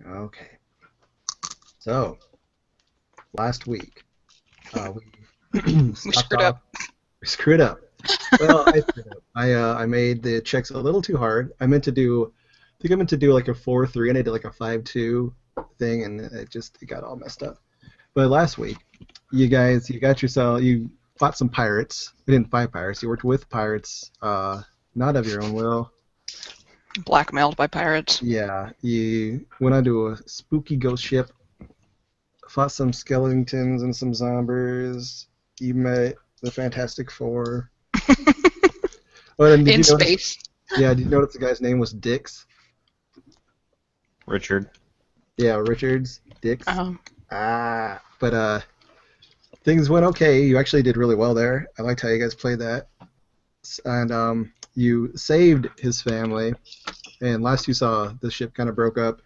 Okay. So, last week, we We stopped screwed up. off. We screwed up. Well, I screwed up. I made the checks a little too hard. I think I meant to do like a 4-3, and I did like a 5-2 thing, and it got all messed up. But last week, you fought some pirates. You didn't fight pirates. You worked with pirates, not of your own will. Blackmailed by pirates. Yeah, you went onto a spooky ghost ship, fought some skeletons and some zombies. You met the Fantastic Four. Oh, and did In you notice? space. Yeah, did you notice the guy's name was Dix? Richard. Yeah, Richards, Dix. Um, But things went okay. You actually did really well there. I liked how you guys played that, and you saved his family. And last you saw, the ship kind of broke up.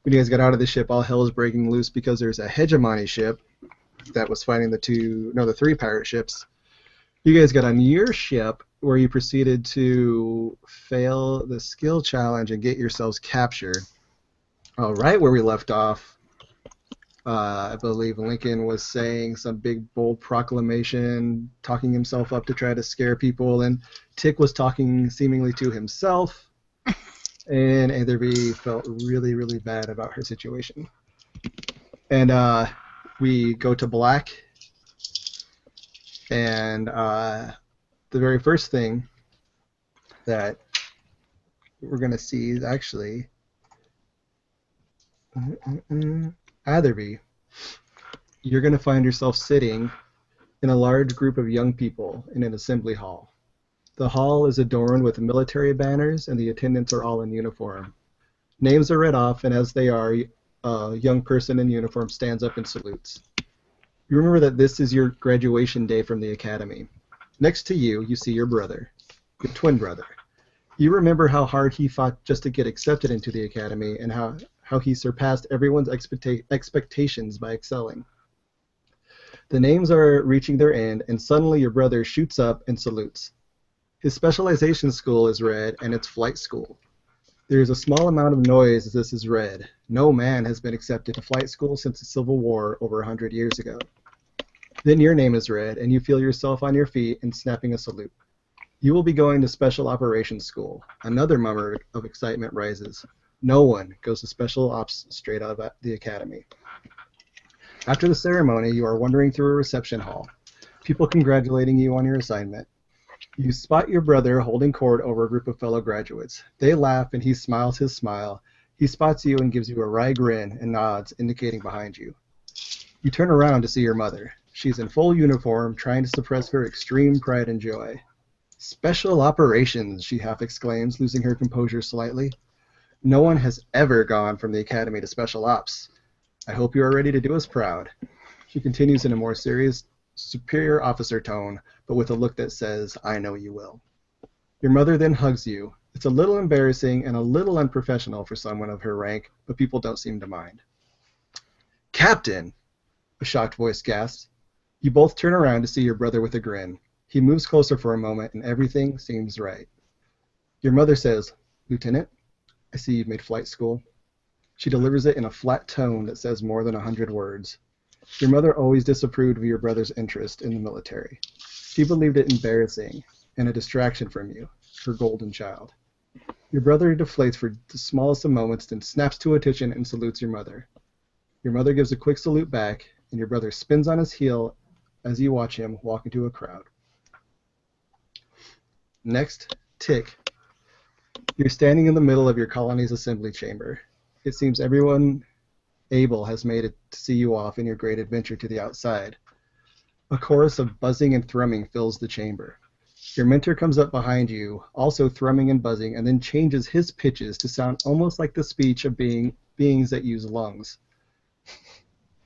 When you guys got out of the ship, all hell is breaking loose because there's a hegemony ship that was fighting the three pirate ships. You guys got on your ship where you proceeded to fail the skill challenge and get yourselves captured. Right where we left off, I believe Lincoln was saying some big bold proclamation, talking himself up to try to scare people, and Tick was talking seemingly to himself, and Atherby felt really, really bad about her situation. And we go to black, and the very first thing that we're going to see is actually Atherby. You're going to find yourself sitting in a large group of young people in an assembly hall. The hall is adorned with military banners, and the attendants are all in uniform. Names are read off, and as they are, a young person in uniform stands up and salutes. You remember that this is your graduation day from the academy. Next to you, you see your brother, your twin brother. You remember how hard he fought just to get accepted into the academy, and how he surpassed everyone's expectations by excelling. The names are reaching their end, and suddenly your brother shoots up and salutes. His specialization school is read, and it's flight school. There is a small amount of noise as this is read. No man has been accepted to flight school since the Civil War over 100 years ago. Then your name is read, and you feel yourself on your feet and snapping a salute. You will be going to Special Operations School. Another murmur of excitement rises. No one goes to Special Ops straight out of the academy. After the ceremony, you are wandering through a reception hall. People congratulating you on your assignment. You spot your brother holding court over a group of fellow graduates. They laugh, and he smiles his smile. He spots you and gives you a wry grin and nods, indicating behind you. You turn around to see your mother. She's in full uniform, trying to suppress her extreme pride and joy. Special operations, she half exclaims, losing her composure slightly. No one has ever gone from the academy to special ops. I hope you are ready to do us proud. She continues in a more serious, superior officer tone, but with a look that says, I know you will. Your mother then hugs you. It's a little embarrassing and a little unprofessional for someone of her rank, but people don't seem to mind. Captain! A shocked voice gasps. You both turn around to see your brother with a grin. He moves closer for a moment, and everything seems right. Your mother says, Lieutenant, I see you've made flight school. She delivers it in a flat tone that says more than 100 words. Your mother always disapproved of your brother's interest in the military. She believed it embarrassing and a distraction from you, her golden child. Your brother deflates for the smallest of moments, then snaps to attention and salutes your mother. Your mother gives a quick salute back, and your brother spins on his heel as you watch him walk into a crowd. Next, Tick. You're standing in the middle of your colony's assembly chamber. It seems everyone able has made it to see you off in your great adventure to the outside. A chorus of buzzing and thrumming fills the chamber. Your mentor comes up behind you, also thrumming and buzzing, and then changes his pitches to sound almost like the speech of beings that use lungs.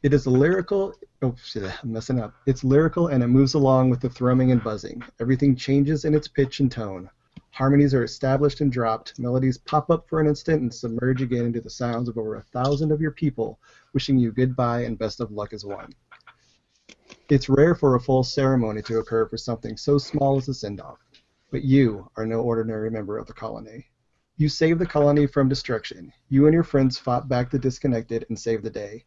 It is lyrical. Oh, shit, I'm messing up. It's lyrical, and it moves along with the thrumming and buzzing. Everything changes in its pitch and tone. Harmonies are established and dropped. Melodies pop up for an instant and submerge again into the sounds of over 1,000 of your people, wishing you goodbye and best of luck as one. It's rare for a full ceremony to occur for something so small as a send-off, but you are no ordinary member of the colony. You saved the colony from destruction. You and your friends fought back the disconnected and saved the day.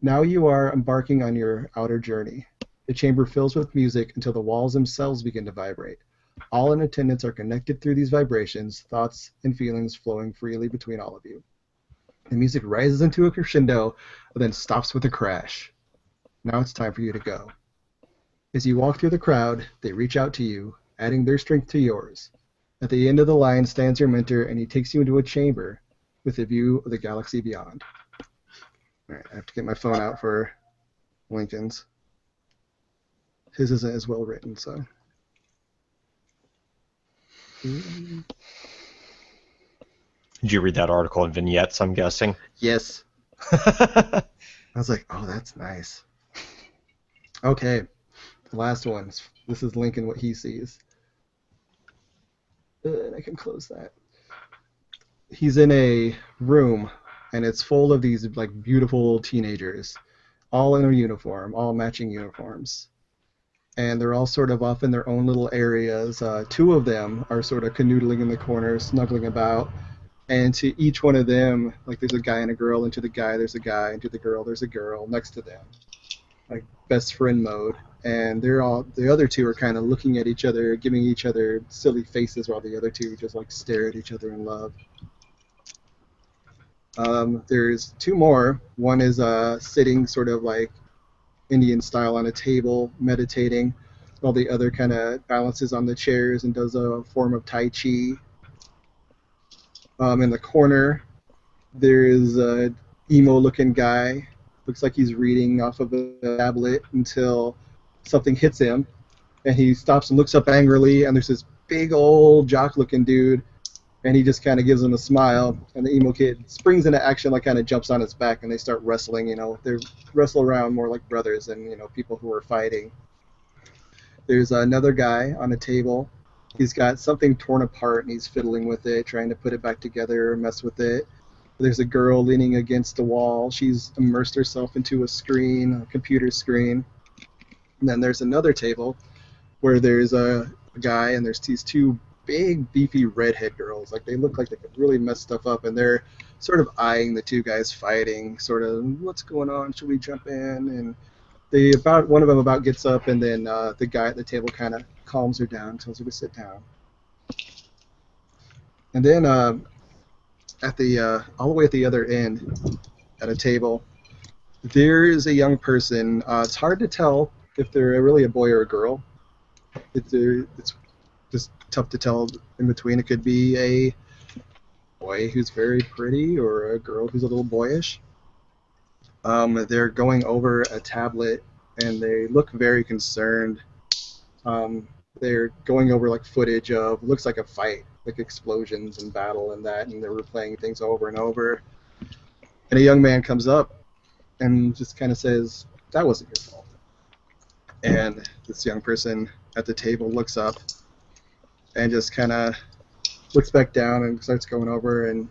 Now you are embarking on your outer journey. The chamber fills with music until the walls themselves begin to vibrate. All in attendance are connected through these vibrations, thoughts and feelings flowing freely between all of you. The music rises into a crescendo, but then stops with a crash. Now it's time for you to go. As you walk through the crowd, they reach out to you, adding their strength to yours. At the end of the line stands your mentor, and he takes you into a chamber with a view of the galaxy beyond. All right, I have to get my phone out for Lincoln's. His isn't as well written, so. Did you read that article in Vignettes, I'm guessing? Yes. I was like, oh, that's nice. Okay, the last one. This is Lincoln, what he sees. I can close that. He's in a room, and it's full of these like beautiful teenagers, all in a uniform, all matching uniforms. And they're all sort of off in their own little areas. Two of them are sort of canoodling in the corner, snuggling about. And to each one of them, like there's a guy and a girl, and to the guy there's a guy, and to the girl there's a girl next to them, like best friend mode. And the other two are kind of looking at each other, giving each other silly faces, while the other two just like stare at each other in love. There's two more. One is sitting sort of like Indian style on a table, meditating, while the other kind of balances on the chairs and does a form of Tai Chi. In the corner, there is a emo-looking guy. Looks like he's reading off of a tablet until something hits him, and he stops and looks up angrily, and there's this big old jock-looking dude, and he just kind of gives him a smile, and the emo kid springs into action, like kind of jumps on his back, and they start wrestling. They wrestle around more like brothers than people who are fighting. There's another guy on a table. He's got something torn apart, and he's fiddling with it, trying to put it back together, mess with it. There's a girl leaning against a wall. She's immersed herself into a screen, a computer screen. And then there's another table where there's a guy, and there's these two big, beefy redhead girls. Like, they look like they could really mess stuff up, and they're sort of eyeing the two guys fighting, sort of, what's going on? Should we jump in? And one of them about gets up, and then the guy at the table kind of calms her down, tells her to sit down. And then at the all the way at the other end, at a table, there is a young person. It's hard to tell if they're really a boy or a girl. It's just tough to tell in between. It could be a boy who's very pretty or a girl who's a little boyish. They're going over a tablet, and they look very concerned. They're going over like footage of, looks like a fight, like explosions and battle and that, and they're replaying things over and over. And a young man comes up and just kind of says, "That wasn't your fault." And this young person at the table looks up and just kind of looks back down and starts going over, and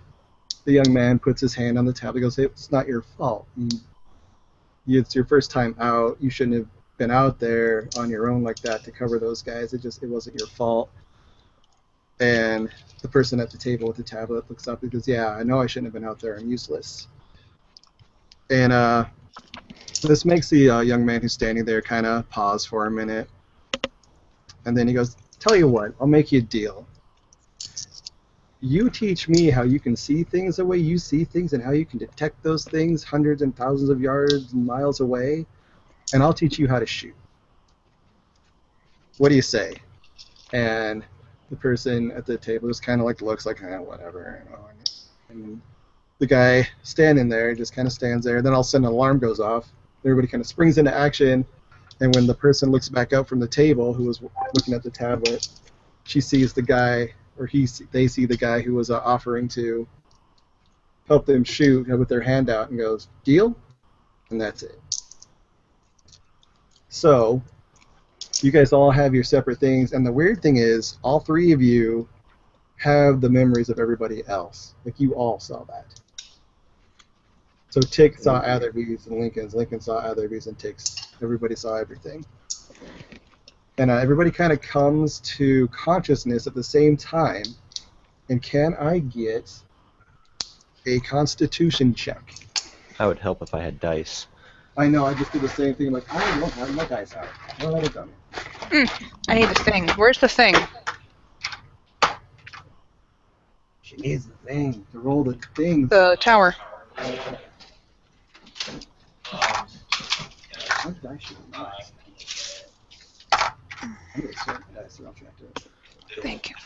the young man puts his hand on the tablet and goes, "Hey, it's not your fault. It's your first time out. You shouldn't have been out there on your own like that to cover those guys. It wasn't your fault." And the person at the table with the tablet looks up and goes, "Yeah, I know I shouldn't have been out there. I'm useless." And this makes the young man who's standing there kind of pause for a minute. And then he goes, "Tell you what, I'll make you a deal. You teach me how you can see things the way you see things and how you can detect those things hundreds and thousands of yards and miles away, and I'll teach you how to shoot. What do you say?" And the person at the table just kind of like looks like, whatever. And the guy standing there just kind of stands there. Then all of a sudden an alarm goes off. Everybody kind of springs into action. And when the person looks back up from the table who was looking at the tablet, she sees the guy, or they see the guy who was offering to help them shoot with their hand out, and goes, "Deal?" And that's it. So you guys all have your separate things, and the weird thing is all three of you have the memories of everybody else. Like, you all saw that. So Tick saw Atherby's and Lincoln's. Lincoln saw Atherby's and Tick's. Everybody saw everything. And everybody kind of comes to consciousness at the same time. And can I get a Constitution check? That would help if I had dice. I know, I just did the same thing. Like, I don't have my dice out. Well, that done. I need the thing. Where's the thing? She needs the thing to roll the things. The tower. What dice should I use? I'm going to sort the dice around track to. Thank you.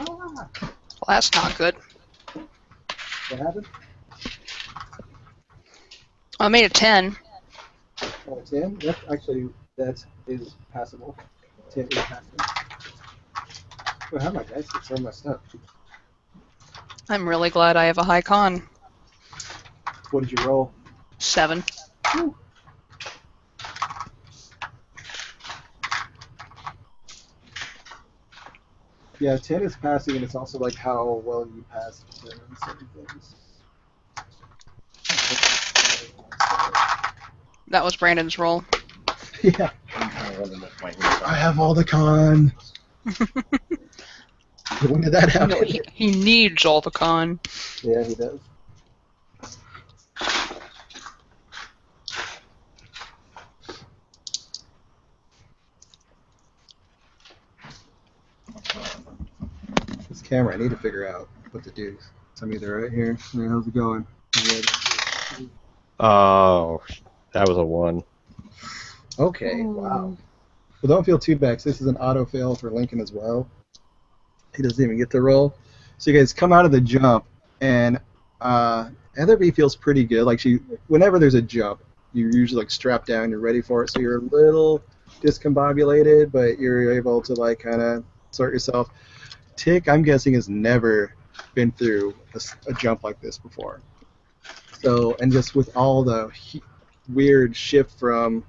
Ah, Well, that's not good. what happened? I made a 10. Oh, 10? That's actually, that is passable. 10 is passable. Well, how my dice get so messed up? I'm really glad I have a high con. What did you roll? 7. Yeah, 10 is passing, and it's also like how well you passed certain things. That was Brandon's roll. Yeah. I have all the con. When did that happen? No, he needs all the con. Yeah, he does. This camera, I need to figure out what to do. So I'm either right here. Hey, how's it going? Oh, that was a 1. Okay, wow. Well, don't feel too bad, 'cause this is an auto fail for Lincoln as well. He doesn't even get to roll. So you guys come out of the jump, and Etherby feels pretty good. Like whenever there's a jump, you're usually like strapped down, you're ready for it. So you're a little discombobulated, but you're able to like kind of sort yourself. Tick, I'm guessing, has never been through a jump like this before. So, and just with all the weird shift from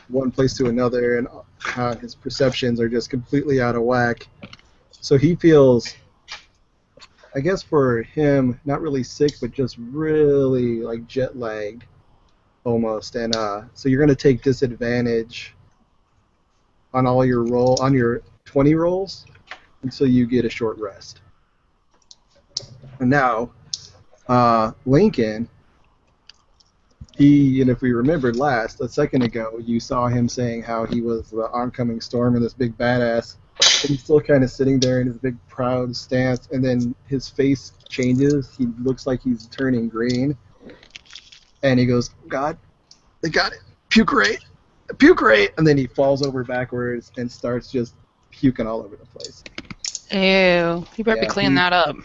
one place to another, and his perceptions are just completely out of whack. So he feels, I guess for him, not really sick, but just really like jet lagged almost. And so you're going to take disadvantage on all your on your 20 rolls until you get a short rest. And now, Lincoln, and if we remembered a second ago, you saw him saying how he was the oncoming storm and this big badass. And he's still kind of sitting there in his big proud stance, and then his face changes. He looks like he's turning green, and he goes, "God, they got it, puke rate, and then he falls over backwards and starts just puking all over the place. Ew. You better be cleaning that up.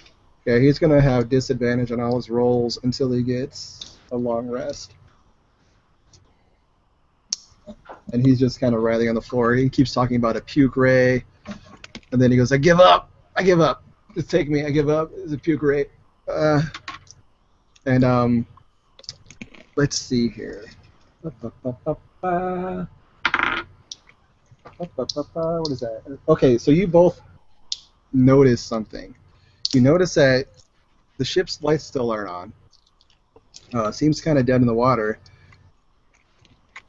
Yeah, he's gonna have disadvantage on all his rolls until he gets a long rest. And he's just kind of writhing on the floor. He keeps talking about a puke ray, and then he goes, "I give up. I give up. Just take me. I give up. It's a puke ray." And let's see here. What is that? Okay, so you both notice something. You notice that the ship's lights still aren't on. Seems kind of dead in the water.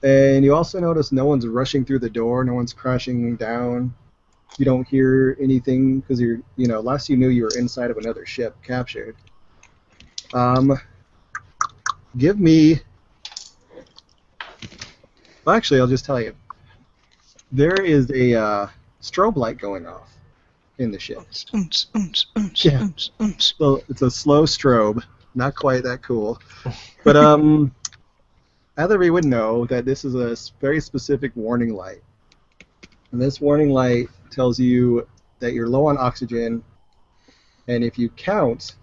And you also notice no one's rushing through the door, no one's crashing down. You don't hear anything because last you knew you were inside of another ship captured. Give me. Well, actually, I'll just tell you. There is a strobe light going off in the ship. Yeah. So it's a slow strobe, not quite that cool, but Atherby would know that this is a very specific warning light. And this warning light tells you that you're low on oxygen, and if you count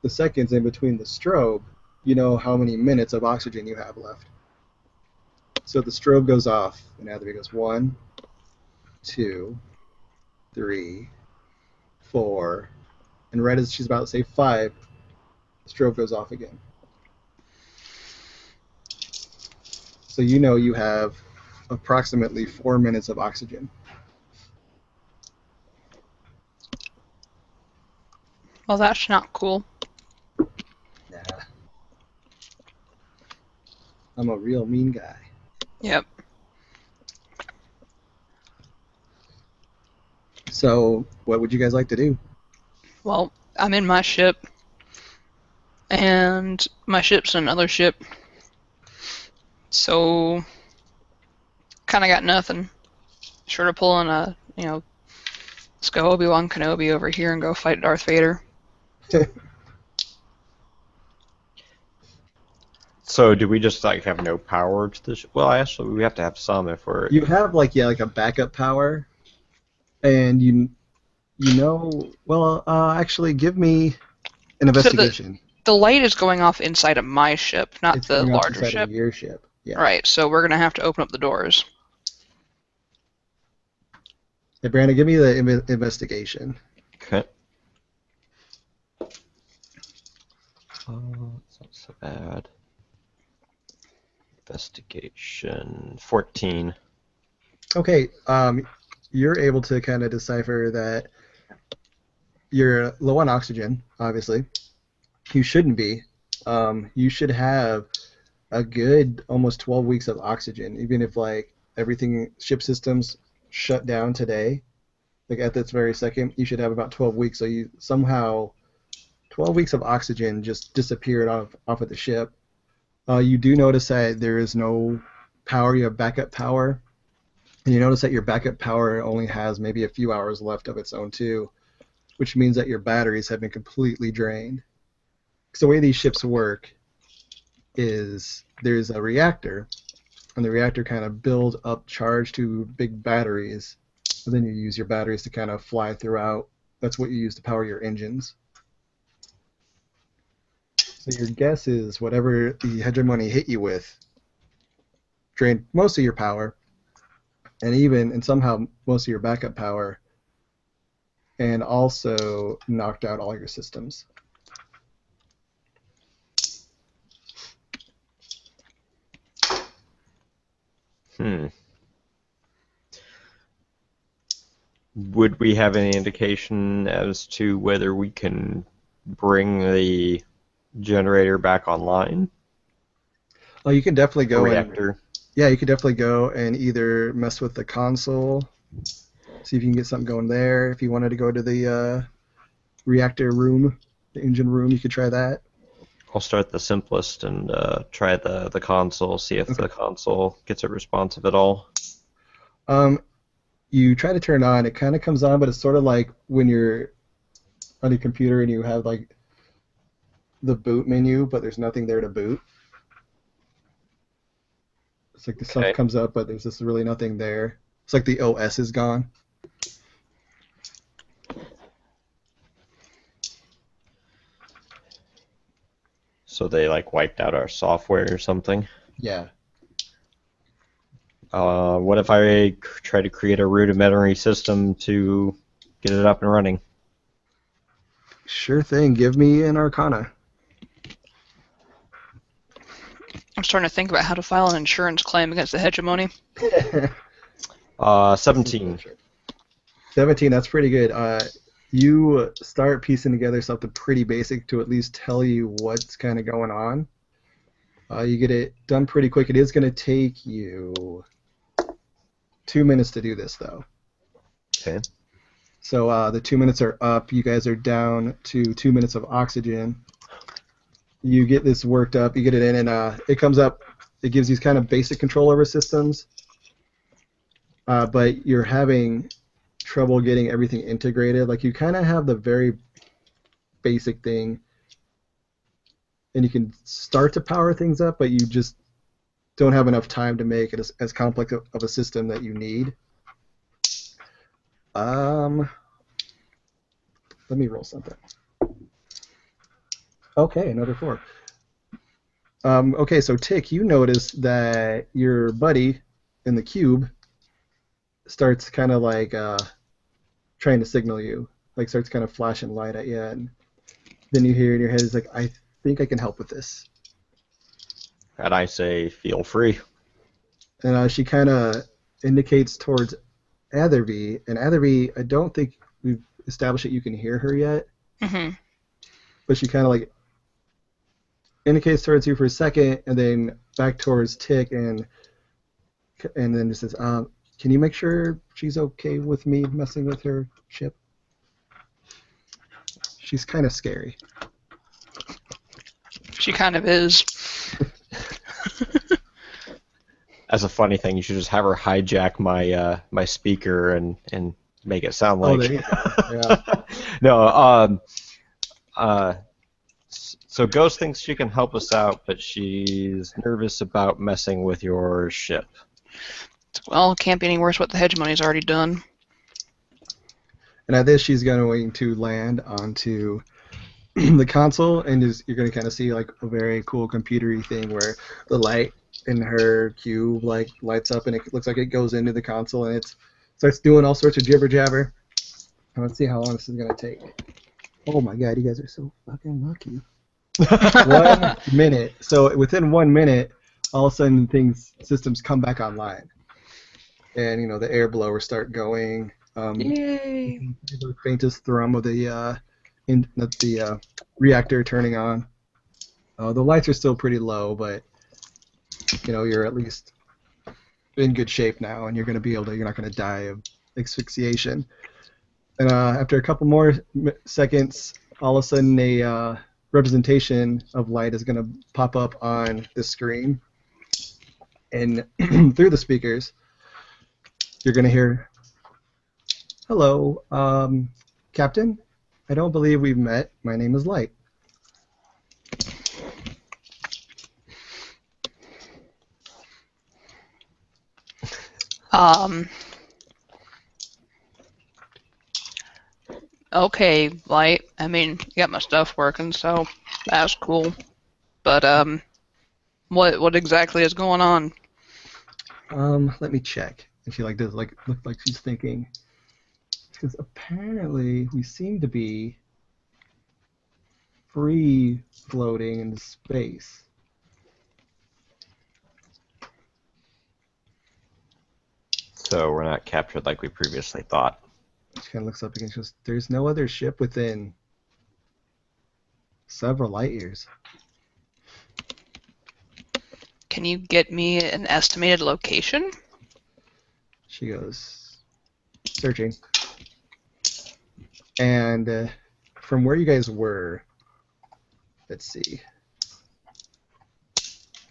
the seconds in between the strobe, you know how many minutes of oxygen you have left. So the strobe goes off, and Atherby goes 1, 2, 3, 4, and right as she's about to say 5, the strobe goes off again. So you know you have approximately 4 minutes of oxygen. Well, that's not cool. Nah. I'm a real mean guy. Yep. So, what would you guys like to do? Well, I'm in my ship, and my ship's in another ship, so kind of got nothing. Short of pulling let's go Obi-Wan Kenobi over here and go fight Darth Vader. So do we just like have no power to this? Well, actually, we have to have some if we're. You have like a backup power, and actually give me an investigation. The light is going off inside of my ship, not It's the going off larger inside ship. of your ship. Yeah. Right, so we're gonna have to open up the doors. Hey, Brandon, give me the investigation. Okay. It's not so bad. Investigation 14. Okay, you're able to kind of decipher that you're low on oxygen, obviously. You shouldn't be. You should have a good almost 12 weeks of oxygen, even if like everything, ship systems shut down today. Like at this very second, you should have about 12 weeks. So you somehow 12 weeks of oxygen just disappeared off of the ship. You do notice that there is no power. You have backup power. And you notice that your backup power only has maybe a few hours left of its own too, which means that your batteries have been completely drained. Because the way these ships work is there's a reactor, and the reactor kind of builds up charge to big batteries, and then you use your batteries to kind of fly throughout. That's what you use to power your engines. So your guess is whatever the hegemony hit you with drained most of your power, and somehow most of your backup power, and also knocked out all your systems. Would we have any indication as to whether we can bring the generator back online? Oh, you can definitely go reactor. Yeah, you could definitely go and either mess with the console, see if you can get something going there. If you wanted to go to the reactor room, the engine room, you could try that. I'll start the simplest and try the console, see if the console gets it responsive at all. You try to turn it on, it kind of comes on, but it's sort of like when you're on your computer and you have like the boot menu, but there's nothing there to boot. It's like the stuff comes up, but there's just really nothing there. It's like the OS is gone. So they like wiped out our software or something? Yeah. What if I try to create a rudimentary system to get it up and running? Sure thing. Give me an Arcana. I'm starting to think about how to file an insurance claim against the hegemony. 17. 17, that's pretty good. You start piecing together something pretty basic to at least tell you what's kind of going on. You get it done pretty quick. It is going to take you 2 minutes to do this, though. Okay. So the 2 minutes are up. You guys are down to 2 minutes of oxygen. You get this worked up. You get it in, and it comes up. It gives you kind of basic control over systems, but you're having trouble getting everything integrated. Like you kind of have the very basic thing, and you can start to power things up, but you just don't have enough time to make it as complex of a system that you need. Let me roll something. Okay, another 4. Okay, so Tick, you notice that your buddy in the cube starts kind of like trying to signal you, like starts kind of flashing light at you, and then you hear in your head, it's like, I think I can help with this. And I say, feel free. And she kind of indicates towards Atherby, and Atherby, I don't think we've established that you can hear her yet, Mm-hmm. but she kind of like indicates towards you for a second, and then back towards Tick, and then it says, "Can you make sure she's okay with me messing with her ship? She's kind of scary." She kind of is. As a funny thing, you should just have her hijack my speaker and make it sound like. Oh, there you go. Yeah. No. So Ghost thinks she can help us out, but she's nervous about messing with your ship. Well, it can't be any worse what the hegemony's already done. And at this, she's going to land onto the console, and you're going to kind of see like a very cool computery thing where the light in her cube like lights up, and it looks like it goes into the console, and it starts doing all sorts of jibber jabber. And let's see how long this is going to take. Oh my god, you guys are so fucking lucky. 1 minute. So within 1 minute, all of a sudden systems come back online, and the air blowers start going. Yay! The faintest thrum of the reactor turning on. The lights are still pretty low, but you're at least in good shape now, and you're not going to die of asphyxiation. And after a couple more seconds, all of a sudden a representation of light is going to pop up on the screen, and through the speakers, you're going to hear, "Hello, Captain. I don't believe we've met. My name is Light." Okay, Light. I mean, you got my stuff working, so that's cool. But, what exactly is going on? Let me check. And she does look like she's thinking. Because apparently we seem to be free floating in space. So we're not captured like we previously thought. She kind of looks up again. She goes, "There's no other ship within several light years." Can you get me an estimated location? She goes, "Searching." And from where you guys were, let's see. I'm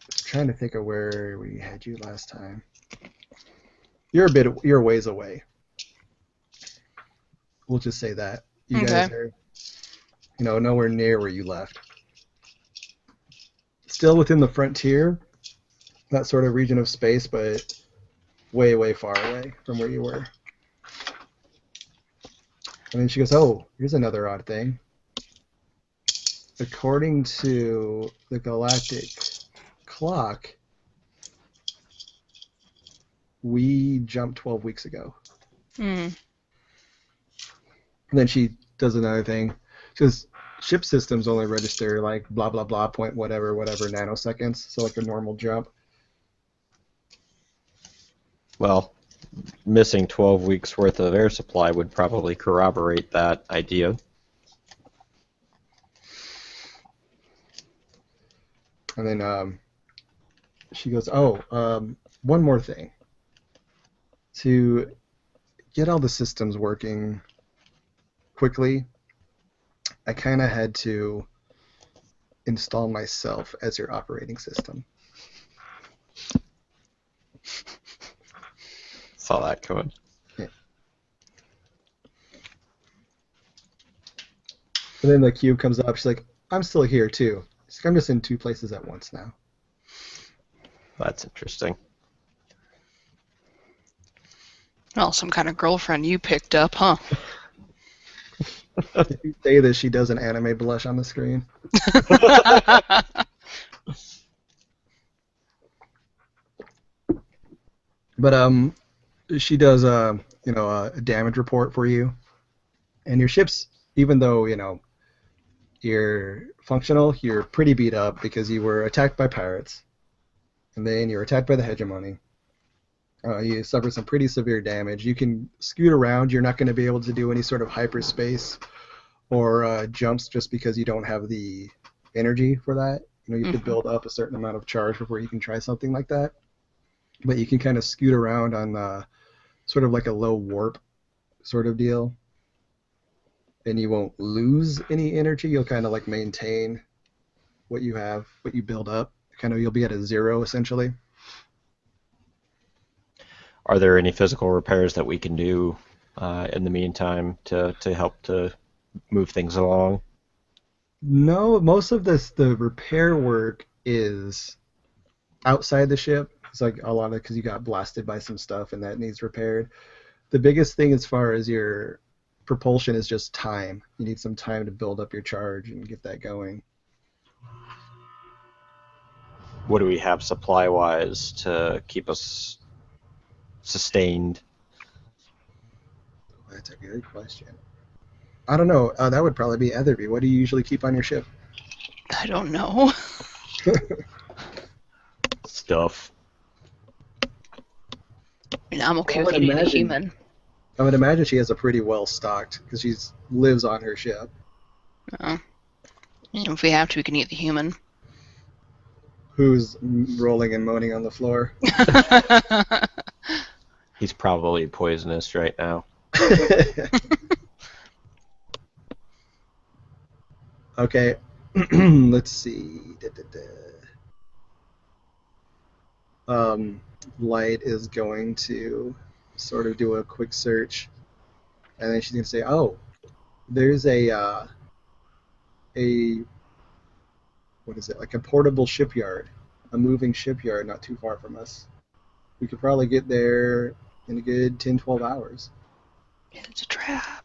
trying to think of where we had you last time. You're a ways away. We'll just say that. You guys are, nowhere near where you left. Still within the frontier, that sort of region of space, but way, way far away from where you were. And then she goes, "Oh, here's another odd thing. According to the galactic clock, we jumped 12 weeks ago." Hmm. And then she does another thing. She goes, "Ship systems only register like blah, blah, blah, point whatever nanoseconds, so like a normal jump." Well, missing 12 weeks worth of air supply would probably corroborate that idea. And then she goes, one more thing. To get all the systems working quickly, I kind of had to install myself as your operating system." Saw that coming. Yeah. And then the cube comes up. She's like, "I'm still here too. She's like, I'm just in 2 places at once now." That's interesting. Well, some kind of girlfriend you picked up, huh? If you say this, she does an anime blush on the screen. But she does a damage report for you, and your ship's, even though you're functional, you're pretty beat up because you were attacked by pirates, and then you were attacked by the hegemony. You suffer some pretty severe damage. You can scoot around. You're not going to be able to do any sort of hyperspace or jumps just because you don't have the energy for that. You could build up a certain amount of charge before you can try something like that. But you can kind of scoot around on sort of like a low warp sort of deal. And you won't lose any energy. You'll kind of like maintain what you have, what you build up. Kind of, you'll be at a zero essentially. Are there any physical repairs that we can do in the meantime to help to move things along? No, most of the repair work is outside the ship. It's like a lot of because you got blasted by some stuff and that needs repaired. The biggest thing as far as your propulsion is just time. You need some time to build up your charge and get that going. What do we have supply-wise to keep us sustained? That's a good question. I don't know. That would probably be Etherby. What do you usually keep on your ship? I don't know. Stuff. I mean, I'm okay I with would eating a imagine- human. I would imagine she has a pretty well stocked because she lives on her ship. And if we have to, we can eat the human. Who's rolling and moaning on the floor? He's probably poisonous right now. Okay, let's see. Light is going to sort of do a quick search, and then she's going to say, "Oh, there's a what is it? Like a portable shipyard, a moving shipyard not too far from us. We could probably get there in a good 10, 12 hours. It's a trap.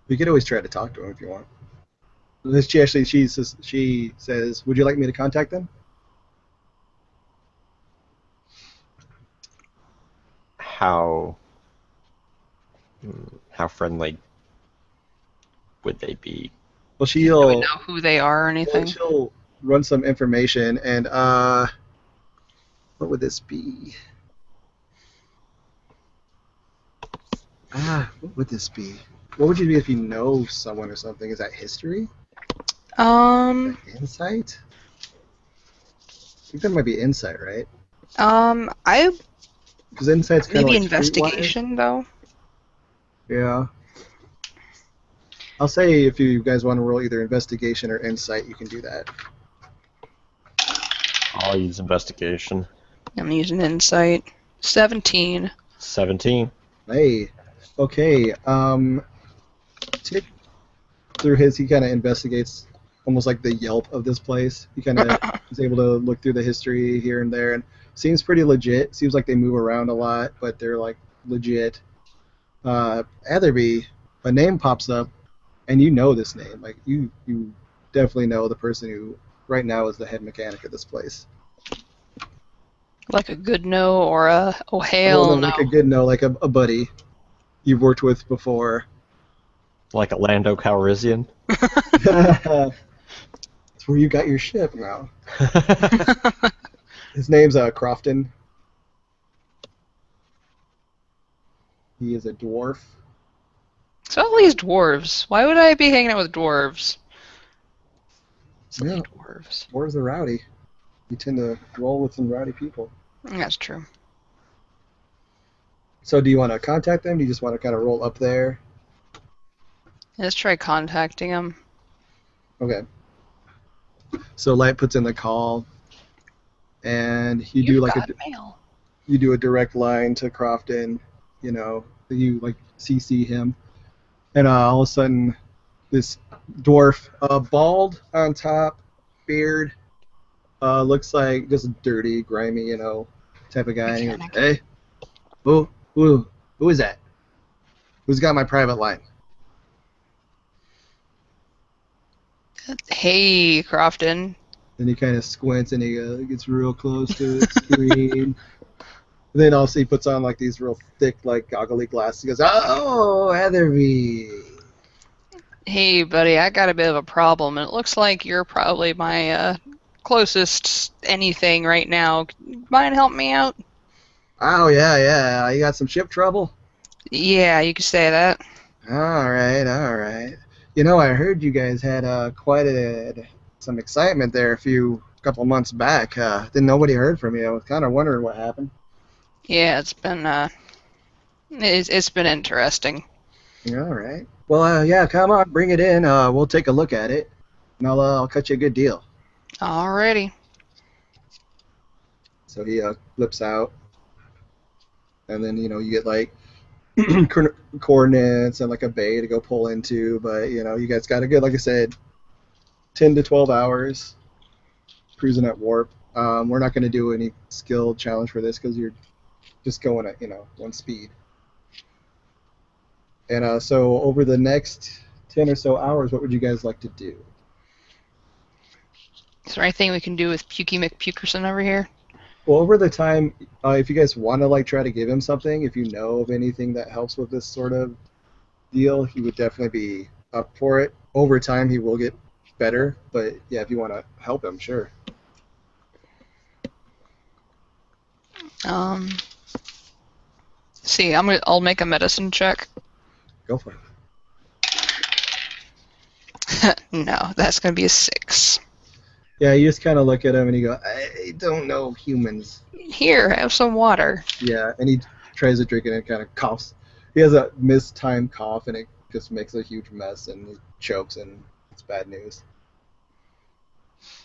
We could always try to talk to him if you want." She says, "Would you like me to contact them?" How friendly would they be? Well, Do we know who they are or anything? she'll run some information, and what would this be? What would this be? What would you be if you know someone or something? Is that history? Insight? I think that might be insight, right? I Because insight's kind of maybe like investigation though. Yeah. I'll say if you guys want to roll either investigation or insight, you can do that. I'll use investigation. I'm using insight. 17. 17. Hey, okay. Tick through he kind of investigates almost like the Yelp of this place. He kind of is able to look through the history here and there, and seems pretty legit. Seems like they move around a lot, but they're like legit. Etherby, a name pops up, and you know this name. Like you definitely know the person who right now is the head mechanic of this place. Like a good no or a oh hell Well, no. like a good no, like a buddy you've worked with before. Like a Lando Calrissian. That's where you got your ship now. His name's Crofton. He is a dwarf. So all these dwarves. Why would I be hanging out with dwarves? Silly Yeah. dwarves. Dwarves are rowdy. You tend to roll with some rowdy people. That's true. So do you want to contact them? Do you just want to kind of roll up there? Let's try contacting them. Okay. So Light puts in the call, and you do like got mail. you do a direct line to Crofton. You know, you like CC him, and all of a sudden, this dwarf, bald on top, beard, looks like just dirty, grimy, type of guy. And he goes, Mechanic. "Hey, who is that? Who's got my private line?" Hey, Crofton. And he kind of squints and he gets real close to the screen. And then also he puts on like these real thick, like goggly glasses. He goes, "Oh, Etherby." Hey, buddy, I got a bit of a problem, and it looks like you're probably my closest anything right now. Mind help me out? Oh, yeah. You got some ship trouble? Yeah, you could say that. All right. I heard you guys had some excitement there couple months back. Then nobody heard from you. I was kind of wondering what happened. Yeah, it's been interesting. All right. Well, yeah, come on, bring it in. We'll take a look at it, and I'll cut you a good deal. Alrighty. So he flips out, and then you get like coordinates and like a bay to go pull into. But you guys got a good, like I said, 10 to 12 hours cruising at warp. We're not going to do any skill challenge for this because you're just going at one speed. And so over the next 10 or so hours, what would you guys like to do? Is there anything we can do with Pukey McPukerson over here? Well, over the time, if you guys want to like try to give him something, if you know of anything that helps with this sort of deal, he would definitely be up for it. Over time, he will get better, but yeah, if you want to help him, sure. See, I'll make a medicine check. Go for it. No, that's gonna be a 6. Yeah, you just kind of look at him and you go, I don't know humans. Here, have some water. Yeah, and he tries to drink it and kind of coughs. He has a mistimed cough and it just makes a huge mess and he chokes and it's bad news.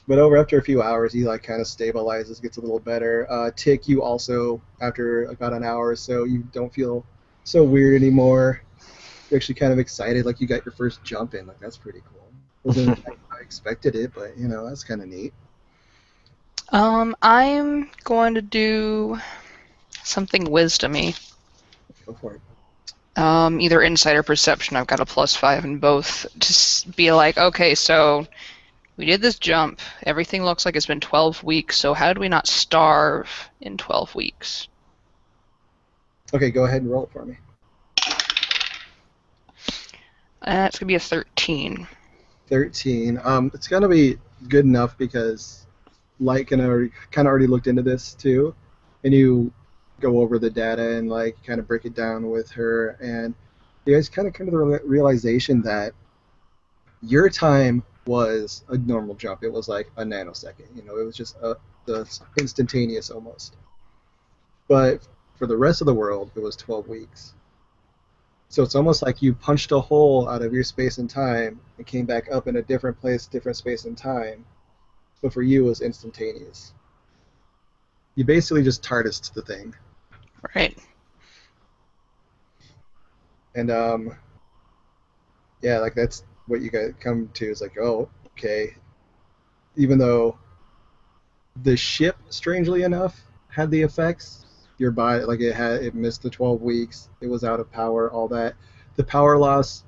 But after a few hours, he like kind of stabilizes, gets a little better. Tick, you also, after about an hour or so, you don't feel so weird anymore. You're actually kind of excited, like you got your first jump in. Like that's pretty cool. Wasn't I expected it, but that's kind of neat. I'm going to do something wisdomy. Go for it. Either insight or perception. I've got a +5 in both. Just be like, okay, so we did this jump. Everything looks like it's been 12 weeks. So how did we not starve in 12 weeks? Okay, go ahead and roll it for me. It's gonna be a 13. 13. It's gonna be good enough because Light kind of already looked into this too, and you go over the data and like kind of break it down with her, and you guys kind of come to the realization that your time was a normal jump. It was like a nanosecond. It was just instantaneous almost. But for the rest of the world, it was 12 weeks. So it's almost like you punched a hole out of your space and time and came back up in a different place, different space and time. But for you, it was instantaneous. You basically just TARDISed the thing. Right. And yeah, like that's what you guys come to is like, oh, okay. Even though the ship, strangely enough, had the effects, your body, like it missed the 12 weeks, it was out of power, all that. The power loss,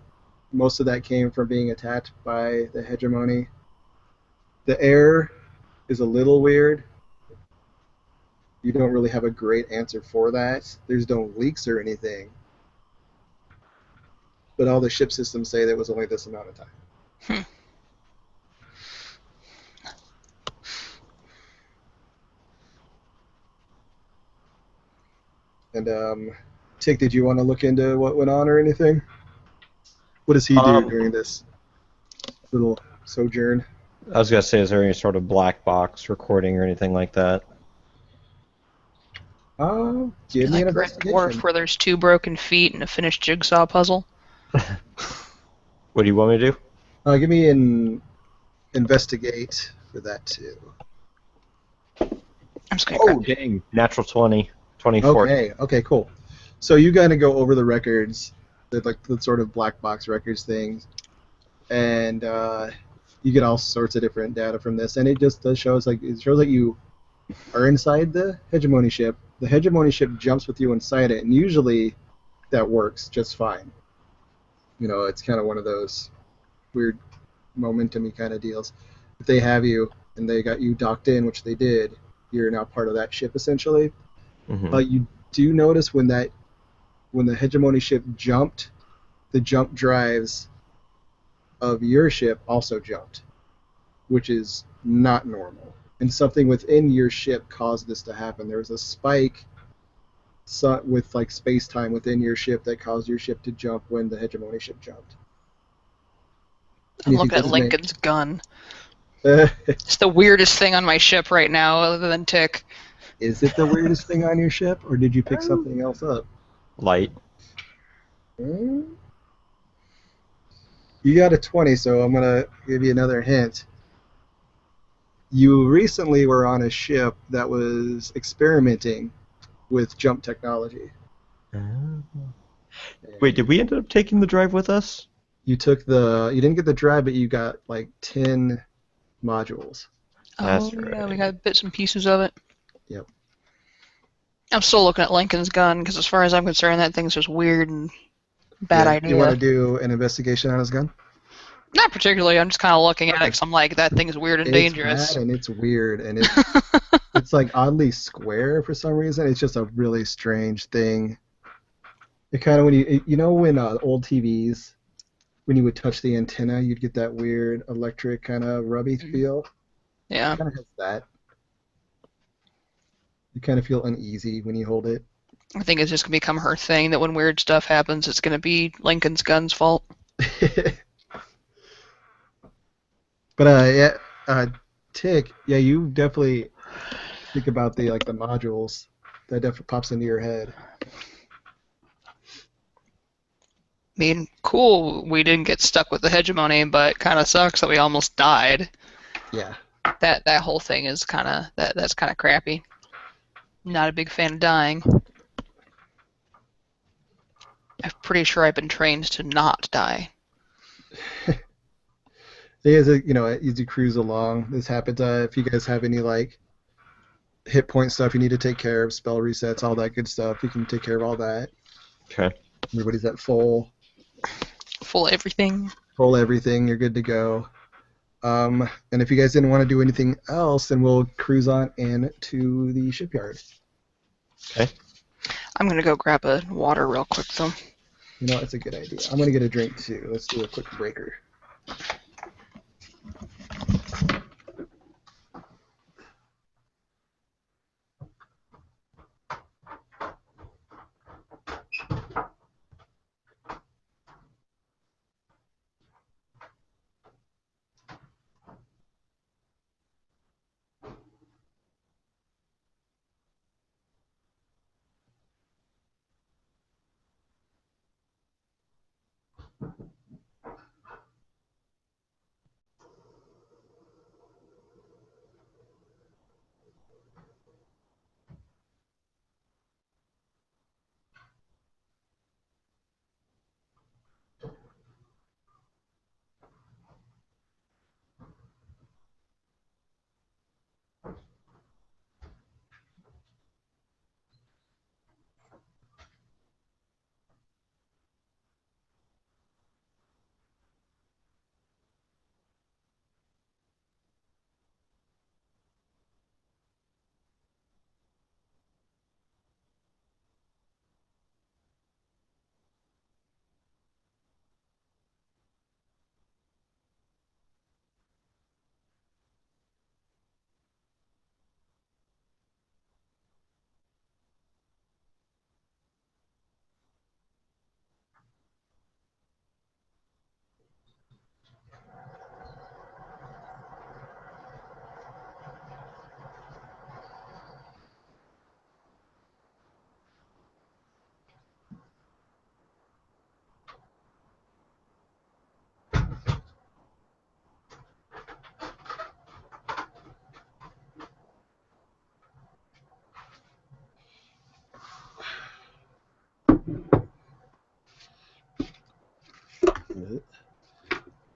most of that came from being attacked by the hegemony. The air is a little weird. You don't really have a great answer for that. There's no leaks or anything. But all the ship systems say that it was only this amount of time. And Tick, did you want to look into what went on or anything? What does he do during this little sojourn? I was gonna say, is there any sort of black box recording or anything like that? Give me an investigation. Dwarf where there's 2 broken feet and a finished jigsaw puzzle. What do you want me to do? Give me an investigate for that too. I'm just gonna dang! Natural 20, 24. Okay, cool. So you gotta go over the records, the sort of black box records things, and you get all sorts of different data from this, and it just shows that you are inside the hegemony ship. The hegemony ship jumps with you inside it, and usually that works just fine. It's kind of one of those weird momentum-y kind of deals. If they have you and they got you docked in, which they did, you're now part of that ship essentially. Mm-hmm. But you do notice when the hegemony ship jumped, the jump drives of your ship also jumped, which is not normal. And something within your ship caused this to happen. There was a spike with like space-time within your ship that caused your ship to jump when the hegemony ship jumped. I'm You think looking at this is me? Lincoln's gun. It's the weirdest thing on my ship right now, other than Tick. Is it the weirdest thing on your ship, or did you pick something else up? Light. Hmm? You got a 20, so I'm gonna give you another hint. You recently were on a ship that was experimenting with jump technology. Wait, did we end up taking the drive with us? You didn't get the drive, but you got like 10 modules. That's Yeah, right. we got bits and pieces of it. Yep. I'm still looking at Lincoln's gun, because as far as I'm concerned, that thing's just weird and bad Yeah. idea. You want to do an investigation on his gun? Not particularly, I'm just kind of looking at it, Okay. because I'm like, that thing's weird and It's dangerous. bad and it's weird and it's like oddly square for some reason. It's just a really strange thing. It kind of when old TVs, when you would touch the antenna, you'd get that weird electric kind of rubby feel. Yeah. It kind of has that. You kind of feel uneasy when you hold it. I think it's just going to become her thing that when weird stuff happens, it's going to be Lincoln's gun's fault. But yeah, Tick, yeah, you definitely think about the modules. That definitely pops into your head. I mean, cool, we didn't get stuck with the hegemony, but kind of sucks that we almost died. Yeah. That whole thing is kind of that's kind of crappy. Not a big fan of dying. I'm pretty sure I've been trained to not die. As you cruise along, this happens. If you guys have any hit point stuff you need to take care of, spell resets, all that good stuff, you can take care of all that. Okay. Everybody's at full Everything. everything. You're good to go. And if you guys didn't want to do anything else, then we'll cruise on into the shipyard. Okay. I'm gonna go grab a water real quick though. You know, that's a good idea. I'm gonna get a drink too. Let's do a quick breaker.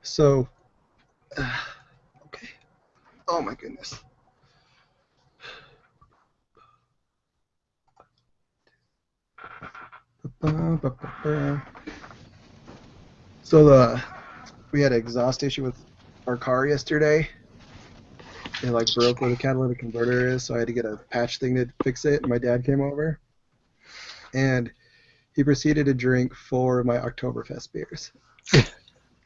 So, okay. Oh my goodness. So we had an exhaust issue with our car yesterday. It broke where the catalytic converter is, so I had to get a patch thing to fix it. And my dad came over, and he proceeded to drink 4 of my Oktoberfest beers.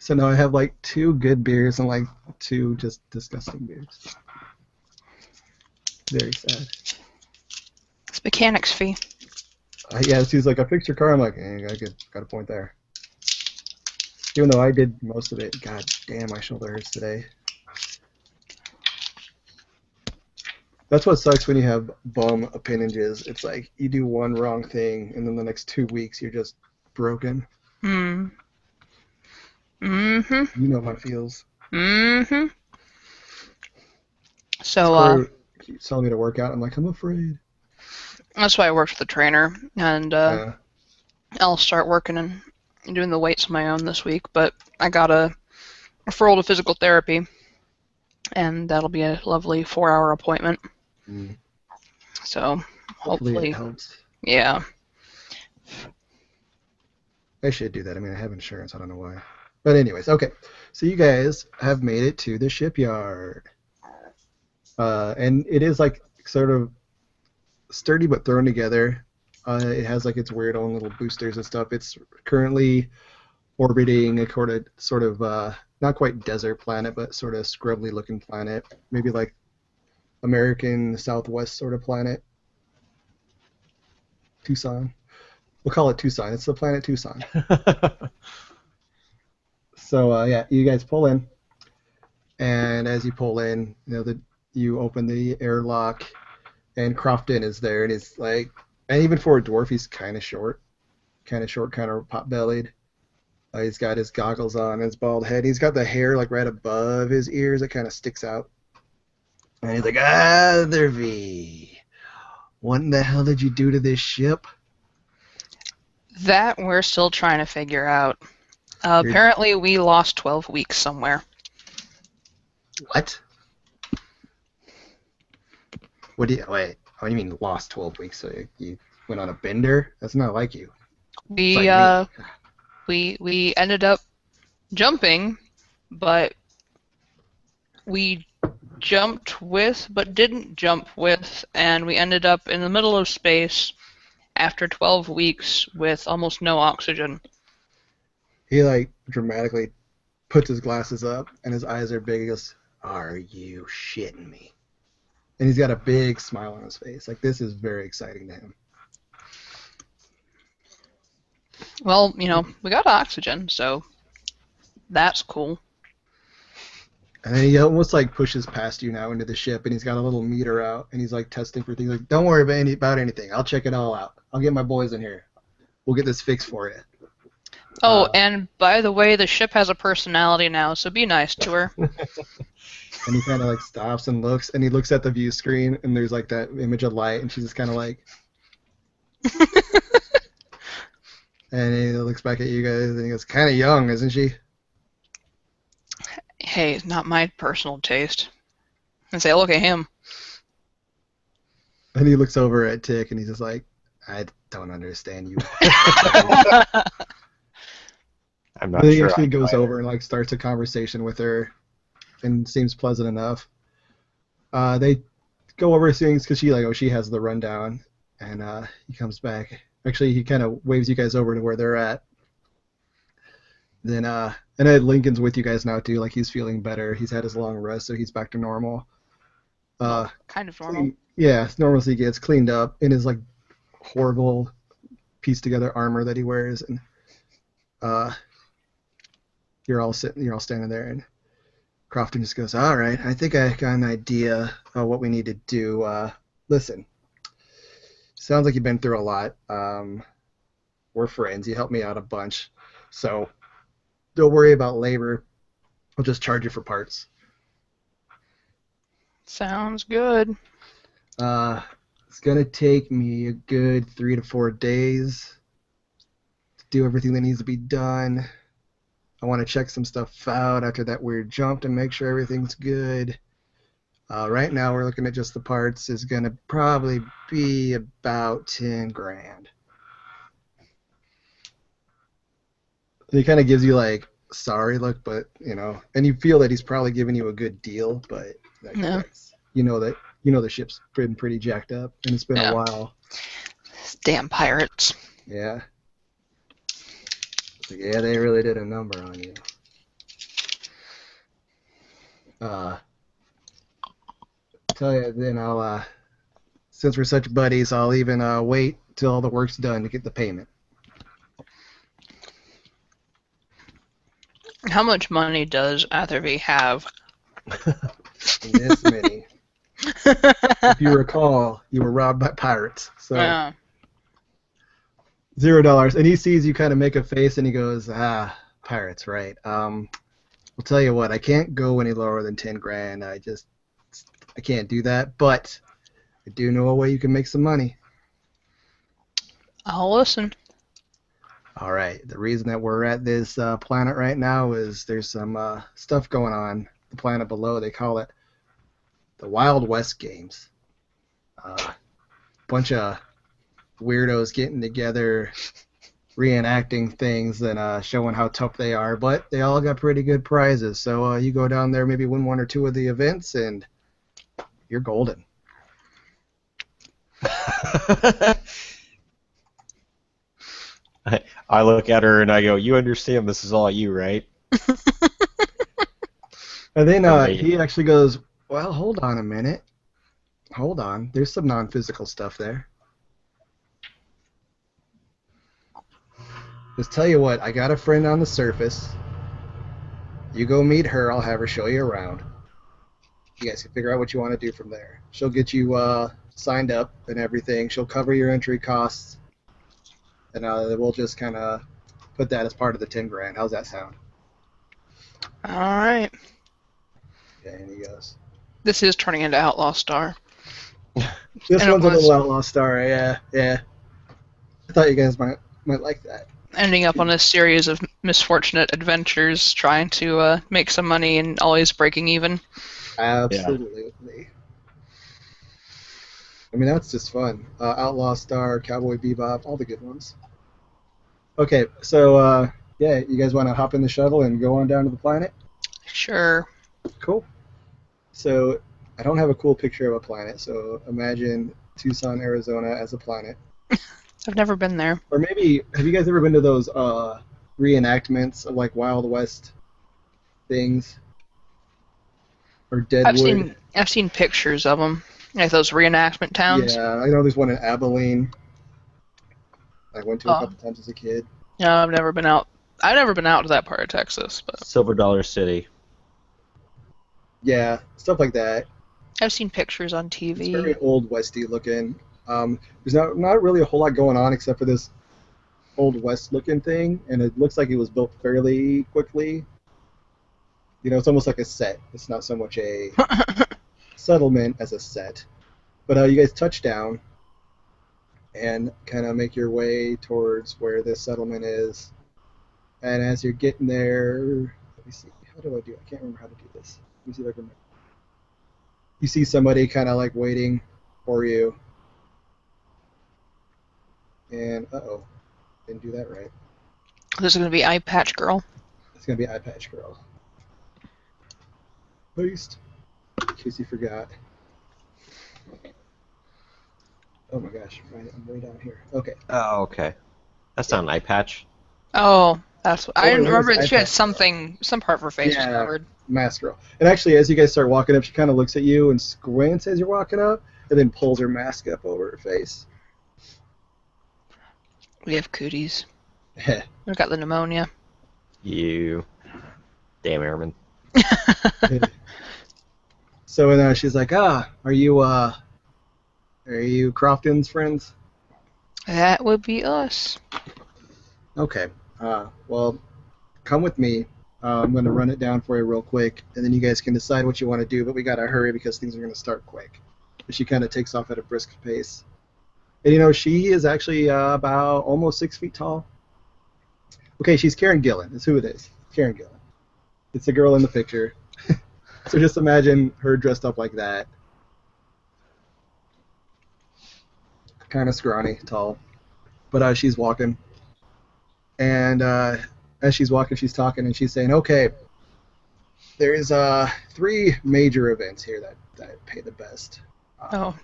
So now I have 2 good beers and 2 just disgusting beers. Very sad. It's mechanics fee. Yeah, he was like, I fixed your car. I'm like, got a point there. Even though I did most of it. God damn, my shoulder hurts today. That's what sucks when you have bum appendages. It's like you do one wrong thing, and then the next 2 weeks you're just broken. Hmm. Mm-hmm. You know how it feels. Mm-hmm. So, Corey keeps telling me to work out. I'm like, I'm afraid. that's why I worked with a trainer, and Yeah. I'll start working and doing the weights on my own this week. But I got a referral to physical therapy, and that'll be a lovely 4-hour appointment. Mm. So, Hopefully it hopefully, helps. yeah. I should do that. I mean, I have insurance. I don't know why. But anyways, okay. So you guys have made it to the shipyard. And it is like sort of sturdy but thrown together. It has like its weird own little boosters and stuff. It's currently orbiting a sort of not quite desert planet, but sort of scrubbly looking planet. Maybe like American Southwest sort of planet. Tucson. We'll call it Tucson. It's the planet Tucson. So yeah, you guys pull in, and as you pull in, you open the airlock, and Crofton is there, and he's like, and even for a dwarf, he's kind of short, kind of pot-bellied. He's got his goggles on, his bald head. He's got the hair like right above his ears that kind of sticks out. And he's like, Atherby, what in the hell did you do to this ship? That we're still trying to figure out. Apparently, we lost 12 weeks somewhere. What? What do you mean lost 12 weeks? So you went on a bender? That's not like you. We Like we ended up jumping, but we jumped with but didn't jump with, and we ended up in the middle of space after 12 weeks with almost no oxygen. He like dramatically puts his glasses up and his eyes are big. He goes, "Are you shitting me?" And he's got a big smile on his face. Like this is very exciting to him. Well, we got oxygen, so that's cool. And then he almost like pushes past you now into the ship, and he's got a little meter out, and he's like testing for things. Like, don't worry about anything. I'll check it all out. I'll get my boys in here. We'll get this fixed for you. Oh, and by the way, the ship has a personality now, so be nice to her. And he kind of like stops and looks, and he looks at the view screen, and there's like that image of light, and she's just kind of like. And he looks back at you guys, and he goes, "Kind of young, isn't she?" Hey, not my personal taste. And say, look at him. And he looks over at Tick, and he's just like, "I don't understand you." I'm not Then he sure. actually goes over and like starts a conversation with her, and seems pleasant enough. They go over things because she has the rundown, and he comes back. Actually, he kind of waves you guys over to where they're at. Then and Ed Lincoln's with you guys now too. Like he's feeling better. He's had his long rest, so he's back to normal. Kind of normal. Yeah, as normal as he gets, cleaned up in his like horrible pieced together armor that he wears, and you're all standing there, and Crofton just goes, "All right, I think I got an idea of what we need to do. Listen, sounds like you've been through a lot. We're friends. You helped me out a bunch, so don't worry about labor. I'll just charge you for parts." Sounds good. It's gonna take me a good 3 to 4 days to do everything that needs to be done. I want to check some stuff out after that weird jump to make sure everything's good. Right now we're looking at just the parts is gonna probably be about 10 grand. And he kind of gives you like sorry look, but and you feel that he's probably giving you a good deal, but No. you know the ship's been pretty jacked up and it's been a while. Damn pirates. Yeah. So, yeah, they really did a number on you. Tell you then I'll since we're such buddies, I'll even wait till all the work's done to get the payment. How much money does Atherby have? This many. If you recall, you were robbed by pirates. So Yeah. $0. And he sees you kind of make a face and he goes, pirates, right. I'll tell you what, I can't go any lower than 10 grand. I can't do that, but I do know a way you can make some money. I'll listen. All right. The reason that we're at this planet right now is there's some stuff going on the planet below. They call it the Wild West Games. Bunch of weirdos getting together, reenacting things and showing how tough they are, but they all got pretty good prizes. So you go down there, maybe win one or two of the events, and you're golden. I look at her and I go, "You understand this is all you, right?" And then Right. he actually goes, well, hold on a minute. Hold on. There's some non-physical stuff there. Just tell you what, I got a friend on the surface. You go meet her, I'll have her show you around. You guys can figure out what you want to do from there. She'll get you signed up and everything. She'll cover your entry costs. And we'll just kind of put that as part of the 10 grand. How's that sound? All right. Okay, and he goes. This is turning into Outlaw Star. This And it one's a was- little outlaw star, yeah. I thought you guys might like that. Ending up on a series of misfortunate adventures, trying to make some money and always breaking even. Absolutely. I mean, that's just fun. Outlaw Star, Cowboy Bebop, all the good ones. Okay, so yeah, you guys want to hop in the shuttle and go on down to the planet? Sure. Cool. So I don't have a cool picture of a planet, so imagine Tucson, Arizona as a planet. I've never been there. Or maybe, have you guys ever been to those reenactments of like Wild West things? Or Deadwood? I've seen pictures of them, like those reenactment towns. Yeah, I know there's one in Abilene. I went to a Oh. couple times as a kid. No, I've never been out. I've never been out to that part of Texas, but Silver Dollar City. Yeah, stuff like that. I've seen pictures on It's TV. very old westy looking. There's not really a whole lot going on except for this old west looking thing, and it looks like it was built fairly quickly. You know, it's almost like a set. It's not so much a settlement as a set. But you guys touch down and kind of make your way towards where this settlement is. And as you're getting there, let me see. How do I do it? I can't remember how to do this. Let me see if I can remember. You see somebody kind of like waiting for you. And, uh-oh, didn't do that right. This is gonna be Eye Patch Girl. It's going to be Eye Patch Girl. Boost. In case you forgot. Oh my gosh, I'm way down here. Okay. Oh, okay. That's not an eye patch. Oh, that's what I Oh, didn't where's remember. Eye She had Patch? some part of her face was Yeah. covered. Mask Girl. And actually, as you guys start walking up, she kind of looks at you and squints as you're walking up, and then pulls her mask up over her face. We have cooties. I've got the pneumonia. You. Damn airman. So and she's like, are you Crofton's friends? That would be us. Okay. Well, come with me. I'm going to run it down for you real quick, and then you guys can decide what you want to do, but we got to hurry because things are going to start quick. And she kind of takes off at a brisk pace. And, you know, she is actually about almost 6 feet tall. Okay, she's Karen Gillan. That's who it is. Karen Gillan. It's the girl in the picture. So just imagine her dressed up like that. Kind of scrawny, tall. But she's walking. And as she's walking, she's talking, and she's saying, okay, there's 3 major events here that pay the best. Oh,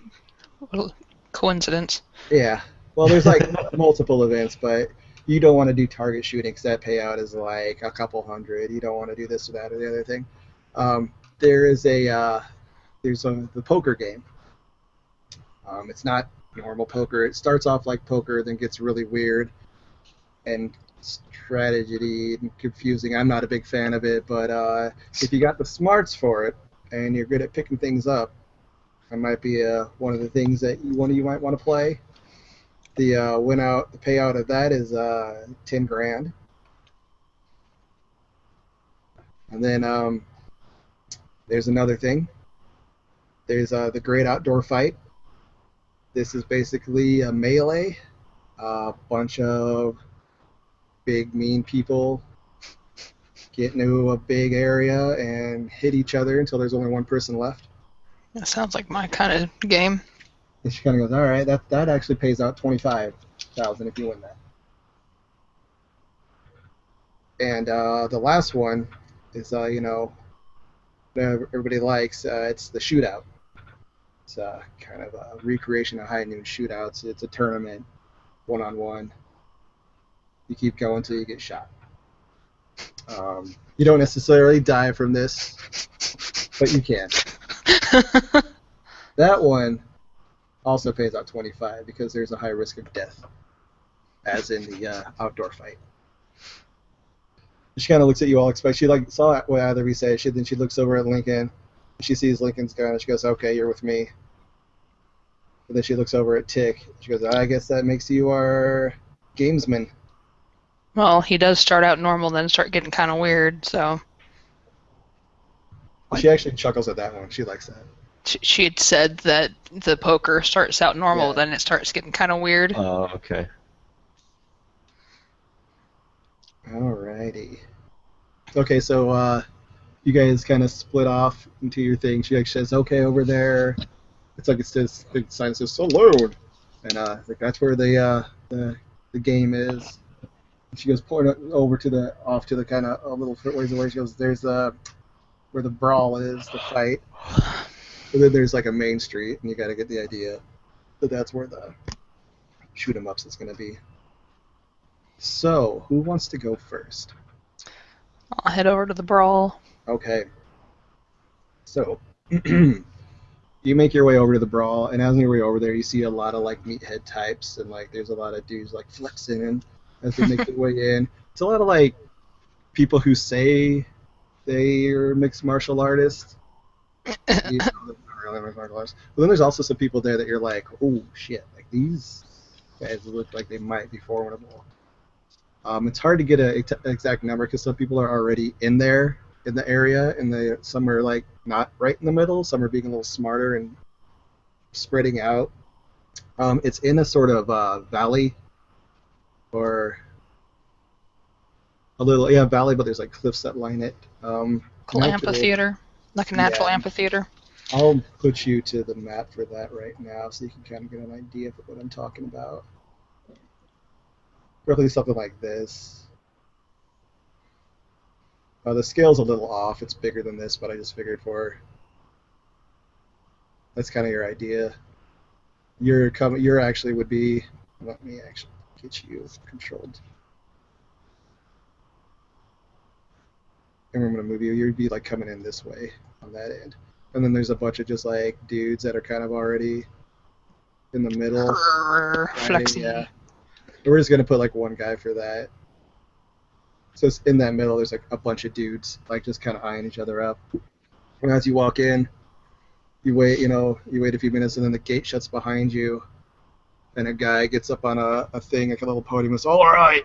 what a coincidence. Yeah. Well, there's like multiple events, but you don't want to do target shooting because that payout is like a couple hundred. You don't want to do this or that or the other thing. There's the poker game. It's not normal poker. It starts off like poker, then gets really weird. and strategy and confusing. I'm not a big fan of it, but if you got the smarts for it and you're good at picking things up, it might be one of the things that you might want to play. The the payout of that is 10 grand. And then there's another thing. There's the Great Outdoor Fight. This is basically a melee. A bunch of big mean people get into a big area and hit each other until there's only one person left. That sounds like my kind of game. And she kind of goes, all right, that actually pays out 25,000 if you win that. And the last one is, that everybody likes. It's the shootout. It's kind of a recreation of high noon shootouts. It's a tournament, one-on-one. You keep going until you get shot. You don't necessarily die from this, but you can. That one also pays out 25 because there's a high risk of death, as in the outdoor fight. She kind of looks at you all expect. She saw what either of you say. Then she looks over at Lincoln. She sees Lincoln's gun and she goes, "Okay, you're with me." And then she looks over at Tick. She goes, "I guess that makes you our gamesman." Well, he does start out normal, then start getting kind of weird. So she actually chuckles at that one. She likes that. She had said that the poker starts out normal, Yeah. then it starts getting kind of weird. Oh, okay. Alrighty. Okay, so you guys kind of split off into your thing. She like says, "Okay, over there." It's like it says, big sign that says "Saloon," and like that's where the game is. And she goes pulling it over to the kind of a little ways away. She goes, "There's where the brawl is, the fight." And then there's like a main street, and you got to get the idea that that's where the shoot 'em ups is going to be. So, who wants to go first? I'll head over to the brawl. Okay. So, you make your way over to the brawl, and as on your way over there, you see a lot of like meathead types, and like there's a lot of dudes like flexing as they make their way in. It's a lot of like people who say they are mixed martial artists. You know, they're not really mixed martial artists. But then there's also some people there that you're like, oh shit, like these guys look like they might be formidable. It's hard to get an exact number because some people are already in there in the area, and some are like not right in the middle. Some are being a little smarter and spreading out. It's in a sort of valley, or a little valley, but there's like cliffs that line it. Cool amphitheater, like a natural amphitheater. I'll put you to the map for that right now, so you can kind of get an idea of what I'm talking about. Roughly something like this. The scale's a little off. It's bigger than this, but I just figured that's kind of your idea. Your actually would be. Let me actually get you controlled. And I'm gonna move you. You'd be like coming in this way on that end, and then there's a bunch of just like dudes that are kind of already in the middle. Flexing. Yeah. We're just gonna put like one guy for that. So it's in that middle. There's like a bunch of dudes like just kind of eyeing each other up. And as you walk in, you wait a few minutes, and then the gate shuts behind you, and a guy gets up on a thing, like a little podium, and says, "All right.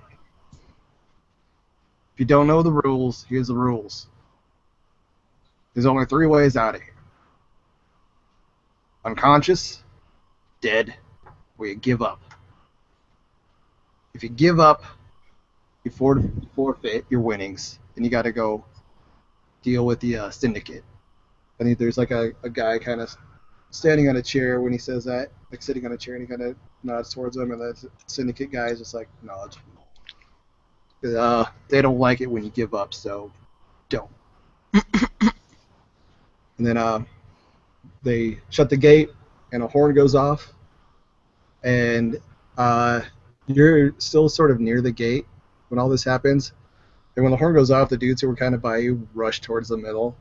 If you don't know the rules, here's the rules. There's only 3 ways out of here: unconscious, dead, or you give up. If you give up, you forfeit your winnings, and you got to go deal with the syndicate." And there's like a guy kind of standing on a chair when he says that, like sitting on a chair, and he kind of nods towards him, and the syndicate guy is just like, nods. They don't like it when you give up, so don't. And then they shut the gate, and a horn goes off, and you're still sort of near the gate when all this happens. And when the horn goes off, the dudes who were kind of by you rush towards the middle.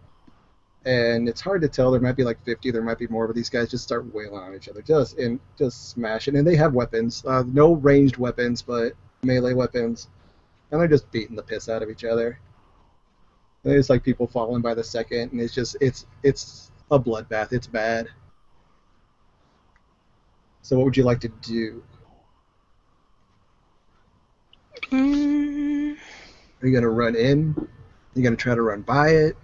And it's hard to tell. There might be like 50, there might be more, but these guys just start wailing on each other, just smashing. And they have weapons, no ranged weapons, but melee weapons, and they're just beating the piss out of each other. And it's like people falling by the second, and it's a bloodbath. It's bad. So what would you like to do? Mm, Are you gonna run in? Are you gonna try to run by it?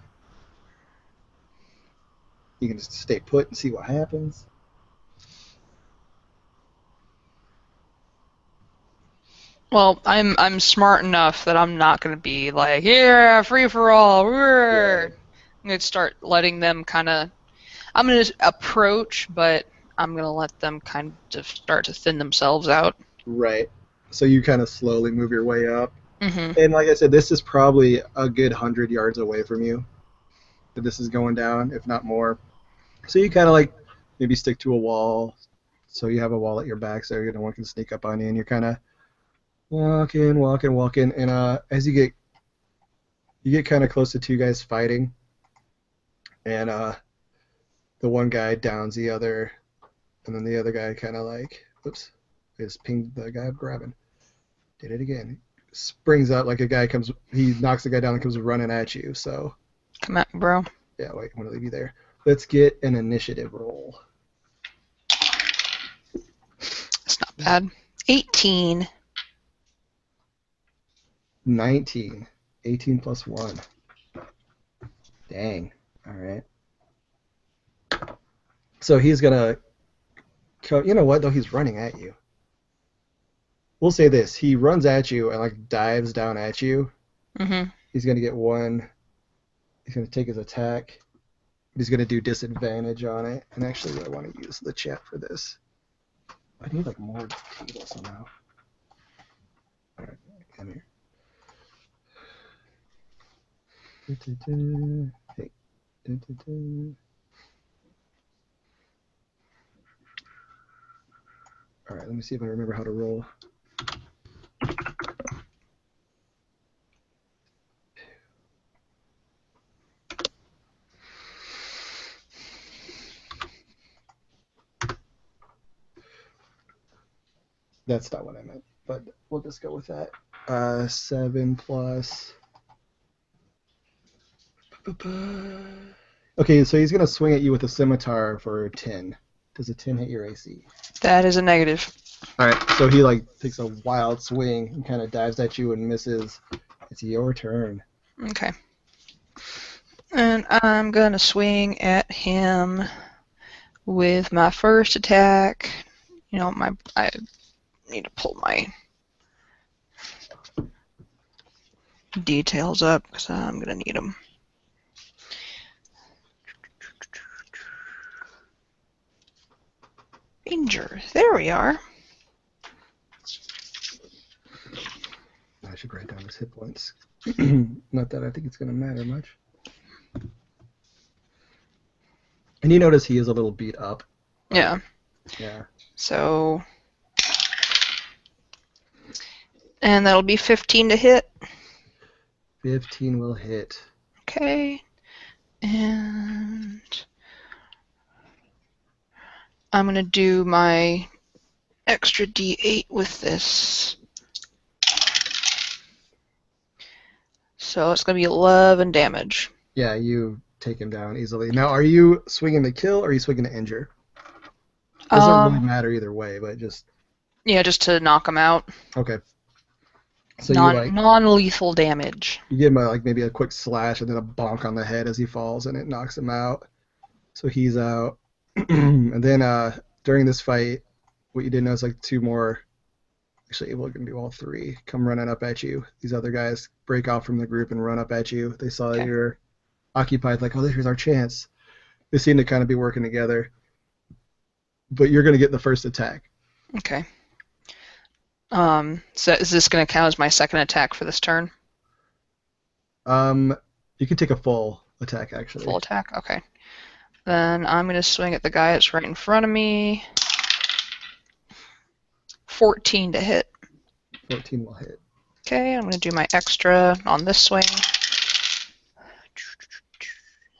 You can just stay put and see what happens. well, I'm smart enough that I'm not gonna be like, yeah, free for all. Yeah. I'm gonna start letting them kind of. I'm gonna approach, but I'm gonna let them kind of start to thin themselves out. Right. So you kind of slowly move your way up. Hmm. And like I said, this is probably a good 100 yards away from you that this is going down, if not more. So you kind of like maybe stick to a wall. So you have a wall at your back so no one can sneak up on you. And you're kind of walking. And as you get kind of close to two guys fighting. And the one guy downs the other. And then the other guy kind of like, oops, just pinged the guy grabbing. Did it again. Springs out like a guy comes, he knocks the guy down and comes running at you. So, Come at me, bro. yeah, wait, I'm going to leave you there. Let's get an initiative roll. It's not bad. 18. 19. 18 plus 1. Dang. All right. So he's going to, you know what, though? He's running at you. We'll say this. He runs at you and, like, dives down at you. Hmm. He's going to get one. He's going to take his attack. He's going to do disadvantage on it. And actually, I want to use the chat for this. I need, like, more data somehow. All right, come here. Hey. All right, let me see if I remember how to roll. That's not what I meant, but we'll just go with that. 7 plus. Okay, so he's gonna swing at you with a scimitar for 10. Does a 10 hit your AC? That is a negative. All right, so he like takes a wild swing and kind of dives at you and misses. It's your turn. Okay. And I'm gonna swing at him with my first attack. You know, I need to pull my details up because I'm gonna need them. Ranger. There we are. I should write down his hit points. Not that I think it's gonna matter much. And you notice he is a little beat up. Yeah. Yeah. So. And that'll be 15 to hit. 15 will hit. Okay. And I'm going to do my extra D8 with this. So it's going to be 11 damage. Yeah, you take him down easily. Now, are you swinging to kill or are you swinging to injure? Doesn't really matter either way, but just... Yeah, just to knock him out. Okay. So non-lethal damage. You give him like maybe a quick slash and then a bonk on the head as he falls, and it knocks him out. So he's out. And then during this fight, what you did notice, like two more, actually we're going to do all three, come running up at you. These other guys break off from the group and run up at you. They saw that you're occupied, like, oh, here's our chance. They seem to kind of be working together. But you're going to get the first attack. Okay. So is this going to count as my second attack for this turn? You can take a full attack, actually. Full attack? Okay. Then I'm going to swing at the guy that's right in front of me. 14 to hit. 14 will hit. Okay, I'm going to do my extra on this swing.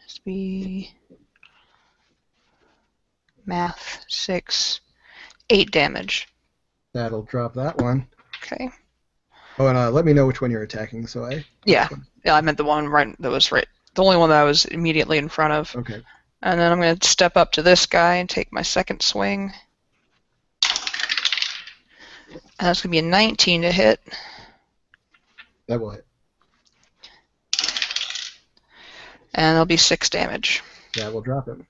This be math 6, 8 damage. That'll drop that one. Okay. Oh, and let me know which one you're attacking, so I. Yeah, I meant the one that was right. The only one that I was immediately in front of. Okay. And then I'm going to step up to this guy and take my second swing. And that's going to be a 19 to hit. That will hit. And it'll be 6 damage. That will drop him.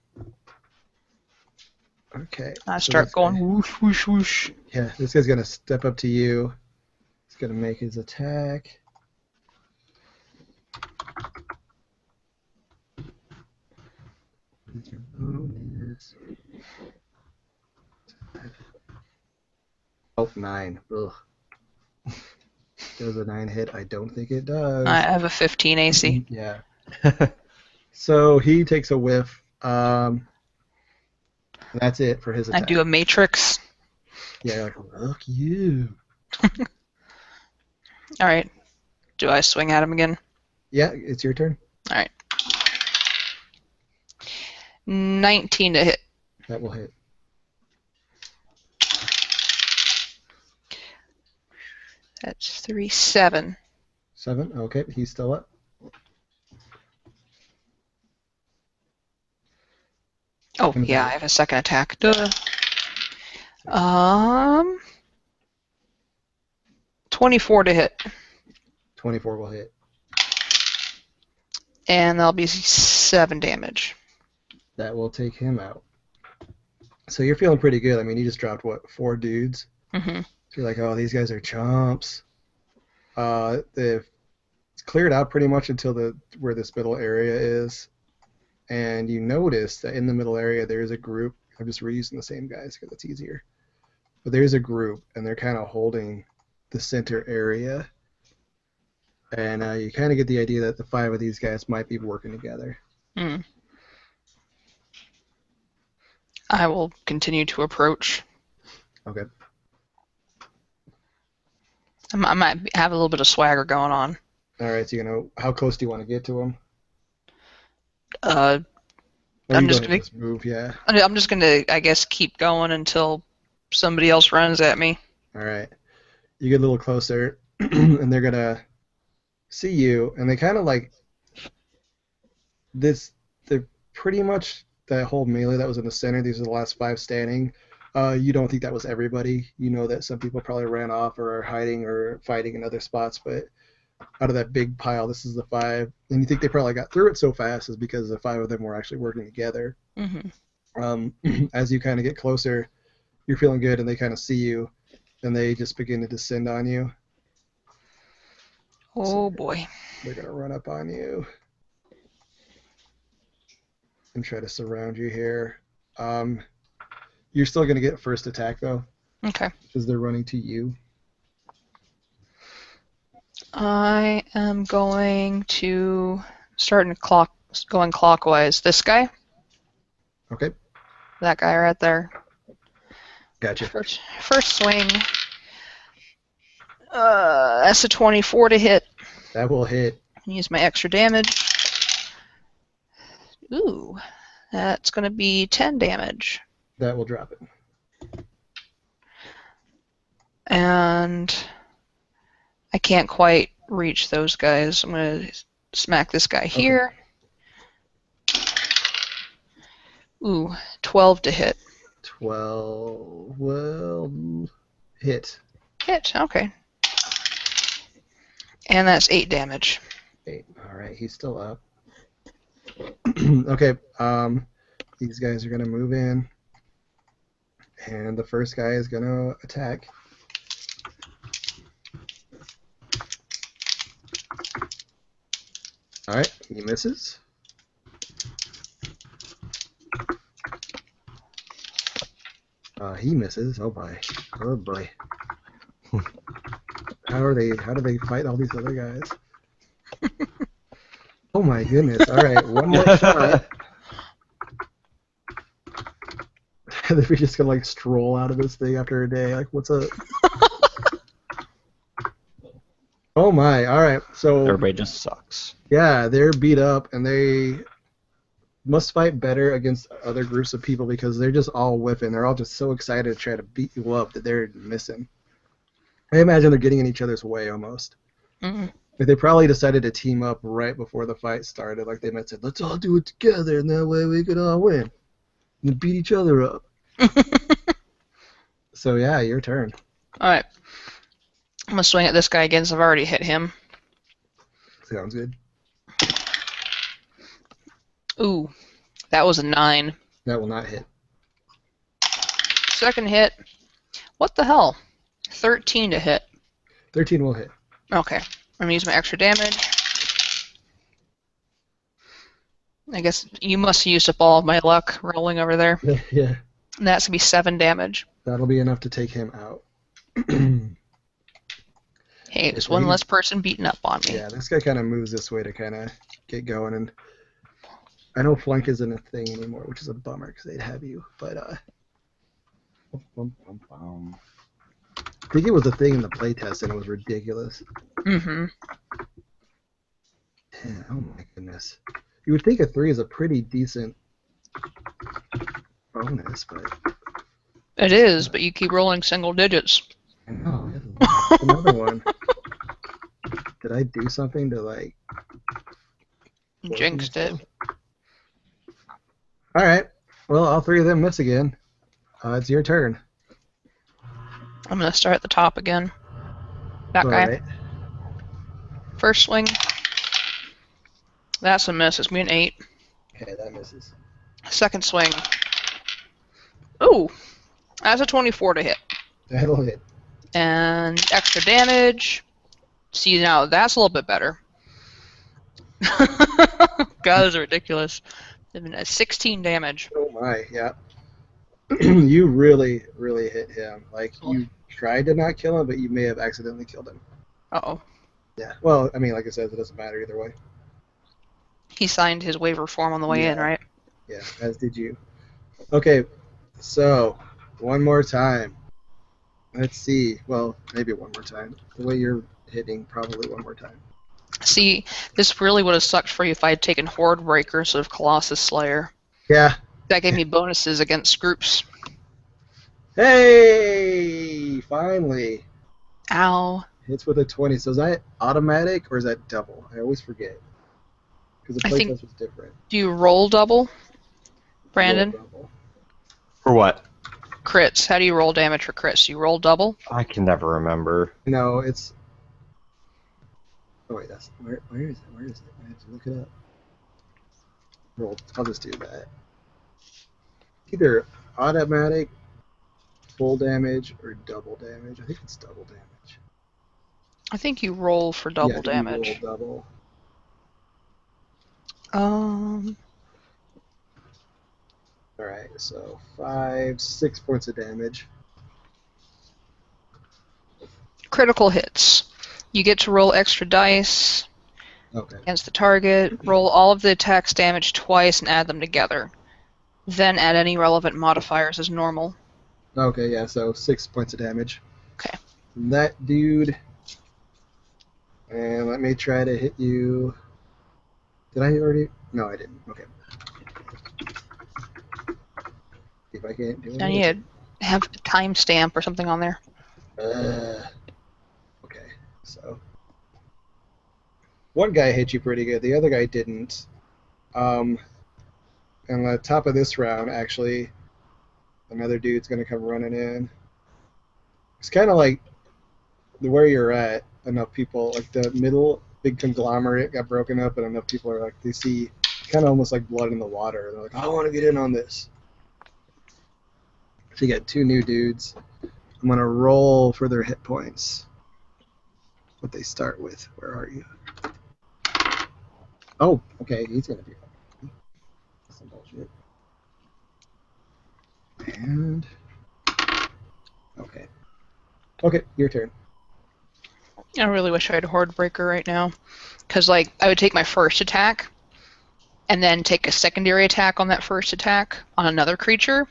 Okay. I so start this going guy- whoosh, whoosh, whoosh. Yeah, this guy's gonna step up to you. He's gonna make his attack. Your bonus. Oh, 9. Ugh. Does a 9 hit? I don't think it does. I have a 15 AC. Yeah. So he takes a whiff. That's it for his I attack. do a matrix. Yeah, like, look you. Alright. Do I swing at him again? Yeah, it's your turn. Alright. 19 to hit. That will hit. That's 3, 7. 7. Okay, he's still up. Oh, yeah, I have a second attack. Duh. 24 to hit. 24 will hit. And that'll be 7 damage. That will take him out. So you're feeling pretty good. I mean, you just dropped, what, 4 dudes? Mm-hmm. So you're like, oh, these guys are chumps. They've cleared out pretty much until where this middle area is. And you notice that in the middle area there's a group. I'm just reusing the same guys because it's easier. But there's a group, and they're kind of holding the center area. And you kind of get the idea that the 5 of these guys might be working together. Mm. I will continue to approach. Okay. I might have a little bit of swagger going on. All right, so how close do you want to get to him? I'm just gonna move, yeah. I'm just gonna, I guess, keep going until somebody else runs at me. All right. You get a little closer, and they're gonna see you, and they kind of like this. They're pretty much that whole melee that was in the center. These are the last 5 standing. You don't think that was everybody. You know that some people probably ran off or are hiding or fighting in other spots, but out of that big pile, this is the 5. And you think they probably got through it so fast is because the 5 of them were actually working together. Mm-hmm. As you kind of get closer, you're feeling good, and they kind of see you, and they just begin to descend on you. Oh boy. They're going to run up on you and try to surround you here. You're still going to get first attack, though, Okay. because they're running to you. I am going to going clockwise. This guy? Okay, That guy right there. gotcha. First swing. That's a 24 to hit. That will hit. Use my extra damage. Ooh, that's going to be 10 damage. That will drop it. And I can't quite reach those guys. I'm going to smack this guy here. Ooh, 12 to hit. 12 will hit. Hit, okay. And that's 8 damage. 8. All right, he's still up. Okay, these guys are going to move in. And the first guy is going to attack. All right, he misses. He misses. Oh boy. Oh boy. How do they fight all these other guys? Oh my goodness. All right, one more shot. They're just gonna like stroll out of this thing after a day. Like, what's up? Oh my. All right. So Everybody just sucks. yeah, they're beat up, and they must fight better against other groups of people because they're just all whiffing. They're all just so excited to try to beat you up that they're missing. I imagine they're getting in each other's way almost. Mm. Like they probably decided to team up right before the fight started. Like they might say, "Let's all do it together, and that way we could all win and beat each other up." So yeah, your turn. Alright. I'm gonna swing at this guy again, so I've already hit him. Sounds good. Ooh, that was a 9. That will not hit. Second hit. What the hell? 13 to hit. 13 will hit. Okay. I'm gonna use my extra damage. I guess you must have used up all of my luck rolling over there. Yeah, And that's gonna be 7 damage. that'll be enough to take him out. Hey, there's one less person beating up on me. Yeah, this guy kind of moves this way to kind of get going, and I know flank isn't a thing anymore, which is a bummer because they'd have you. But I think it was a thing in the playtest, and it was ridiculous. Mm-hmm. Yeah, oh my goodness. You would think a 3 is a pretty decent bonus, but It is, but you keep rolling single digits. I know. Another one. Did I do something to like? Jinxed it. All right. Well, all 3 of them miss again. It's your turn. I'm gonna start at the top again. That All guy. right. First swing. That's a miss. It's me an 8. Okay, that misses. Second swing. Ooh, that's a 24 to hit. That'll hit. And extra damage. See, now that's a little bit better. God, this is ridiculous. 16 damage. Oh my, yeah. You really, really hit him. Like you tried to not kill him, but you may have accidentally killed him. Uh-oh. Yeah. Well, I mean, like I said, it doesn't matter either way. He signed his waiver form on the way in, Yeah. right? Yeah, as did you. Okay, so one more time. Let's see. Well, maybe one more time. The way you're hitting, probably one more time. See, this really would have sucked for you if I had taken Horde Breaker instead of Colossus Slayer. Yeah. That gave me bonuses against groups. Hey! Finally. Ow. Hits with a 20. So is that automatic or is that double? I always forget. Because the I think- playtest was different. Do you roll double, Brandon? Roll double. For what? Crits. How do you roll damage for crits? You roll double? I can never remember. No, it's. Oh wait, that's where is it? Where is it? I have to look it up. Roll. I'll just do that. Either automatic, full damage, or double damage. I think it's double damage. I think you roll for double Yeah, damage. You roll double. All right, so 6 points of damage. Critical hits. You get to roll extra dice Okay. against the target, roll all of the attack's damage twice and add them together. Then add any relevant modifiers as normal. Okay, yeah, so 6 points of damage. Okay. That dude. And let me try to hit you. Did I already? No, I didn't. Okay. See if I can't do it. I need to have a timestamp or something on there. Okay, so. One guy hit you pretty good, the other guy didn't. And the top of this round, actually, another dude's going to come running in. It's kind of like where you're at, enough people, like the middle big conglomerate got broken up, and enough people are like, they see kind of almost like blood in the water. They're like, I want to get in on this. So you got 2 new dudes. I'm going to roll for their hit points. What they start with. Where are you? Oh, okay, he's going to be fine. Some bullshit. And okay. Okay, your turn. I really wish I had Horde Breaker right now. Because, like, I would take my first attack, and then take a secondary attack on that first attack on another creature,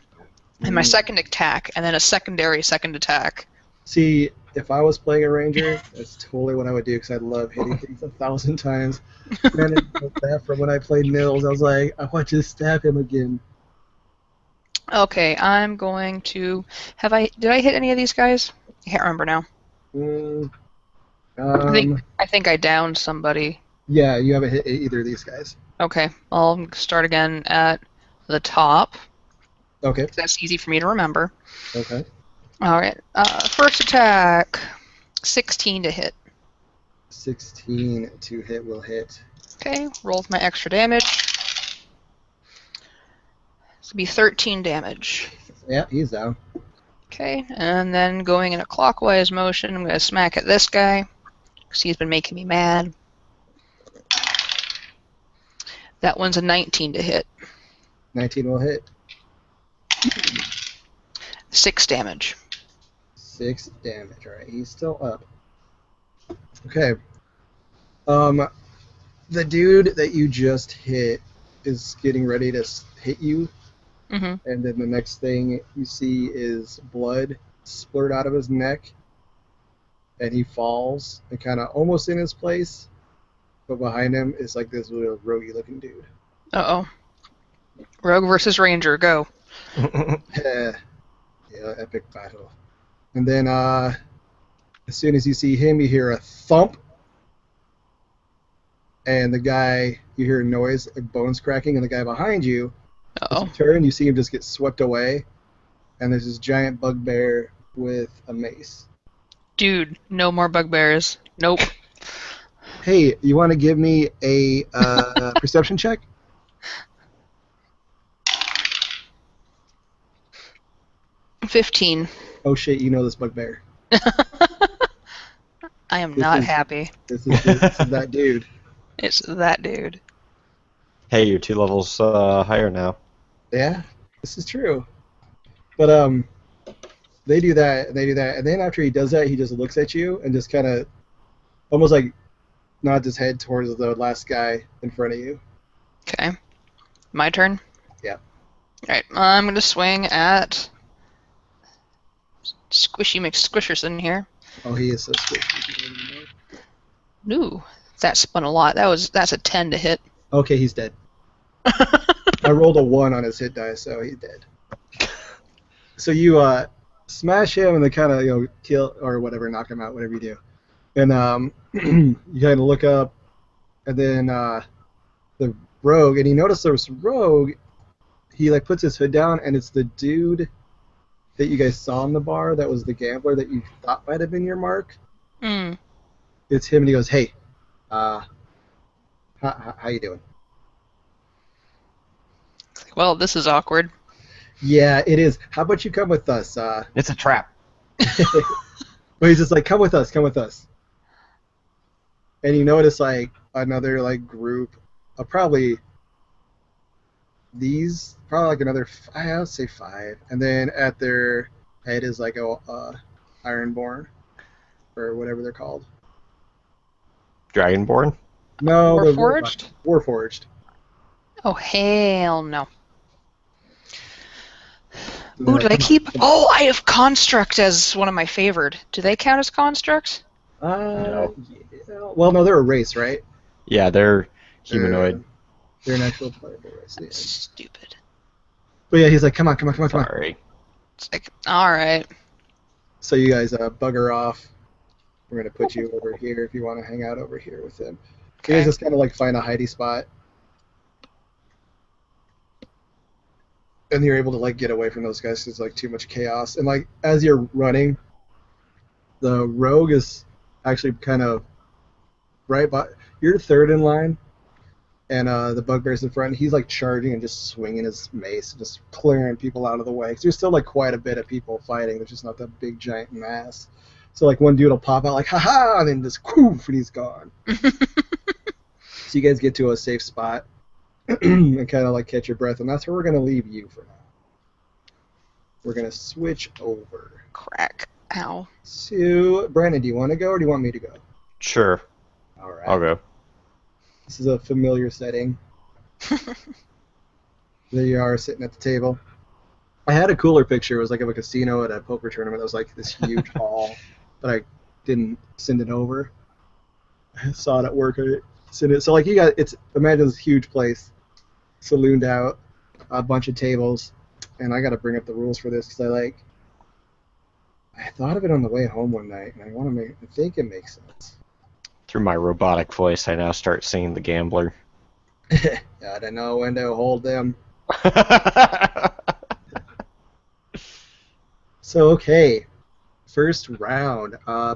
and my second attack, and then a secondary second attack. See, if I was playing a ranger, that's totally what I would do because I love hitting things 1,000 times. And that from when I played Nils, I was like, I want you to stab him again. Okay, I'm going to... Did I hit any of these guys? I can't remember now. Mm, I think I downed somebody. yeah, you haven't hit either of these guys. Okay, I'll start again at the top. Okay. That's easy for me to remember. Okay. All right. First attack, 16 to hit. 16 to hit will hit. Okay, roll with my extra damage. This will be 13 damage. Yeah, he's down. Okay, and then going in a clockwise motion, I'm going to smack at this guy, because he's been making me mad. That one's a 19 to hit. 19 will hit. 6 damage. 6 damage. Alright, he's still up. Okay. The dude that you just hit is getting ready to hit you, Mm-hmm. and then the next thing you see is blood splurt out of his neck, and he falls and kind of almost in his place, but behind him is like this little roguey looking dude. Uh-oh. Rogue versus Ranger, go. Yeah, epic battle. And then as soon as you see him, you hear a thump, and you hear a noise, like bones cracking, and the guy behind you, as Uh-oh. you turn, you see him just get swept away, and there's this giant bugbear with a mace. Dude, no more bugbears. Nope. Hey, you want to give me a perception check? $15. Oh shit, you know this bugbear. I am This not is- happy. This is that dude. It's that dude. Hey, you're 2 levels higher now. Yeah, this is true. But they do that, and then after he does that, he just looks at you and just kind of, almost like, nods his head towards the last guy in front of you. Okay. My turn? Yeah. Alright, I'm going to swing at Squishy McSquisherson here. Oh, he is so squishy. Ooh, that spun a lot. That's a 10 to hit. Okay, he's dead. I rolled a 1 on his hit die, so he's dead. So you smash him and then kind of kill or whatever, knock him out, whatever you do. And you kind of look up, and then the rogue, and you notice there was rogue. He like puts his hood down, and it's the dude that you guys saw in the bar. That was the gambler that you thought might have been your mark. Mm. It's him, and he goes, "Hey, how you doing?" Well, this is awkward. Yeah, it is. How about you come with us? It's a trap. But he's just like, come with us, come with us. And you notice like another like group of probably like another, I would say 5. And then at their head is like a Ironborn, or whatever they're called. Dragonborn? No, the Warforged? Warforged. Oh, hell no. And they're Ooh, like, did I "Come keep... on, come on." Oh, I have Construct as one of my favored. Do they count as Constructs? No. Yeah. Well, no, they're a race, right? Yeah, they're humanoid. They're an actual playable race. Yeah. Stupid. But yeah, he's like, come on, come on, come on, come on. Sorry. It's like, alright. So you guys bugger off. We're gonna put you over here if you want to hang out over here with him. You guys Okay. just kind of like find a hidey spot, and you're able to like get away from those guys 'cause it's like too much chaos. And like as you're running, the rogue is actually kind of right by. You're third in line, and the bugbear's in front. He's like charging and just swinging his mace, just clearing people out of the way. 'Cause there's still like quite a bit of people fighting. There's just not that big giant mass. So like one dude will pop out like haha, and then just poof, and he's gone. So you guys get to a safe spot and kind of like catch your breath, and that's where we're gonna leave you for now. We're gonna switch over Crack. Ow. to Brandon. Do you want to go or do you want me to go? Sure, All right. I'll go. This is a familiar setting. There you are sitting at the table. I had a cooler picture. It was like of a casino at a poker tournament. It was like this huge hall, but I didn't send it over. I saw it at work. I sent it. So like you got imagine this huge place, salooned out, a bunch of tables, and I got to bring up the rules for this because I thought of it on the way home one night, and I think it makes sense. Through my robotic voice, I now start singing The Gambler. Gotta know when to hold them. So, okay, first round.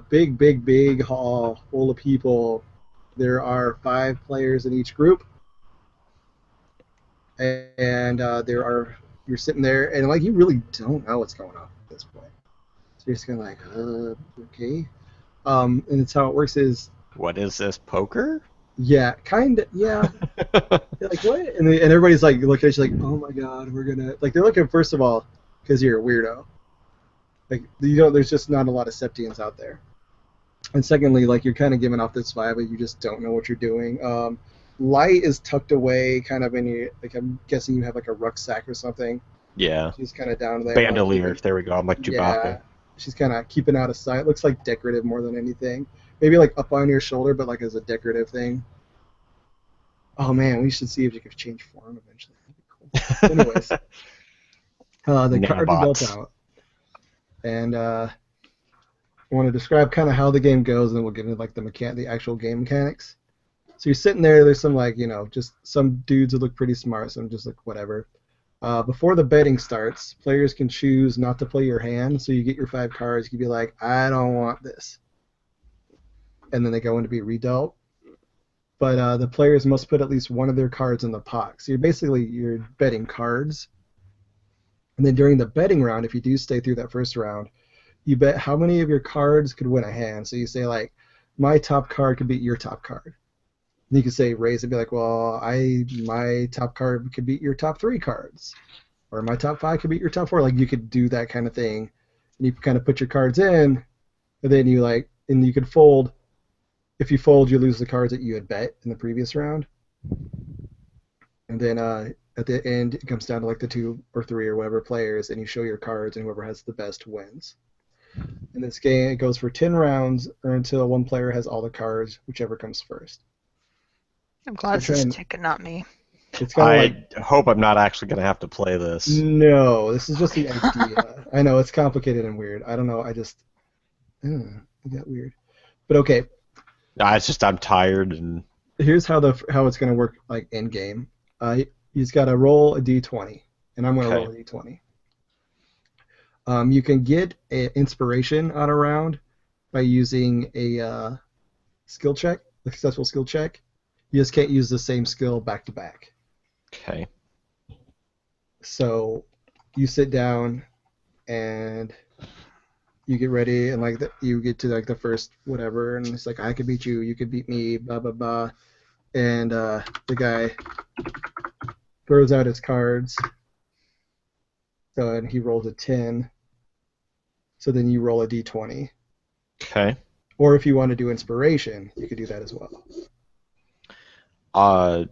Big hall full of people. There are 5 players in each group, and you're sitting there, and like you really don't know what's going on at this point. So you're just kind of like, okay. And it's how it works is, What is this, poker? yeah, yeah. You're like, what? And everybody's like looking at you like, oh my god, we're gonna like. They're looking first of all because you're a weirdo. Like there's just not a lot of Septians out there. And secondly, like you're kind of giving off this vibe that you just don't know what you're doing. Light is tucked away, kind of in your like. I'm guessing you have like a rucksack or something. Yeah. She's kind of down there. Bandolier. Like, There we go. I'm like Chewbacca. yeah, she's kind of keeping out of sight. Looks like decorative more than anything. Maybe like up on your shoulder, but like as a decorative thing. Oh man, we should see if you can change form eventually. That'd be cool. Anyways, the cards are dealt Nanobots. out, and I want to describe kind of how the game goes, and then we'll get into like the actual game mechanics. So you're sitting there. There's some like just some dudes that look pretty smart, some just like whatever. Before the betting starts, players can choose not to play your hand, so you get your 5 cards. You can be like, I don't want this, and then they go in to be redealt. But the players must put at least one of their cards in the pot. So you're betting cards, and then during the betting round, if you do stay through that first round, you bet how many of your cards could win a hand. So you say like, my top card could beat your top card. And you could say raise and be like, well, my top card could beat your top 3 cards, or my top 5 could beat your top 4. Like you could do that kind of thing, and you kind of put your cards in, and then you could fold. If you fold, you lose the cards that you had bet in the previous round. And then at the end, it comes down to like the 2 or 3 or whatever players, and you show your cards, and whoever has the best wins. In this game, it goes for 10 rounds or until one player has all the cards, whichever comes first. I'm glad You're this is trying- Tick and not me. It's kind of like, I hope I'm not actually going to have to play this. no, this is just the idea. I know, it's complicated and weird. I don't know, it got weird. But okay, It's just I'm tired and here's how it's going to work like in game. He's got to roll a d20, and I'm going to Okay. roll a d20. You can get an inspiration on a round by using a skill check, a successful skill check. You just can't use the same skill back to back. okay. So you sit down and you get ready, and like you get to like the first whatever, and it's like I could beat you, you could beat me, blah blah blah, and the guy throws out his cards. So and he rolls a 10. So then you roll a d20. Okay. Or if you want to do inspiration, you could do that as well. Well,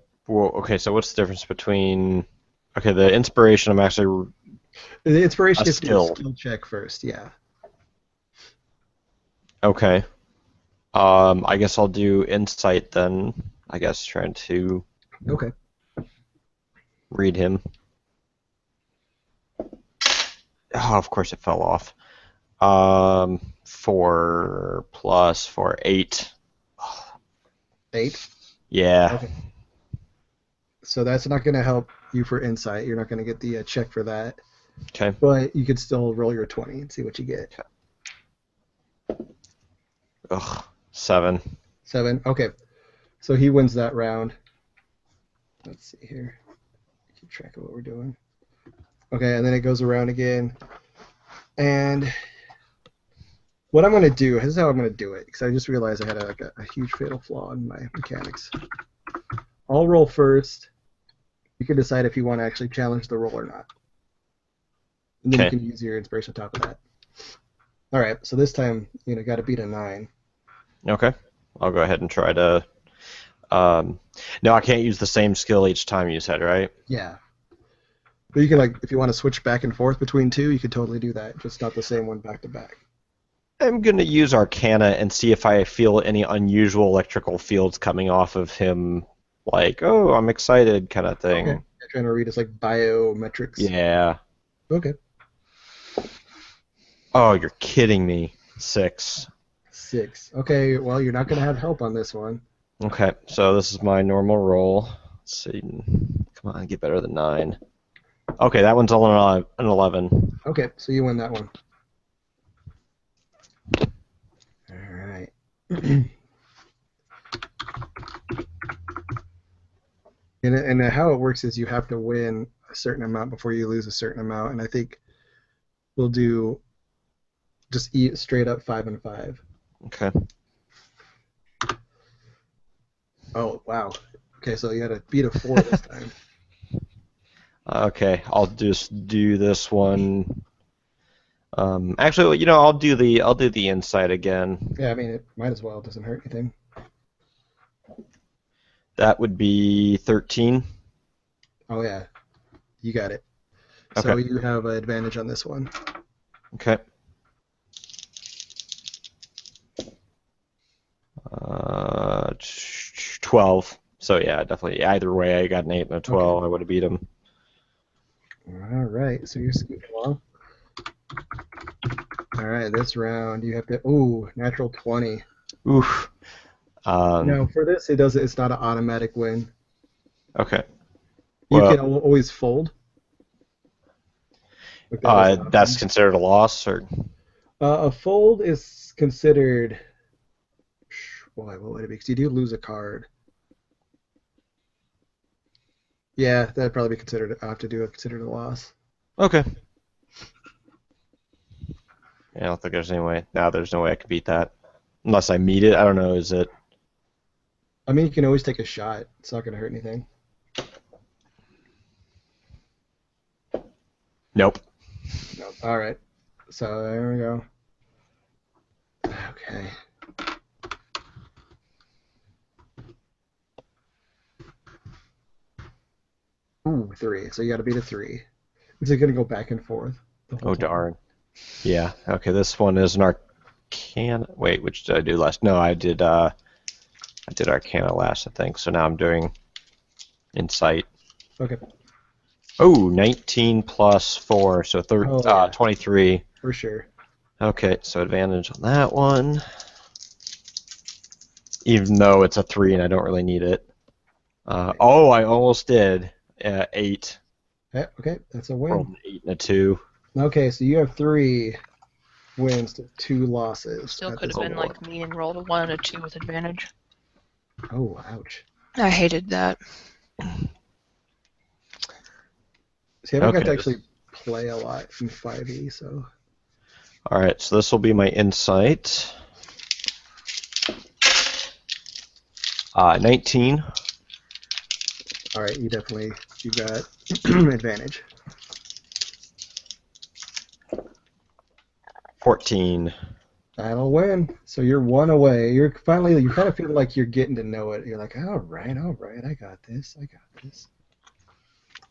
okay, so what's the difference between... Okay, the inspiration, I'm actually... The inspiration A gets to do skill. a skill check first, yeah. Okay. I guess I'll do insight then. I guess trying to Okay. read him. Oh, of course it fell off. 4 plus 4, 8. 8. Yeah. Okay. So that's not going to help you for insight. You're not going to get the check for that. Okay. But you could still roll your 20 and see what you get. Ugh. 7. 7. Okay. So he wins that round. Let's see here. Keep track of what we're doing. Okay, and then it goes around again. And what I'm going to do, this is how I'm going to do it, because I just realized I had a huge fatal flaw in my mechanics. I'll roll first. You can decide if you want to actually challenge the roll or not. And then Okay. you can use your inspiration on top of that. All right, so this time, got to beat a 9. Okay. I'll go ahead and try to... no, I can't use the same skill each time, you said, right? Yeah. But you can, if you want to switch back and forth between 2, you could totally do that. Just not the same one back to back. I'm going to use Arcana and see if I feel any unusual electrical fields coming off of him, like, oh, I'm excited kind of thing. Okay. You're trying to read it's like biometrics. Yeah. Okay. Oh, you're kidding me. 6. 6. Okay, well, you're not going to have help on this one. Okay, so this is my normal roll. Let's see. Come on, get better than 9. Okay, that one's all an 11. Okay, so you win that one. All right. And how it works is you have to win a certain amount before you lose a certain amount, and I think we'll do just straight up 5 and 5. Okay. Oh wow. Okay, so you had to beat a 4 this time. Okay, I'll just do this one. Actually, I'll do the insight again. Yeah, I mean it might as well. It doesn't hurt anything. That would be 13. Oh yeah, you got it. Okay. So you have an advantage on this one. Okay. 12. So yeah, definitely. Either way, I got an 8 and a 12. Okay. I would have beat him. All right, so you're scooting along. All right, this round you have to. Ooh, natural 20. Oof. Now for this, it's not an automatic win. Okay. You Well, can always fold. Like that is an that's option. considered a loss, or A fold is considered. Boy, what would it be? Because you do lose a card. Yeah, that'd probably be considered. I have to do it considered a loss. okay. Yeah, I don't think there's any way. No, there's no way I could beat that unless I meet it. I don't know. Is it? I mean, you can always take a shot. It's not going to hurt anything. Nope. Nope. All right. So there we go. Okay. Ooh, 3. So you got to beat a 3. Is it going to go back and forth the whole Oh time? darn. Yeah. Okay. This one is an Arcana. Wait, which did I do last? No, I did. I did Arcana last, I think. So now I'm doing Insight. Okay. Oh, 19 plus 4, so Oh, yeah. 23. For sure. Okay, so advantage on that one. Even though it's a 3 and I don't really need it. Oh, I almost did. 8. Okay, that's a Rolled win. an 8 and a 2. Okay, so you have 3 wins to 2 losses. Still at could this have been point. like me and rolled a 1 and a 2 with advantage. Oh, ouch. I hated that. See, I haven't got to Okay. actually play a lot in 5e, so. Alright, so this will be my Insight. 19. All right, you got advantage. 14. That'll win. So you're 1 away. You kind of feel like you're getting to know it. You're like, all right, I got this.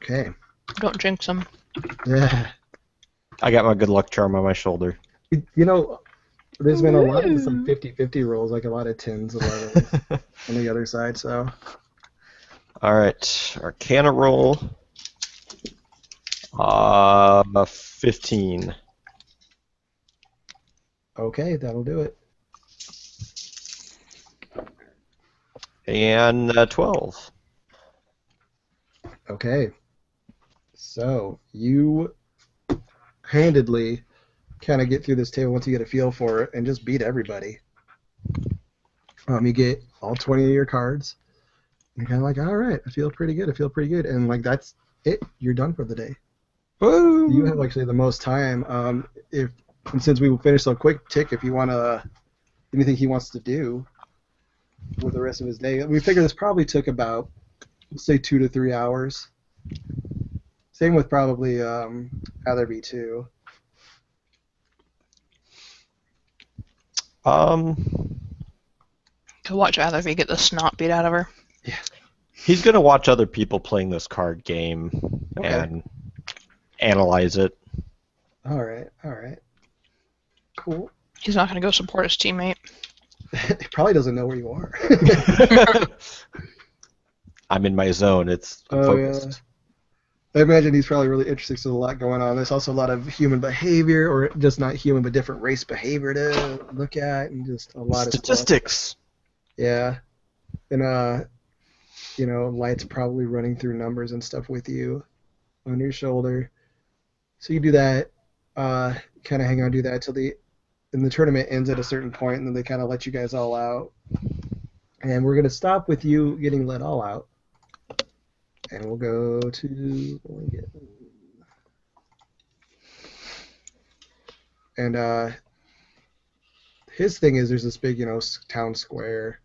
Okay. Don't jinx them. Yeah. I got my good luck charm on my shoulder. You know, there's been a lot of some 50-50 rolls, like a lot of 10s, 11s on the other side, so. Alright, Arcana roll. 15. Okay, that'll do it. And 12. Okay. So you handedly kind of get through this table once you get a feel for it and just beat everybody. You get all 20 of your cards. You're kind of like, all right, I feel pretty good. And like that's it. You're done for the day. Woo! You have actually the most time. And since we finished so quick, Tick, if you want to, anything he wants to do with the rest of his day. We figure this probably took about, say, 2 to 3 hours. Same with probably Atherby too. To watch Atherby get the snot beat out of her. He's gonna watch other people playing this card game Okay. and analyze it. All right. Cool. He's not going to go support his teammate. He probably doesn't know where you are. I'm in my zone. It's Oh, focused. I imagine he's probably really interesting. So there's a lot going on. There's also a lot of human behavior, or just not human, but different race behavior to look at, and just a lot of stuff. Statistics. Yeah, and Light's probably running through numbers and stuff with you on your shoulder. So you do that, kind of hang on, do that till the tournament ends at a certain point, and then they kind of let you guys all out. And we're gonna stop with you getting let all out, and we'll go to and his thing is there's this big town square.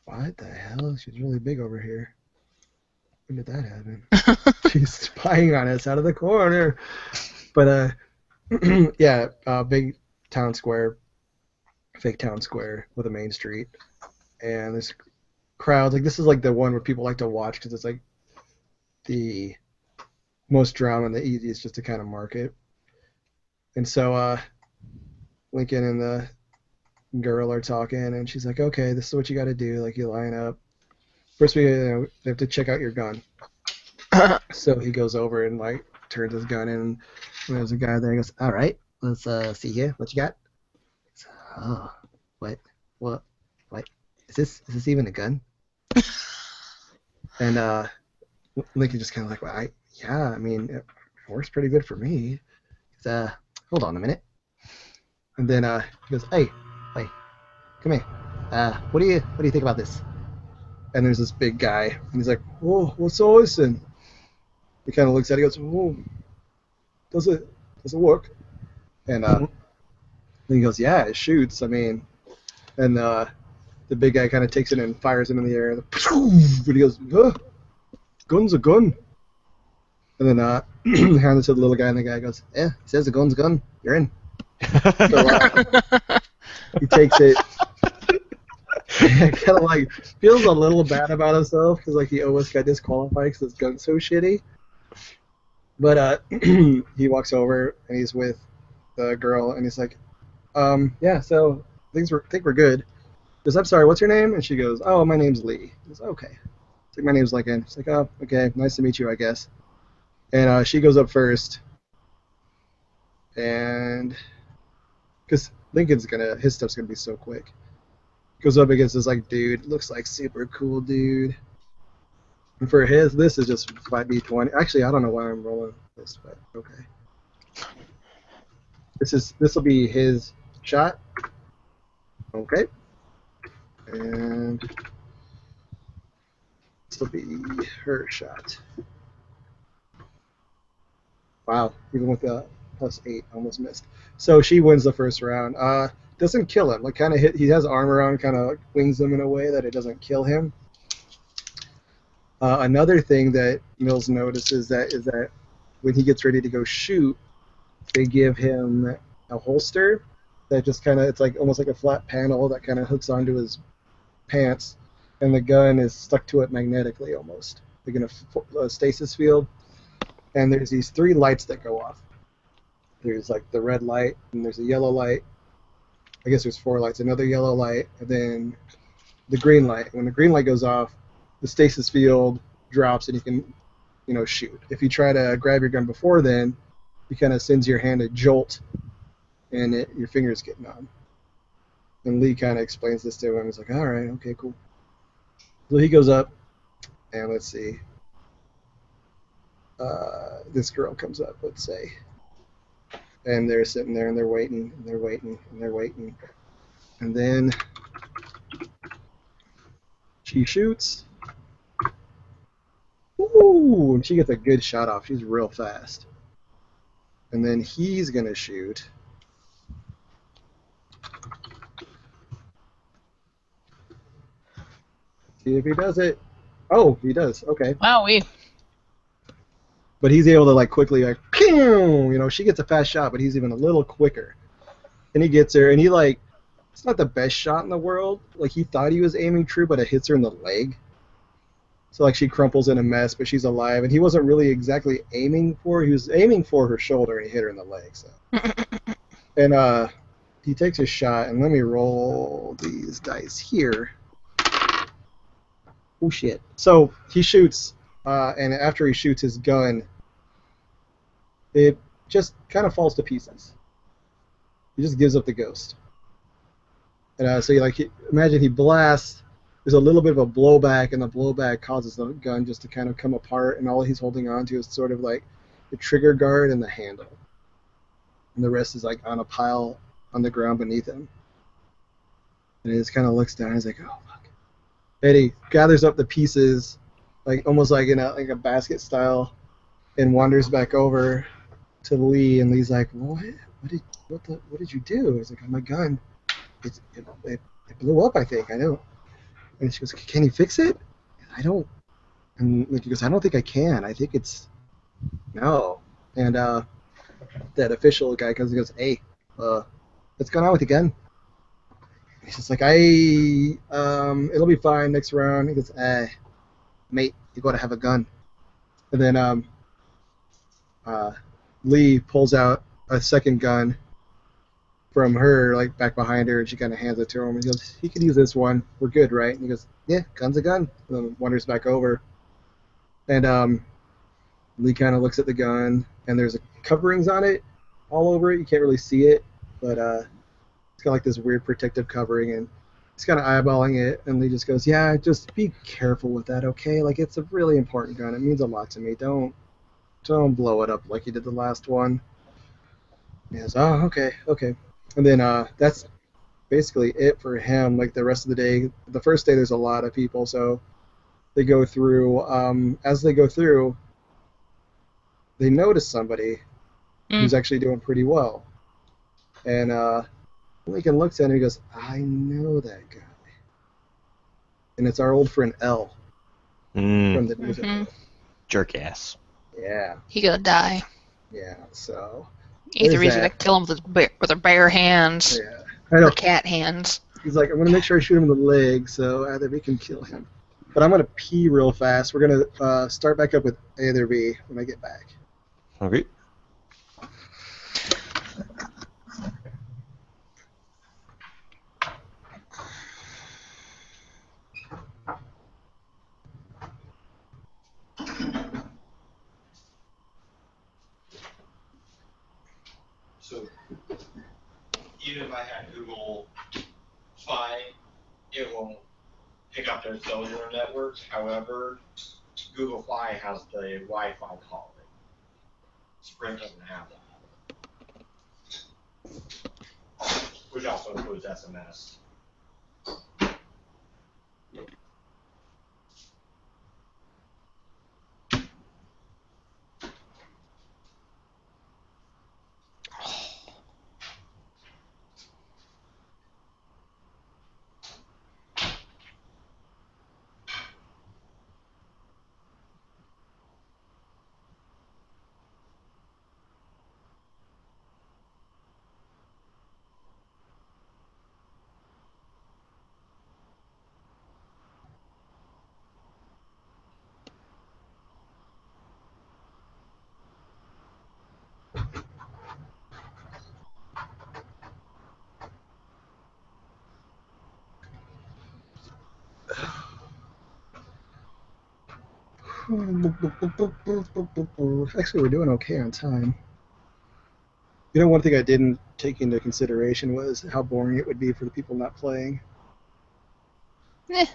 What the hell? She's really big over here. When did that happen? She's spying on us out of the corner. But yeah, big town square, fake town square with a main street, and there's crowds. Like this is like the one where people like to watch because it's like the most drama and the easiest just to kind of market. And so Lincoln and the girl are talking, and she's like, "Okay, this is what you got to do. Like you line up. First, we have to check out your gun." So he goes over and like turns his gun in. And there's a guy there. He goes, "All right, let's see here. What you got?" Oh, what? Is this even a gun? And Lincoln just kind of like, "Well, yeah. I mean, it works pretty good for me." Hold on a minute. And then he goes, "Hey, come here. What do you think about this?" And there's this big guy, and he's like, "Whoa, what's all this?" And he kind of looks at it, he goes, "Whoa, does it work?" And then he goes, "Yeah, it shoots. I mean," and the big guy kind of takes it and fires it in the air, and he goes, "Gun's a gun." And then hands it to the little guy, and the guy goes, "Yeah, he says a gun's a gun. You're in." So he takes it. Kind of like feels a little bad about himself because like he almost got disqualified because his gun's so shitty. But he walks over and he's with the girl and he's like, "Yeah, so think we're good." He goes, "I'm sorry, what's your name?" And she goes, "Oh, my name's Lee." He goes, "Okay." It's like, "My name's Lincoln." She's like, "Oh, okay, nice to meet you, I guess." And she goes up first, and because his stuff's gonna be so quick. Goes up against this like dude, looks like super cool dude. And for this is just 5d20. Actually, I don't know why I'm rolling this, but okay. This will be his shot. Okay. And this will be her shot. Wow, even with the +8, almost missed. So she wins the first round. Doesn't kill him. Like kind of he has armor on, kind of wings him in a way that it doesn't kill him. Another thing that Mills notices is that when he gets ready to go shoot, they give him a holster that just kind of it's like almost like a flat panel that kind of hooks onto his pants, and the gun is stuck to it magnetically almost, like in a stasis field. And there's these 3 lights that go off. There's like the red light, and there's a yellow light. I guess there's 4 lights. Another yellow light, and then the green light. When the green light goes off, the stasis field drops, and you can, shoot. If you try to grab your gun before then, it kind of sends your hand a jolt, and your fingers get numb. And Lee kind of explains this to him. He's like, "All right, okay, cool." So he goes up, and let's see. This girl comes up, let's say. And they're sitting there, and they're waiting, and they're waiting, and they're waiting. And then she shoots. Ooh! And she gets a good shot off. She's real fast. And then he's going to shoot. See if he does it. Oh, he does. Okay. Wow, But he's able to like quickly like, pew! She gets a fast shot, but he's even a little quicker. And he gets her, and he like, it's not the best shot in the world. Like he thought he was aiming true, but it hits her in the leg. So like she crumples in a mess, but she's alive. And he wasn't really exactly aiming for her. He was aiming for her shoulder, and he hit her in the leg. So. And he takes his shot, and let me roll these dice here. Oh shit! So he shoots. and after he shoots his gun, it just kind of falls to pieces. He just gives up the ghost. And so imagine he blasts. There's a little bit of a blowback, and the blowback causes the gun just to kind of come apart, and all he's holding on to is sort of like the trigger guard and the handle. And the rest is like on a pile on the ground beneath him. And he just kind of looks down and he's like, oh, fuck. And he gathers up the pieces, like almost like in a basket style, and wanders back over to Lee, and Lee's like, what did you do? He's like, oh, my gun. It blew up, I think. I know. And she goes, can you fix it? I don't. And he goes, I don't think I can. I think it's no. And that official guy comes and goes, hey, what's going on with the gun? And he's just like, it'll be fine next round. He goes, mate, you gotta have a gun. And then Lee pulls out a second gun from her, like back behind her, and she kind of hands it to him. And he goes, "He could use this one. We're good, right?" And he goes, "Yeah, gun's a gun." And then wanders back over, and Lee kind of looks at the gun, and there's coverings on it, all over it. You can't really see it, but it's got like this weird protective covering, and he's kind of eyeballing it. And Lee just goes, "Yeah, just be careful with that, okay? Like it's a really important gun. It means a lot to me. Don't blow it up like you did the last one." And he goes, "Oh, okay." And then that's basically it for him. Like the rest of the day, the first day there's a lot of people, so they go through. As they go through, they notice somebody who's actually doing pretty well. And Lincoln looks at him and he goes, "I know that guy." And it's our old friend L from the news. Jerk ass. Yeah. He gonna die. Yeah. So. Either he's gonna kill him with their bare hands, or cat hands. He's like, I'm gonna make sure I shoot him in the leg, so either we can kill him. But I'm gonna pee real fast. We're gonna start back up with either B when I get back. Okay. So even if I had Google Fi, it won't pick up their cellular networks. However, Google Fi has the Wi-Fi calling. Sprint doesn't have that, which also includes SMS. Actually, we're doing okay on time. You know, one thing I didn't take into consideration was how boring it would be for the people not playing. I'm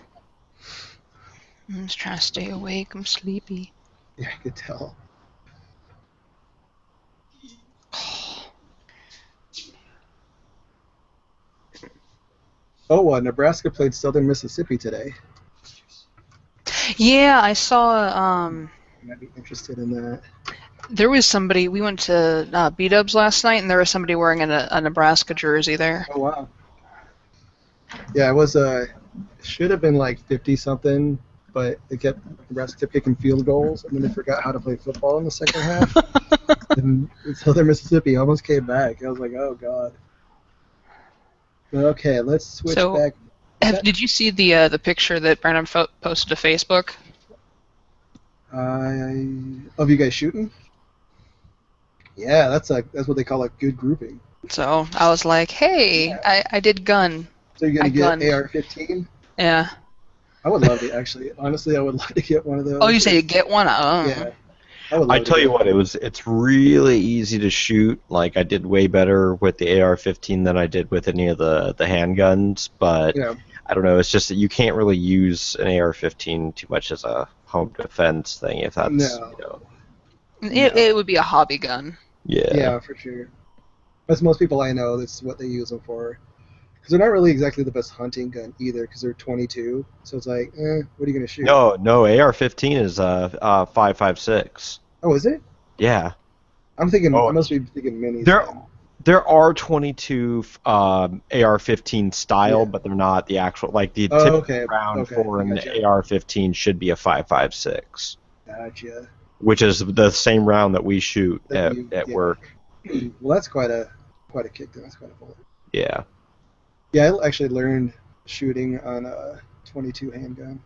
just trying to stay awake. I'm sleepy. Yeah, I could tell. Oh, Nebraska played Southern Mississippi today. Yeah, I saw. You might be interested in that. There was somebody. We went to B-Dubs last night, and there was somebody wearing a Nebraska jersey there. Oh wow. Yeah, it was. Should have been like 50-something, but Nebraska kept kicking field goals, and then they forgot how to play football in the second half. And Southern Mississippi almost came back. I was like, oh god. Okay, let's switch back. Did you see the picture that Brandon posted to Facebook? Of you guys shooting? Yeah, that's what they call a good grouping. So I was like, hey, I did gun. So you're gonna get AR-15? Yeah. I would love to actually. Honestly, I would love to get one of those. Oh, you say you get one? Yeah, I would I love to tell you get what, it's really easy to shoot. Like I did way better with the AR-15 than I did with any of the handguns, but Yeah. I don't know. It's just that you can't really use an AR-15 too much as a home defense thing if that's No. It would be a hobby gun. yeah. Yeah, for sure. That's most people I know. That's what they use them for. Because they're not really exactly the best hunting gun either. Because they're 22. So it's like, what are you gonna shoot? No, AR-15 is 5.56. Oh, is it? Yeah. I'm thinking. Oh, I must be thinking minis. There, then. there are 22 AR-15 style, Yeah. but they're not the actual. Like the Oh, typical okay. round Okay. for I an gotcha. AR-15 should be a 5.56, Gotcha. which is the same round that we shoot That at yeah. work. Well, that's quite a kick. Then. That's quite a bullet. Yeah. Yeah, I actually learned shooting on a 22 handgun.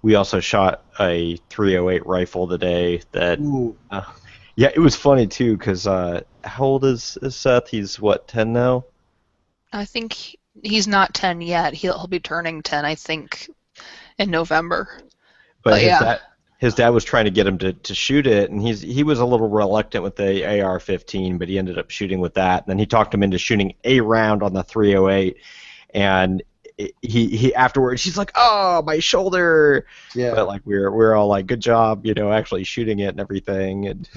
We also shot a 308 rifle today. That Ooh. yeah, it was funny too because how old is Seth? He's what, 10 now? I think he's not 10 yet. He'll be turning 10, I think, in November. But yeah. his dad was trying to get him to shoot it, and he was a little reluctant with the AR-15, but he ended up shooting with that. And then he talked him into shooting a round on the 308, and he afterwards he's like, "Oh, my shoulder!" Yeah. But like we're all like, "Good job, actually shooting it and everything." And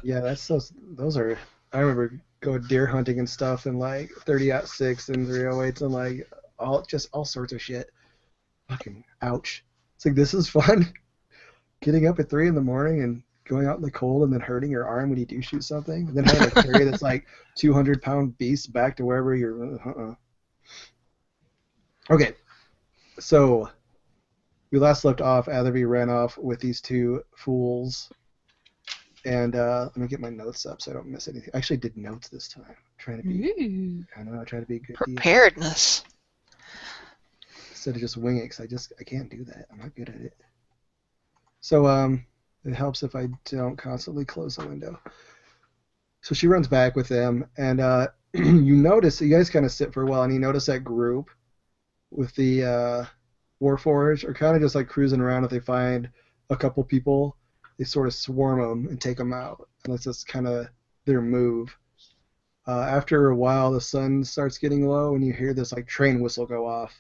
Yeah, those are. I remember going deer hunting and stuff, and like 30-06 and 308s, and like all sorts of shit. Fucking ouch! It's like this is fun. Getting up at 3 in the morning and going out in the cold, and then hurting your arm when you do shoot something, and then having to carry this like 200-pound beast back to wherever you're. Okay, so we last left off. Atherby ran off with these two fools. And let me get my notes up so I don't miss anything. I actually did notes this time. Trying to be, Ooh. I know, I try to be good. Preparedness. Instead of just wing it, because I can't do that. I'm not good at it. So it helps if I don't constantly close the window. So she runs back with them, and you guys kind of sit for a while, and you notice that group with the Warforged are kind of just like cruising around. If they find a couple people, they sort of swarm them and take them out. And that's just kind of their move. After a while, the sun starts getting low, and you hear this like train whistle go off.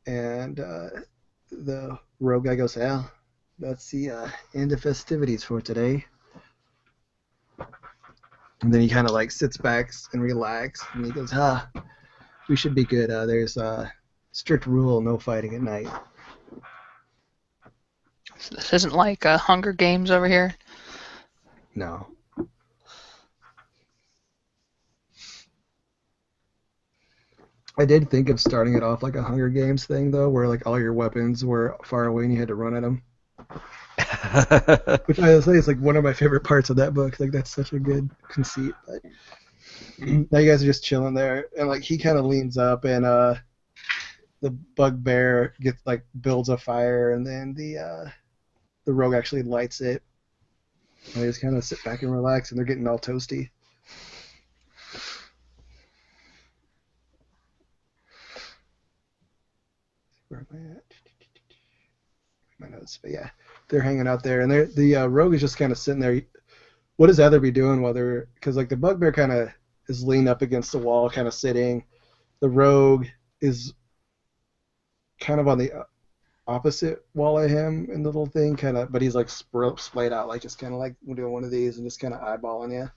And the rogue guy goes, "Yeah, that's the end of festivities for today." And then he kind of like sits back and relaxes, and he goes, we should be good. There's a strict rule, no fighting at night." This isn't like Hunger Games over here. No. I did think of starting it off like a Hunger Games thing, though, where like all your weapons were far away and you had to run at them. Which I say is like one of my favorite parts of that book. Like that's such a good conceit. But now you guys are just chilling there, and like he kind of leans up, and the bugbear builds a fire, and then the rogue actually lights it. And they just kind of sit back and relax, and they're getting all toasty. Where am I at? My notes, but yeah, they're hanging out there, and the rogue is just kind of sitting there. What does Etherby doing while they're? Because like the bugbear kind of is leaned up against the wall, kind of sitting. The rogue is kind of on the opposite wall of him in the little thing, kind of, but he's like splayed out, like just kind of like doing one of these and just kind of eyeballing you.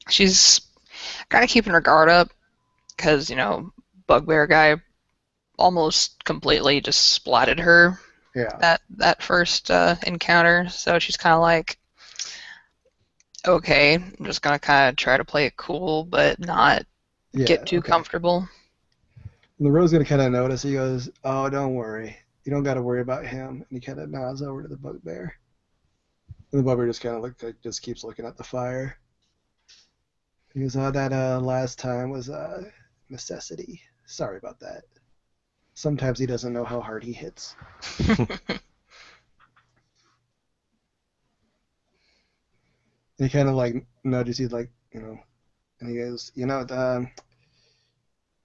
She's kind of keeping her guard up because, Bugbear guy almost completely just splatted her Yeah. that first encounter. So she's kind of like, okay, I'm just going to kind of try to play it cool, but not get too comfortable. And the rogue's gonna kind of notice. He goes, "Oh, don't worry. You don't got to worry about him." And he kind of nods over to the bugbear. And the bugbear just kind of just keeps looking at the fire. He goes, "Oh, that last time was necessity. Sorry about that." Sometimes he doesn't know how hard he hits. And he kind of like nudges you, like, and he goes, you're going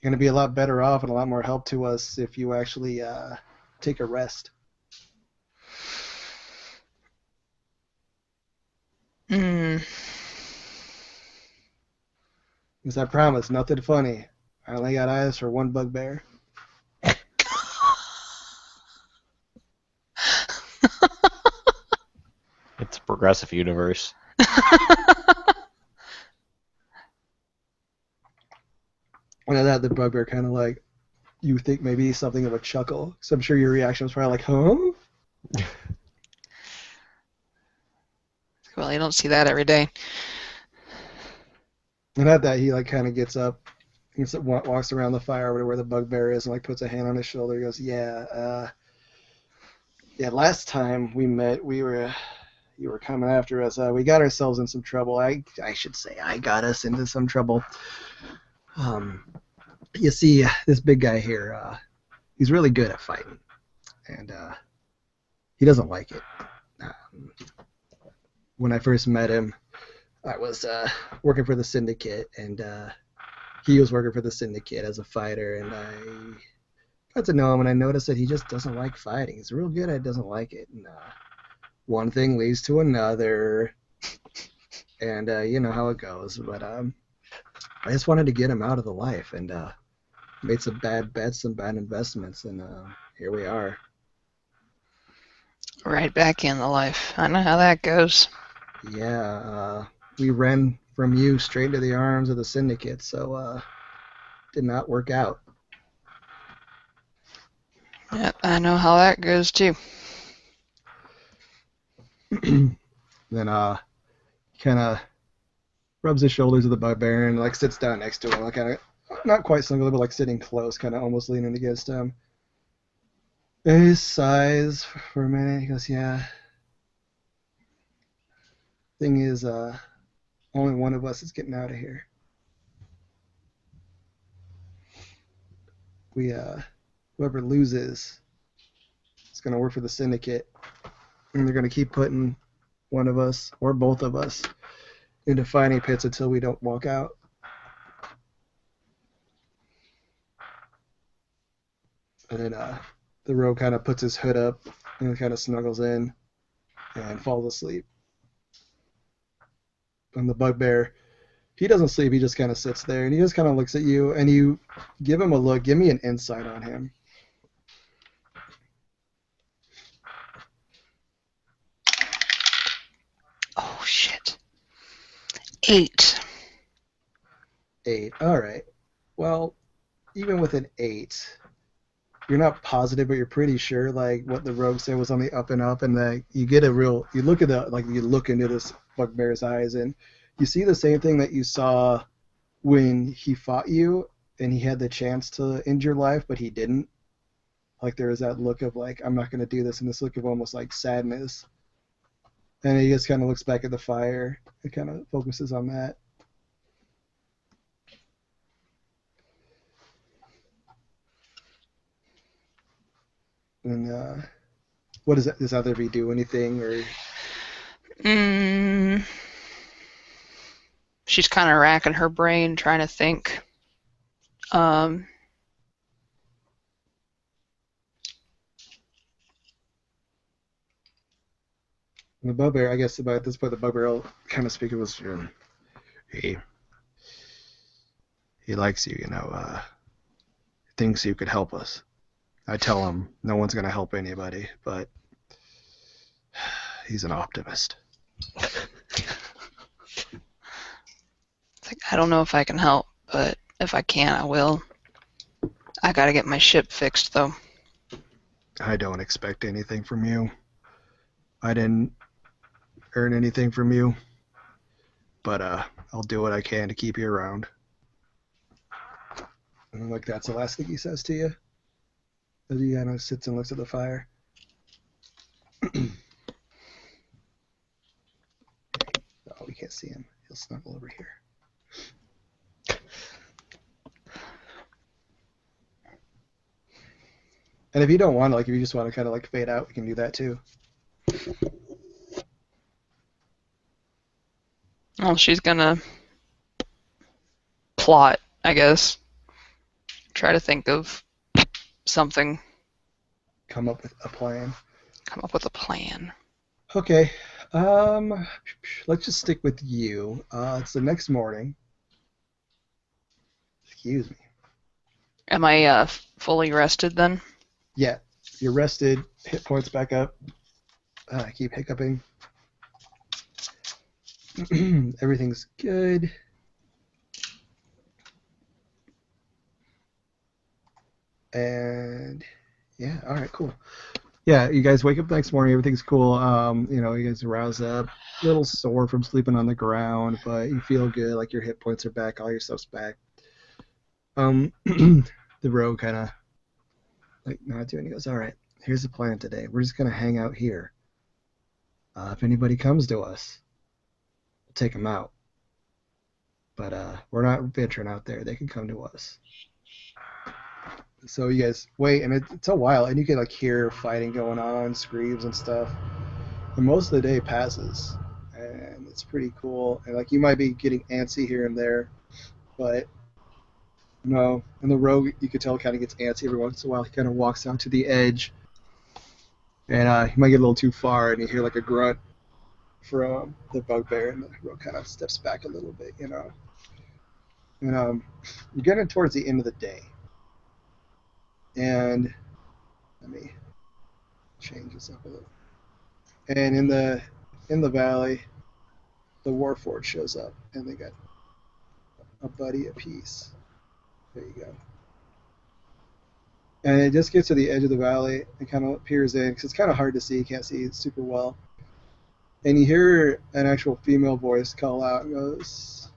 to be a lot better off and a lot more help to us if you actually take a rest. Hmm. Because I promise, nothing funny. I only got eyes for one bugbear. It's a progressive universe. And at that, the bugbear kind of like, you think maybe something of a chuckle. So I'm sure your reaction was probably like, huh? Well, you don't see that every day. And at that, he like kind of gets up, walks around the fire over to where the bugbear is, and like puts a hand on his shoulder. He goes, "Yeah, last time we met, you were coming after us. We got ourselves in some trouble. I should say, I got us into some trouble. You see, this big guy here, he's really good at fighting, and he doesn't like it. When I first met him, I was working for the Syndicate, and he was working for the Syndicate as a fighter, and I got to know him, and I noticed that he just doesn't like fighting. He's real good at it, doesn't like it. And one thing leads to another, and you know how it goes. But I just wanted to get him out of the life, and made some bad bets, some bad investments, and here we are. Right back in the life. I know how that goes. Yeah, we ran from you straight into the arms of the Syndicate, so did not work out. Yep, I know how that goes too. Then kind of rubs his shoulders of the bugbear and like sits down next to him, like kind of not quite snugly, but like sitting close, kind of almost leaning against him. And he sighs for a minute. He goes, "Yeah. Thing is, only one of us is getting out of here. Whoever loses is gonna work for the Syndicate, and they're gonna keep putting one of us or both of us into fighting pits until we don't walk out." And then the rogue kind of puts his hood up and kind of snuggles in and falls asleep. And the bugbear, he doesn't sleep. He just kind of sits there and he just kind of looks at you, and you give him a look. Give me an insight on him. Oh, shit. 8. 8. All right. Well, even with an 8, you're not positive, but you're pretty sure like what the rogue said was on the up and up, and that you get you look at you look into this bugbear's eyes, and you see the same thing that you saw when he fought you and he had the chance to end your life, but he didn't. Like there was that look of like, I'm not gonna do this, and this look of almost like sadness. And he just kind of looks back at the fire and kind of focuses on that. And what does either of you do anything or? She's kind of racking her brain, trying to think. The bugbear, I guess about this point, the bugbear will kind of speak of his. He likes you, thinks you could help us. I tell him no one's gonna help anybody, but he's an optimist. It's like, I don't know if I can help, but if I can, I will. I gotta get my ship fixed, though. I don't expect anything from you. I didn't earn anything from you, but I'll do what I can to keep you around. And like that's the last thing he says to you, as he kind of sits and looks at the fire. Oh, we can't see him. He'll snuggle over here. And if you don't want to, like, if you just want to kind of like fade out, we can do that too. Well, she's gonna plot, I guess. Try to think of something. Come up with a plan. Come up with a plan. Okay. Let's just stick with you. It's the next morning. Excuse me. Am I fully rested then? Yeah, you're rested. Hit points back up. I keep hiccuping. Everything's good. And yeah, all right, cool. Yeah, you guys wake up the next morning. Everything's cool. You guys rouse up. A little sore from sleeping on the ground, but you feel good. Like your hit points are back. All your stuff's back. The rogue kind of like nods to you and he goes, "All right, here's the plan today. We're just gonna hang out here. If anybody comes to us, we'll take them out. But we're not venturing out there. They can come to us." So you guys wait, and it's a while, and you can like hear fighting going on, screams and stuff. And most of the day passes, and it's pretty cool. And like you might be getting antsy here and there, but no. And the rogue, you could tell, kind of gets antsy every once in a while. He kind of walks out to the edge, and he might get a little too far, and you hear like a grunt from the bugbear, and the rogue kind of steps back a little bit, And you're getting towards the end of the day. And let me change this up a little. And in the valley, the Warforged shows up, and they got a buddy apiece. There you go. And it just gets to the edge of the valley and kind of peers in, because it's kind of hard to see. You can't see it super well. And you hear an actual female voice call out and goes,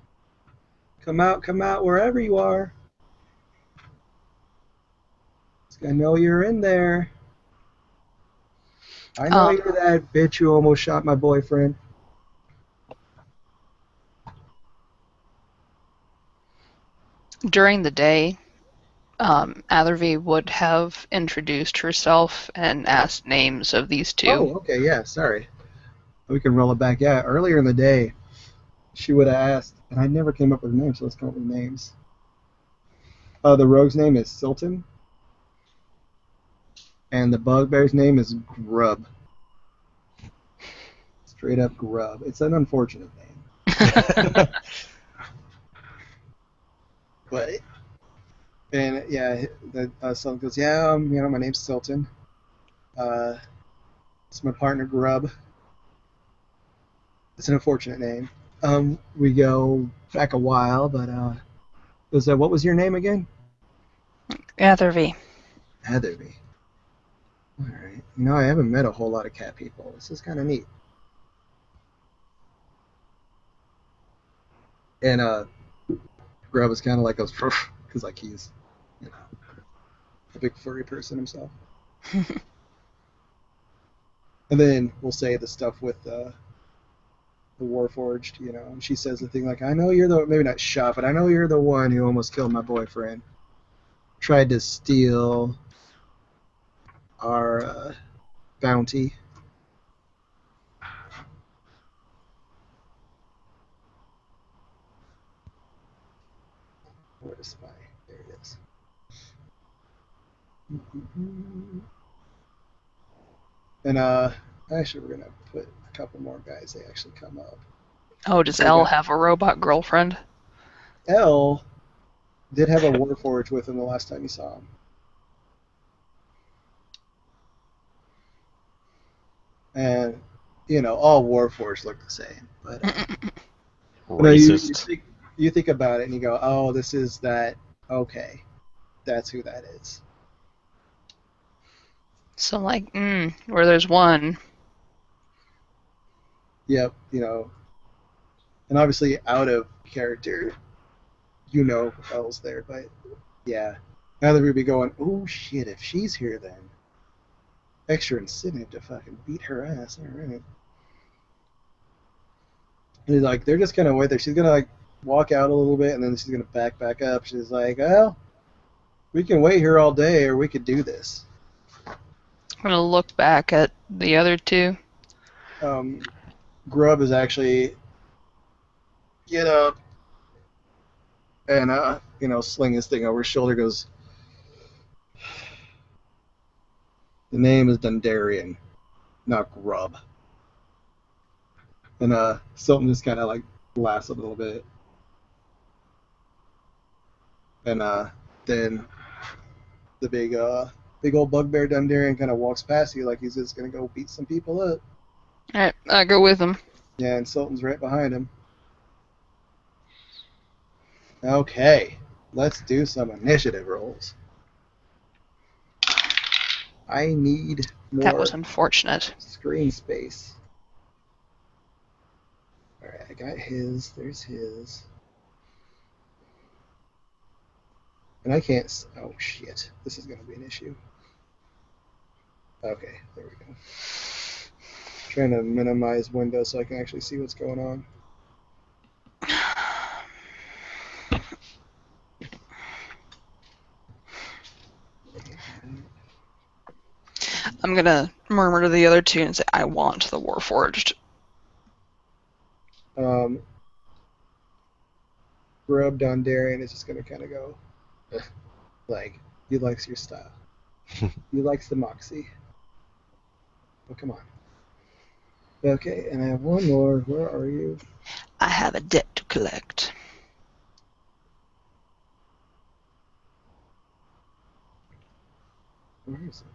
come out, wherever you are. I know you're in there. I know you're that bitch who almost shot my boyfriend. During the day, Athervy would have introduced herself and asked names of these two. Oh, okay, yeah, sorry. We can roll it back. Yeah, earlier in the day, she would have asked, and I never came up with names, so let's come up with names. The rogue's name is Silton. And the bugbear's name is Grub. Straight up Grub. It's an unfortunate name. But, and yeah, the son goes, yeah, my name's Silton. It's my partner Grub. It's an unfortunate name. We go back a while, but what was your name again? Athervy. Athervy. All right. I haven't met a whole lot of cat people. This is kind of neat. And Grub is kind of like goes, because like he's, a big furry person himself. And then we'll say the stuff with the Warforged, and she says the thing like, I know you're maybe not shot, but I know you're the one who almost killed my boyfriend. Tried to steal our bounty. Where is spy? There it is. And actually we're gonna put a couple more guys. They actually come up. Oh, does Elle have a robot girlfriend? Elle did have a Warforged with him the last time you saw him. And, all Warforged look the same. But Racist. you think about it and you go, oh, this is that. Okay, that's who that is. So, like, where there's one. Yep, and obviously out of character, Elle's there, but yeah. Now that we'd be going, oh shit, if she's here then. Extra incentive to fucking beat her ass, alright. And like, they're just gonna wait there. She's gonna like walk out a little bit and then she's gonna back up. She's like, well, we can wait here all day or we could do this. I'm gonna look back at the other two. Grub is actually get up and sling his thing over his shoulder. Goes, the name is Dundarian, not Grub. And Silton just kind of like laughs a little bit, and then the big old bugbear Dundarian kind of walks past you like he's just gonna go beat some people up. Alright, I go with him. Yeah, and Sultan's right behind him. Okay, let's do some initiative rolls. I need more That was unfortunate. screen space. Alright, I got his. There's his. And I can't. Oh, shit. This is going to be an issue. Okay, there we go. Trying to minimize windows so I can actually see what's going on. I'm gonna murmur to the other two and say, I want the Warforged. Grub Dondarian is just going to kind of go, like, he likes your style. He likes the moxie. Oh, come on. Okay, and I have one more. Where are you? I have a debt to collect. Where is it?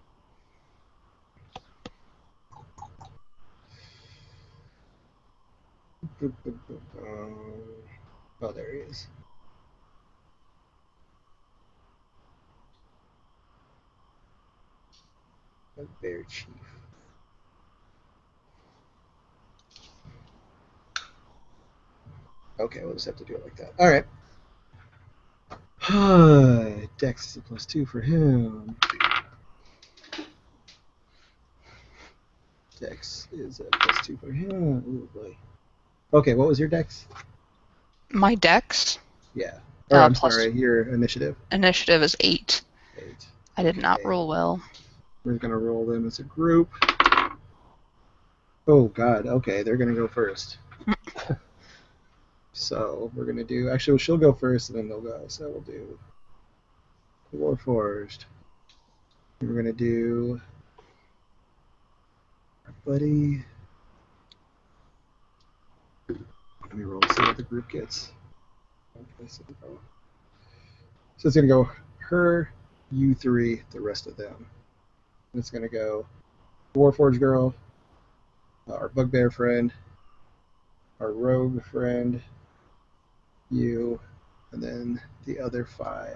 Oh, there he is. A bear chief. Okay, we'll just have to do it like that. Alright. Dex is a +2 for him. Dex is a +2 for him. Ooh, boy. Okay, what was your dex? My dex Yeah. Or, I'm plus- sorry, your initiative. initiative is 8. 8. I did not Okay. roll well. We're going to roll them as a group. Oh, God. Okay, they're going to go first. So we're going to do... Actually, she'll go first, and then they'll go. So we'll do Warforged. We're going to do our buddy... Let me roll to see what the group gets. Okay, so it's going to go her, you three, the rest of them. And it's going to go Warforged girl, our bugbear friend, our rogue friend, you, and then the other 5.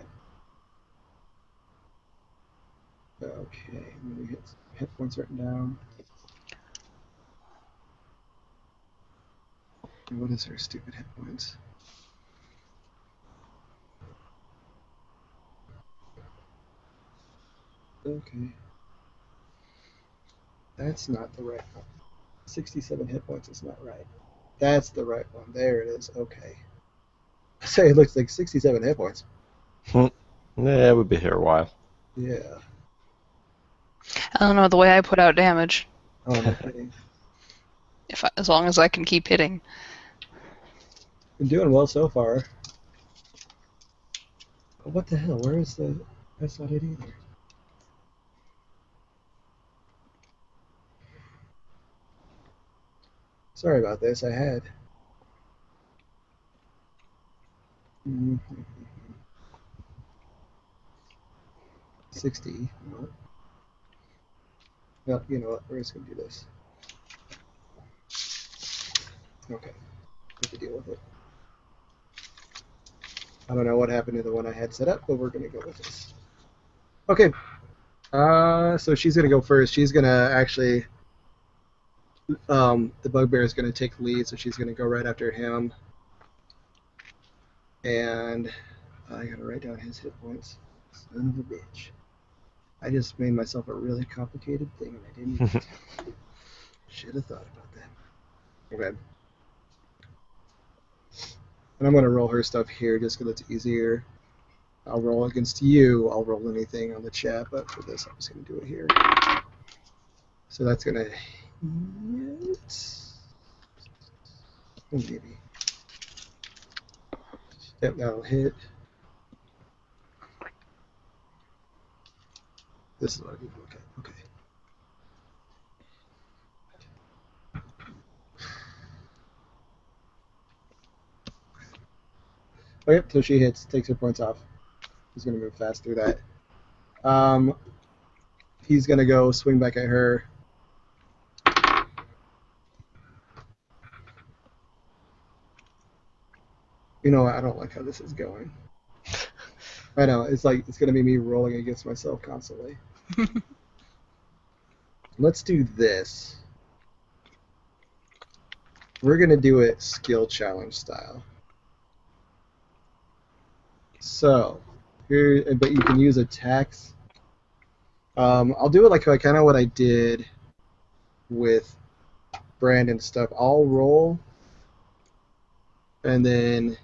Okay, let me get some hit points written down. And what is her stupid hit points? Okay. That's not the right one. 67 hit points is not right. That's the right one. There it is. Okay. I say it looks like 67 hit points. Yeah, we'll be here a while. Yeah. I don't know the way I put out damage. Oh, no kidding. As long as I can keep hitting. Been doing well so far. Oh, what the hell? Where is the... That's not it either. Sorry about this. I had... 60. Well, you know what? We're just going to do this. Okay. We can deal with it. I don't know what happened to the one I had set up, but we're going to go with this. Okay. So she's going to go first. She's going to actually... the bugbear is going to take lead, so she's going to go right after him. And I got to write down his hit points. Son of a bitch. I just made myself a really complicated thing, and I didn't even should have thought about that. Okay. And I'm going to roll her stuff here just because it's easier. I'll roll against you. I'll roll anything on the chat, but for this, I'm just going to do it here. So that's gonna hit. Oh, maybe. Yep, that'll hit. This is what I need to look at. Okay. Okay, so she hits, takes her points off. He's gonna move fast through that. He's gonna go swing back at her. You know what? I don't like how this is going. I know, it's like it's gonna be me rolling against myself constantly. Let's do this. We're gonna do it skill challenge style. So here, but you can use attacks. I'll do it like kind of what I did with Brandon stuff. I'll roll, and then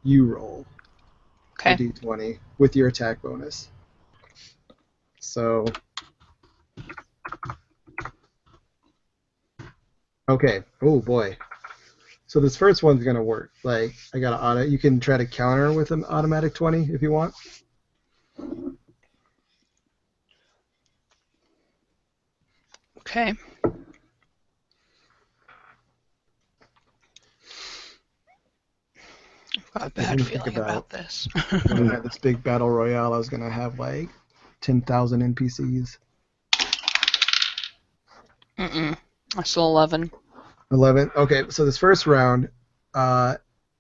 you roll Okay. a d20 with your attack bonus. So, okay. Oh boy. So this first one's gonna work. Like I got auto. You can try to counter with an automatic 20 if you want. Okay. I've got a bad me think feeling about this. When I had this big battle royale, I was gonna have like 10,000 NPCs. I'm still 11. 11. Okay, so this first round,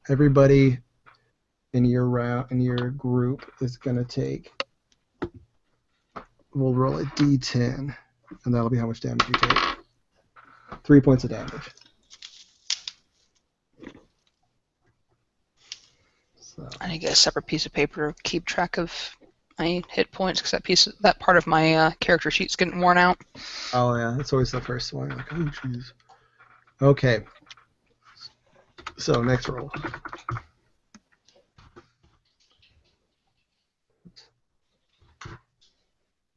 everybody in your group is gonna take. We'll roll a d10, and that'll be how much damage you take. 3 points of damage. So, I need to get a separate piece of paper to keep track of my hit points because that part of my character sheet's getting worn out. oh yeah, that's always the first one. Like, oh jeez. Okay. So next roll.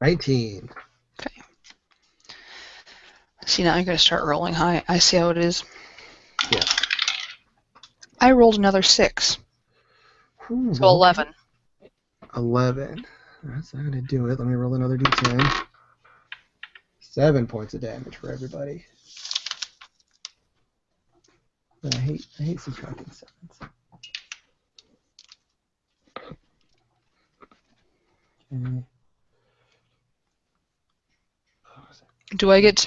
$19. Okay. See, now you're going to start rolling high. I see how it is. Yeah. I rolled another 6. Ooh, So 11. 11. That's not gonna do it. Let me roll another d10. 7 points of damage for everybody. I hate subtracting sevens. Okay. Do I get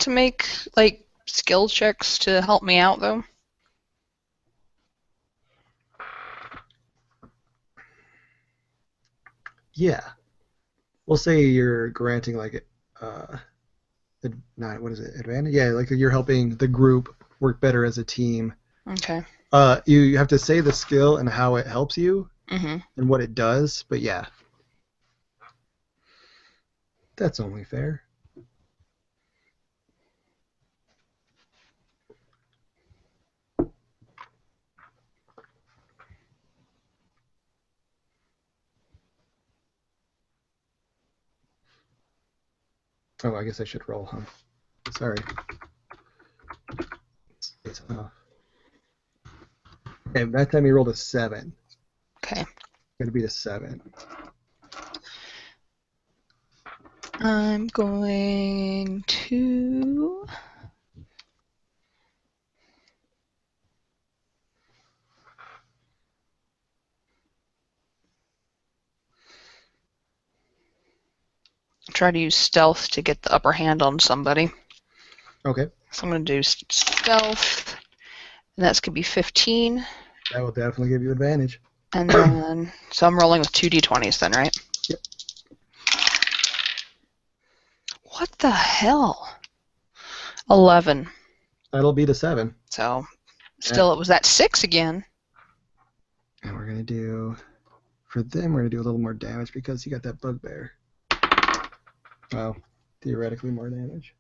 to make like skill checks to help me out though? Yeah. We'll say you're granting like what is it? Advantage? Yeah, like you're helping the group work better as a team. Okay. You have to say the skill and how it helps you Mhm. and what it does, but yeah. That's only fair. Oh, I guess I should roll, huh? Sorry. It's off. Okay, that time he rolled a 7. Okay. Gonna be a 7. I'm going to try to use stealth to get the upper hand on somebody. Okay. So I'm going to do stealth, and that's going to be 15. That will definitely give you advantage. And then, so I'm rolling with 2 d20s then, right? Yep. What the hell? 11. That'll be the 7. So, still, it was that 6 again. And we're gonna do, for them, we're gonna do a little more damage because you got that bugbear. Well, theoretically more damage.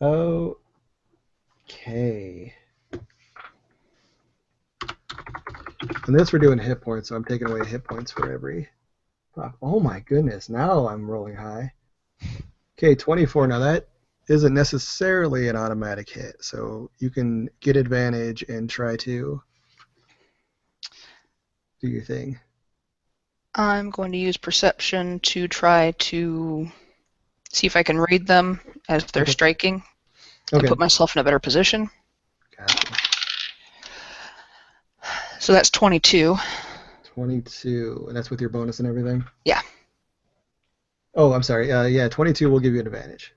Okay. And this we're doing hit points, so I'm taking away hit points for every. Oh my goodness! Now I'm rolling high. Okay, 24. Now that isn't necessarily an automatic hit, so you can get advantage and try to do your thing. I'm going to use perception to try to see if I can read them as they're Okay. striking Okay. and put myself in a better position. Gotcha. So that's 22. 22, and that's with your bonus and everything? Yeah. Oh, I'm sorry. Yeah, 22 will give you an advantage.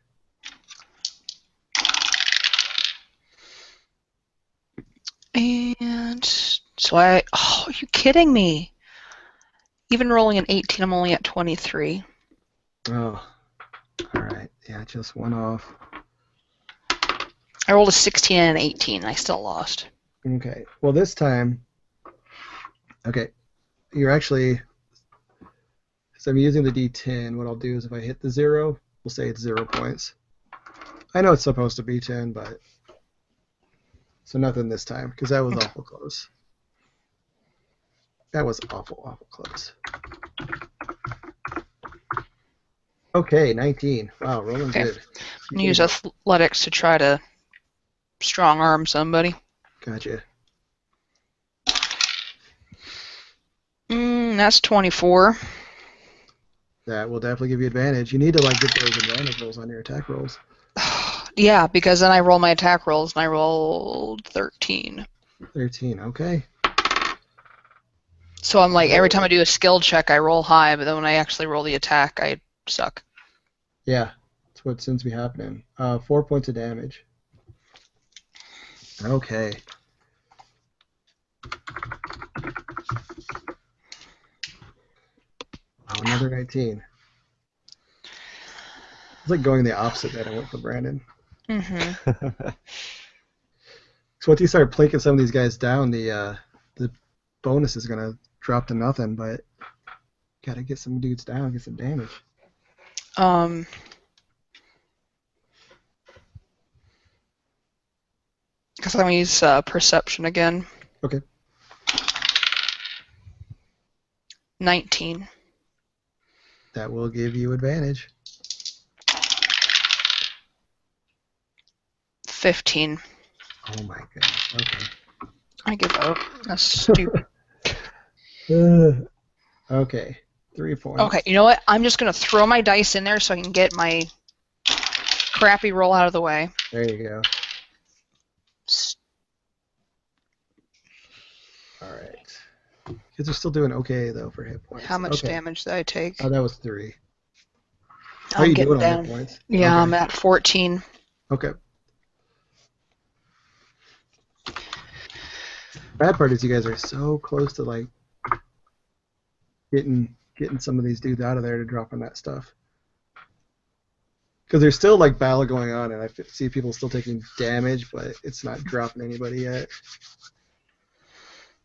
And so are you kidding me? Even rolling an 18, I'm only at 23. Oh, all right. Yeah, just one off. I rolled a 16 and an 18, and I still lost. Okay. Well, this time, okay, you're actually, so I'm using the D10. What I'll do is if I hit the 0, we'll say it's 0 points. I know it's supposed to be 10, but so nothing this time because that was Okay. awful close. That was awful close. Okay, 19. Wow, rolling Okay. good. I'm going to use athletics to try to strong arm somebody. Gotcha. That's 24. That will definitely give you advantage. You need to like get those advantage rolls on your attack rolls. Yeah, because then I roll my attack rolls, and I rolled 13. 13. Okay. So I'm like, every time I do a skill check, I roll high, but then when I actually roll the attack, I suck. Yeah, that's what seems to be happening. 4 points of damage. Okay. Oh, another 19. It's like going the opposite that I went for Brandon. Mm-hmm. So once you start plinking some of these guys down, the bonus is gonna drop to nothing. But gotta get some dudes down, get some damage. Because I'm going to use perception again. Okay. 19. That will give you advantage. 15. Oh my goodness. Okay. I give up. That's stupid. Okay. 3 points. Okay, you know what? I'm just going to throw my dice in there so I can get my crappy roll out of the way. There you go. All right. Kids are still doing okay though for hit points. How much Okay. damage did I take? Oh, that was 3. How are I'm you getting doing on down. hit points? Yeah, Okay. I'm at 14. Okay. Bad part is you guys are so close to like getting some of these dudes out of there to drop on that stuff. Because there's still like battle going on, and I see people still taking damage, but it's not dropping anybody yet.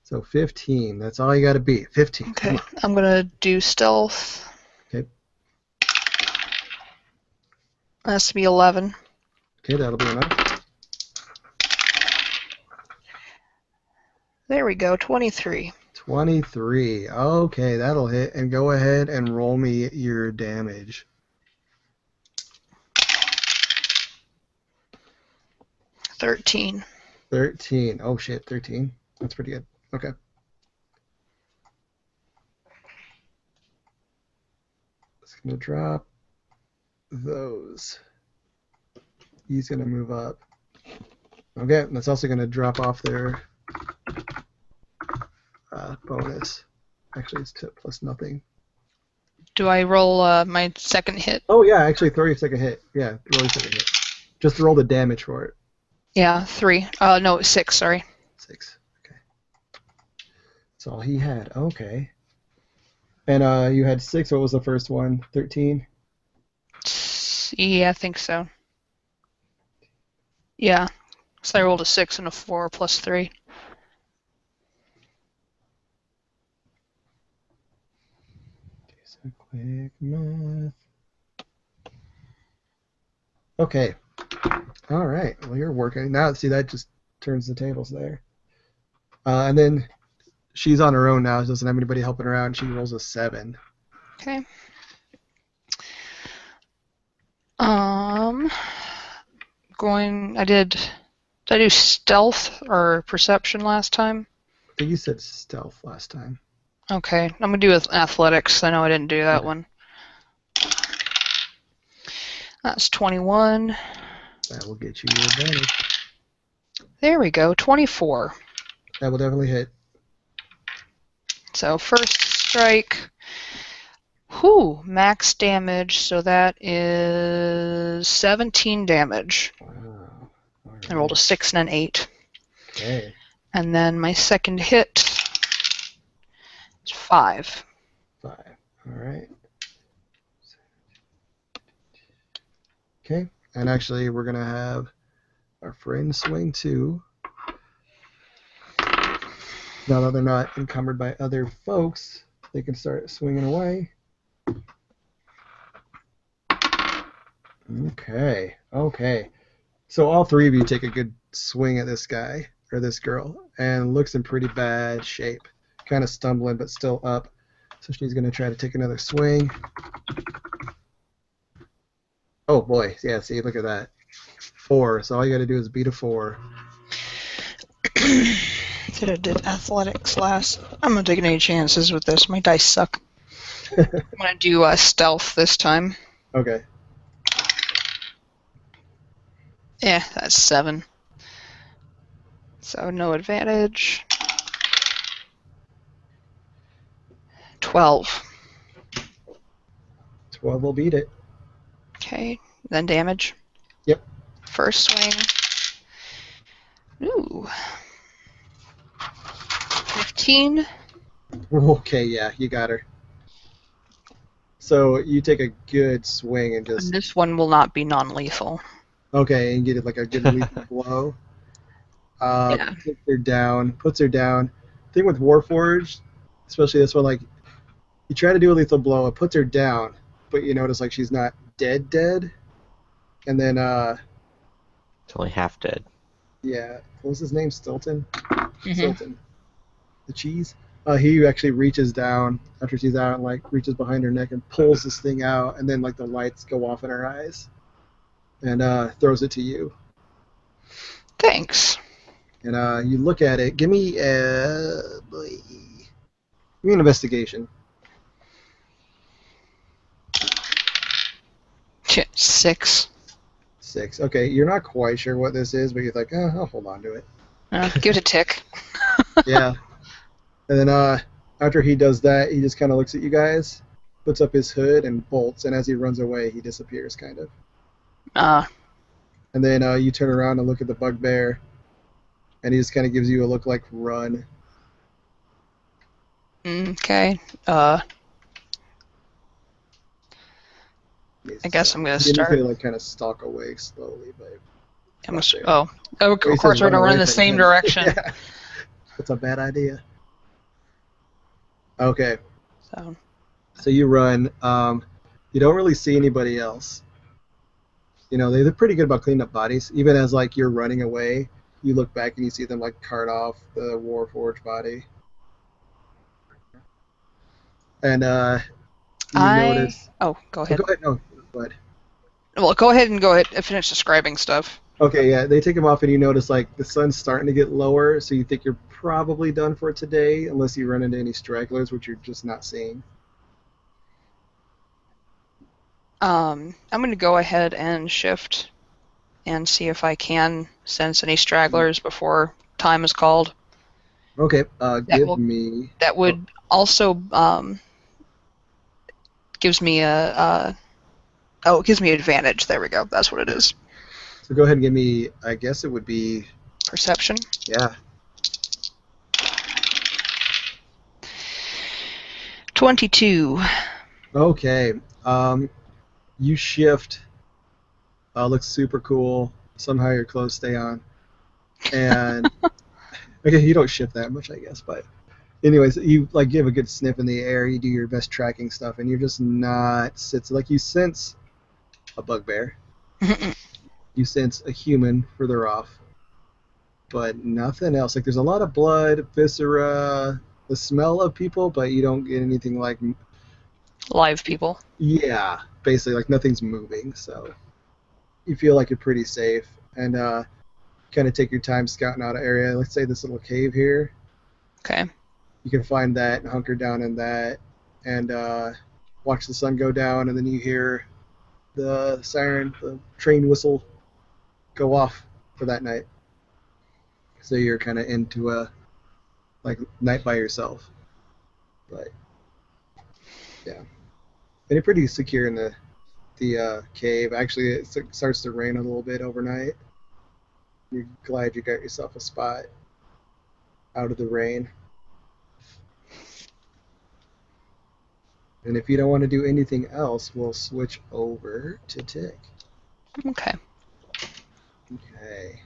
So 15. That's all you got to beat. 15. Okay, Come on. I'm going to do stealth. Okay. That has to be 11. Okay, that'll be enough. There we go, 23. 23. Okay, that'll hit. And go ahead and roll me your damage. 13. 13. Oh shit, 13. That's pretty good. Okay. It's gonna drop those. He's gonna move up. Okay, that's also gonna drop off their bonus. Actually, it's tip plus nothing. Do I roll my second hit? Oh yeah, actually throw your second hit. Yeah, roll your second hit. Just roll the damage for it. Yeah, 3. No, 6, sorry. 6. Okay. That's all he had. Okay. And you had 6. What was the first one? 13? Yeah, I think so. Yeah. So I rolled a 6 and a 4 plus 3. Do some quick math. Okay. All right. Well, you're working. Now, see, that just turns the tables there. And then she's on her own now. She doesn't have anybody helping her out, and she rolls a 7. Okay. Did I do stealth or perception last time? I think you said stealth last time. Okay, I'm gonna do with athletics. I know I didn't do that Okay. one. That's 21. That will get you your advantage. There we go, 24. That will definitely hit. So first strike. Whew, max damage, so that is 17 damage. Wow. All I rolled a 6 and an 8. Okay. And then my second hit is 5. 5. All right. Okay. And actually, we're going to have our friend swing too. Now that they're not encumbered by other folks, they can start swinging away. Okay. Okay. So all three of you take a good swing at this guy or this girl, and looks in pretty bad shape. Kind of stumbling, but still up. So she's going to try to take another swing. Oh boy, yeah, see, look at that. 4, so all you got to do is beat a 4. Should have did athletics last. I'm not taking any chances with this. My dice suck. I'm gonna do stealth this time. Okay. Yeah, that's 7. So no advantage. 12. 12 will beat it. Okay, then damage. Yep. First swing. Ooh. 15. Okay, yeah, you got her. So you take a good swing and And just this one will not be non-lethal. okay, and get it like a good lethal blow. Yeah. Puts her down. Thing with Warforged, especially this one, like you try to do a lethal blow, it puts her down, but you notice like she's not dead. And then It's only half dead. yeah, what was his name? Stilton? Mhm. Stilton. The cheese? He actually reaches down after she's out and like reaches behind her neck and pulls this thing out, and then like the lights go off in her eyes and throws it to you. Thanks. And you look at it. Give me an investigation. 6. 6. Okay, you're not quite sure what this is, but you're like, I'll hold on to it. Give it a tick. Yeah. And then after he does that, he just kind of looks at you guys, puts up his hood, and bolts. And as he runs away, he disappears, kind of. And then you turn around and look at the bugbear, and he just kind of gives you a look like run. Okay. I guess I'm gonna He's start. gonna like kind of stalk away slowly, but I'm gonna, there. oh, of He course says we're gonna away run in the from same him. direction. Yeah. That's a bad idea. Okay, So so you run. You don't really see anybody else. You know, they're pretty good about cleaning up bodies. Even as like you're running away, you look back and you see them like cart off the Warforged body. And you notice. Oh, go Oh, ahead. go ahead. No, go ahead. Well, go ahead and finish describing stuff. Okay, yeah, they take them off, and you notice like the sun's starting to get lower, so you think you're probably done for today, unless you run into any stragglers, which you're just not seeing. I'm gonna go ahead and shift and see if I can sense any stragglers before time is called. Okay, give will- me. That would also gives me it gives me advantage. There we go. That's what it is. So go ahead and give me. I guess it would be. Perception. Yeah. 22. Okay. You shift. Looks super cool. Somehow your clothes stay on. And okay, you don't shift that much, I guess, but anyways, you like give a good sniff in the air. You do your best tracking stuff, and you're just not sits like you sense a bugbear. You sense a human further off, but nothing else. Like there's a lot of blood, viscera, the smell of people, but you don't get anything like Live people. yeah, basically like nothing's moving. So you feel like you're pretty safe. and kind of take your time scouting out an area. Let's say this little cave here. Okay. You can find that and hunker down in that, and watch the sun go down, and then you hear the siren, the train whistle, go off for that night. So you're kind of into a night by yourself. But yeah, and you're pretty secure in the cave. Actually, it starts to rain a little bit overnight. You're glad you got yourself a spot out of the rain. And if you don't want to do anything else, we'll switch over to Tick. Okay. Okay.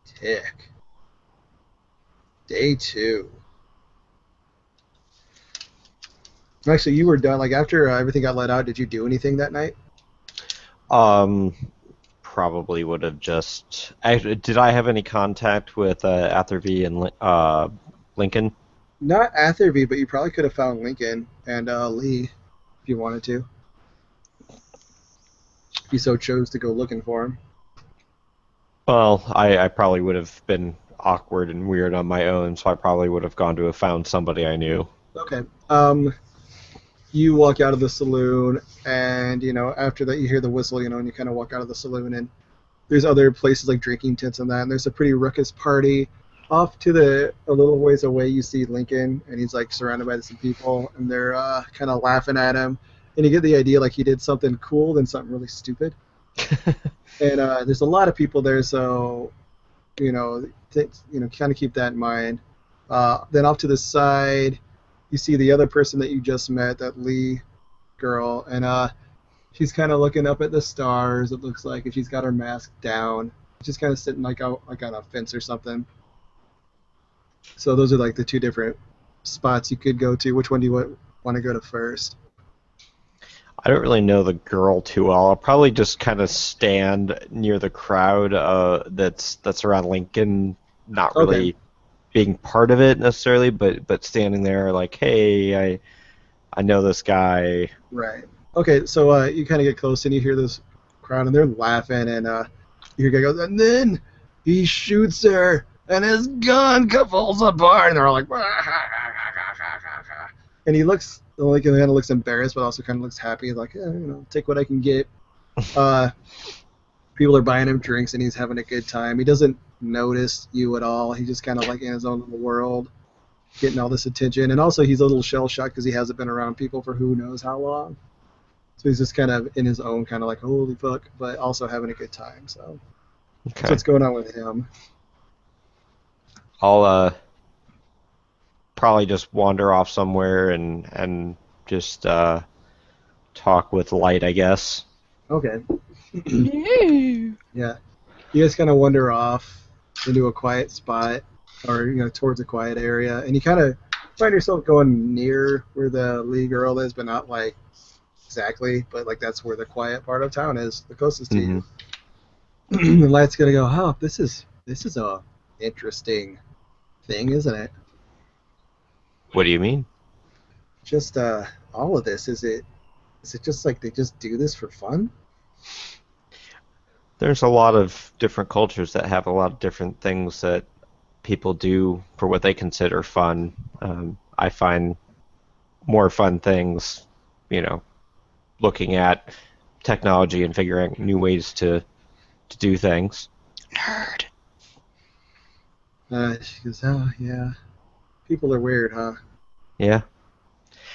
Tick. Day 2. Actually, you were done. Like, after everything got let out, did you do anything that night? Probably would have just. Did I have any contact with Atherby and Lincoln? Not Atherby, but you probably could have found Lincoln and Lee if you wanted to. If you so chose to go looking for him. Well, I probably would have been awkward and weird on my own, so I probably would have gone to have found somebody I knew. Okay. You walk out of the saloon, and, after that you hear the whistle, and you kind of walk out of the saloon, and there's other places like drinking tents and that, and there's a pretty ruckus party. Off to a little ways away, you see Lincoln, and he's like surrounded by some people, and they're kind of laughing at him, and you get the idea like he did something cool than something really stupid. And there's a lot of people there, so kind of keep that in mind. Then off to the side, you see the other person that you just met, that Lee girl, and she's kind of looking up at the stars, it looks like, and she's got her mask down. She's kind of sitting like on a fence or something. So those are like the 2 different spots you could go to. Which one do you want to go to first? I don't really know the girl too well. I'll probably just kind of stand near the crowd that's around Lincoln, not really being part of it necessarily, but standing there like, hey, I know this guy. Right. Okay, so you kind of get close and you hear this crowd and they're laughing, and you hear a guy goes, and then he shoots her and his gun falls apart, and they're all like, and he looks like, kind of looks embarrassed, but also kind of looks happy, like, take what I can get. People are buying him drinks and he's having a good time. He doesn't notice you at all. He's just kind of like in his own little world, getting all this attention. And also he's a little shell-shocked because he hasn't been around people for who knows how long. So he's just kind of in his own, kind of like, holy fuck, but also having a good time. So that's what's going on with him. I'll probably just wander off somewhere and just talk with Light, I guess. Okay. Yeah. You guys kind of wander off into a quiet spot, or towards a quiet area, and you kind of find yourself going near where the Lee girl is, but not like exactly, but like that's where the quiet part of town is, the closest to you. The Light's gonna go, oh, this is a interesting thing, isn't it? What do you mean? Just all of this, is it just like they just do this for fun? There's a lot of different cultures that have a lot of different things that people do for what they consider fun. I find more fun things, looking at technology and figuring out new ways to do things. Nerd. She goes, oh, yeah. People are weird, huh? Yeah.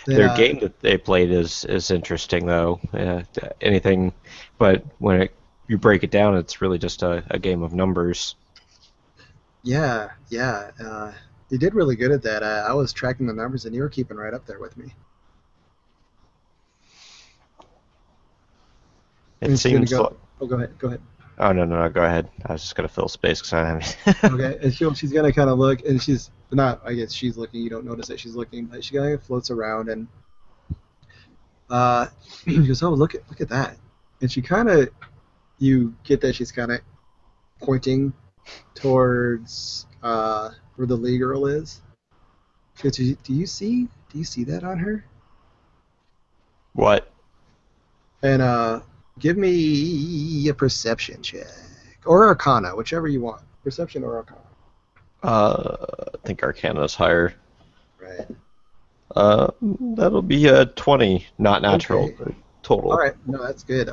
Their game that they played is interesting, though. Anything, but when you break it down, it's really just a game of numbers. Yeah. You did really good at that. I was tracking the numbers, and you were keeping right up there with me. It seems. Oh, go ahead. Oh, no, go ahead. I was just going to fill space because I don't have any. Okay, and she's going to kind of look, and she's not, I guess she's looking, you don't notice that she's looking, but she kind of floats around, and she goes, oh, look at that. And she kind of, you get that she's kind of pointing towards where the Lee girl is. She goes, do you see that on her? What? And give me a perception check. or Arcana, whichever you want. Perception or Arcana. I think Arcana's higher. Right. That'll be a 20, not natural, Okay. but total. All right. No, that's good.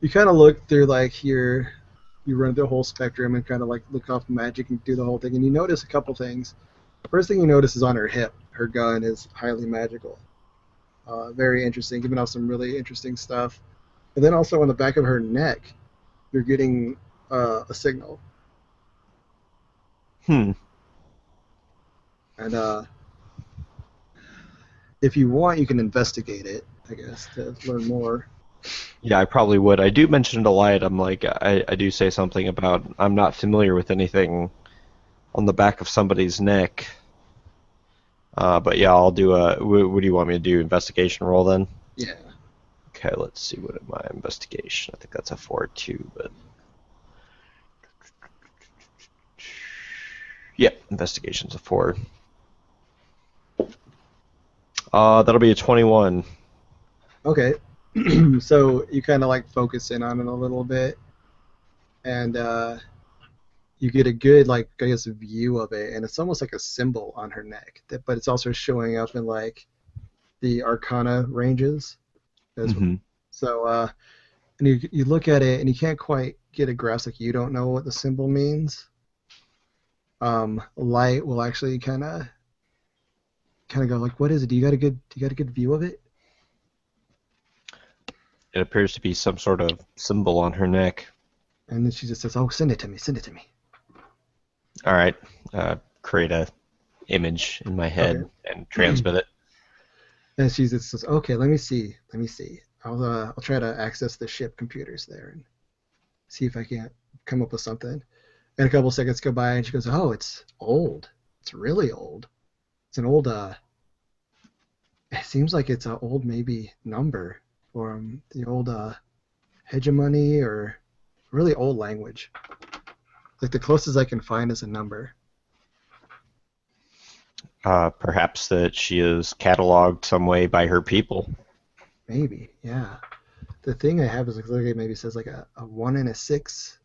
You kind of look through like you run the whole spectrum and kind of like look off magic and do the whole thing, and you notice a couple things. The first thing you notice is on her hip. Her gun is highly magical. Very interesting, giving off some really interesting stuff. And then also on the back of her neck, you're getting a signal. Hmm. And if you want, you can investigate it, I guess, to learn more. Yeah, I probably would. I do mention to Light, I'm like, I do say something about I'm not familiar with anything on the back of somebody's neck. But yeah, I'll do what do you want me to do? Investigation roll then? Yeah. Okay, let's see what my investigation. I think that's a 4-2, but. Yep, investigation's a 4. That'll be a 21. Okay. So you kind of like focus in on it a little bit, and you get a good like I guess view of it, and it's almost like a symbol on her neck, but it's also showing up in like the Arcana ranges as well. Mhm. So and you look at it and you can't quite get a grasp, like you don't know what the symbol means. Light will actually kind of go like, what is it? Do you got a good view of it? It appears to be some sort of symbol on her neck. And then she just says, "Oh, send it to me. Send it to me." All right, create a image in my head Okay. and transmit it. And she just says, "Okay, let me see. I'll try to access the ship computers there and see if I can't come up with something." And a couple seconds go by, and she goes, "Oh, it's old. It's really old. It's an old. It seems like it's an old maybe number from the old hegemony or really old language. Like the closest I can find is a number." Perhaps that she is cataloged some way by her people. Maybe, yeah. The thing I have is like it maybe says like a 1 and a 6,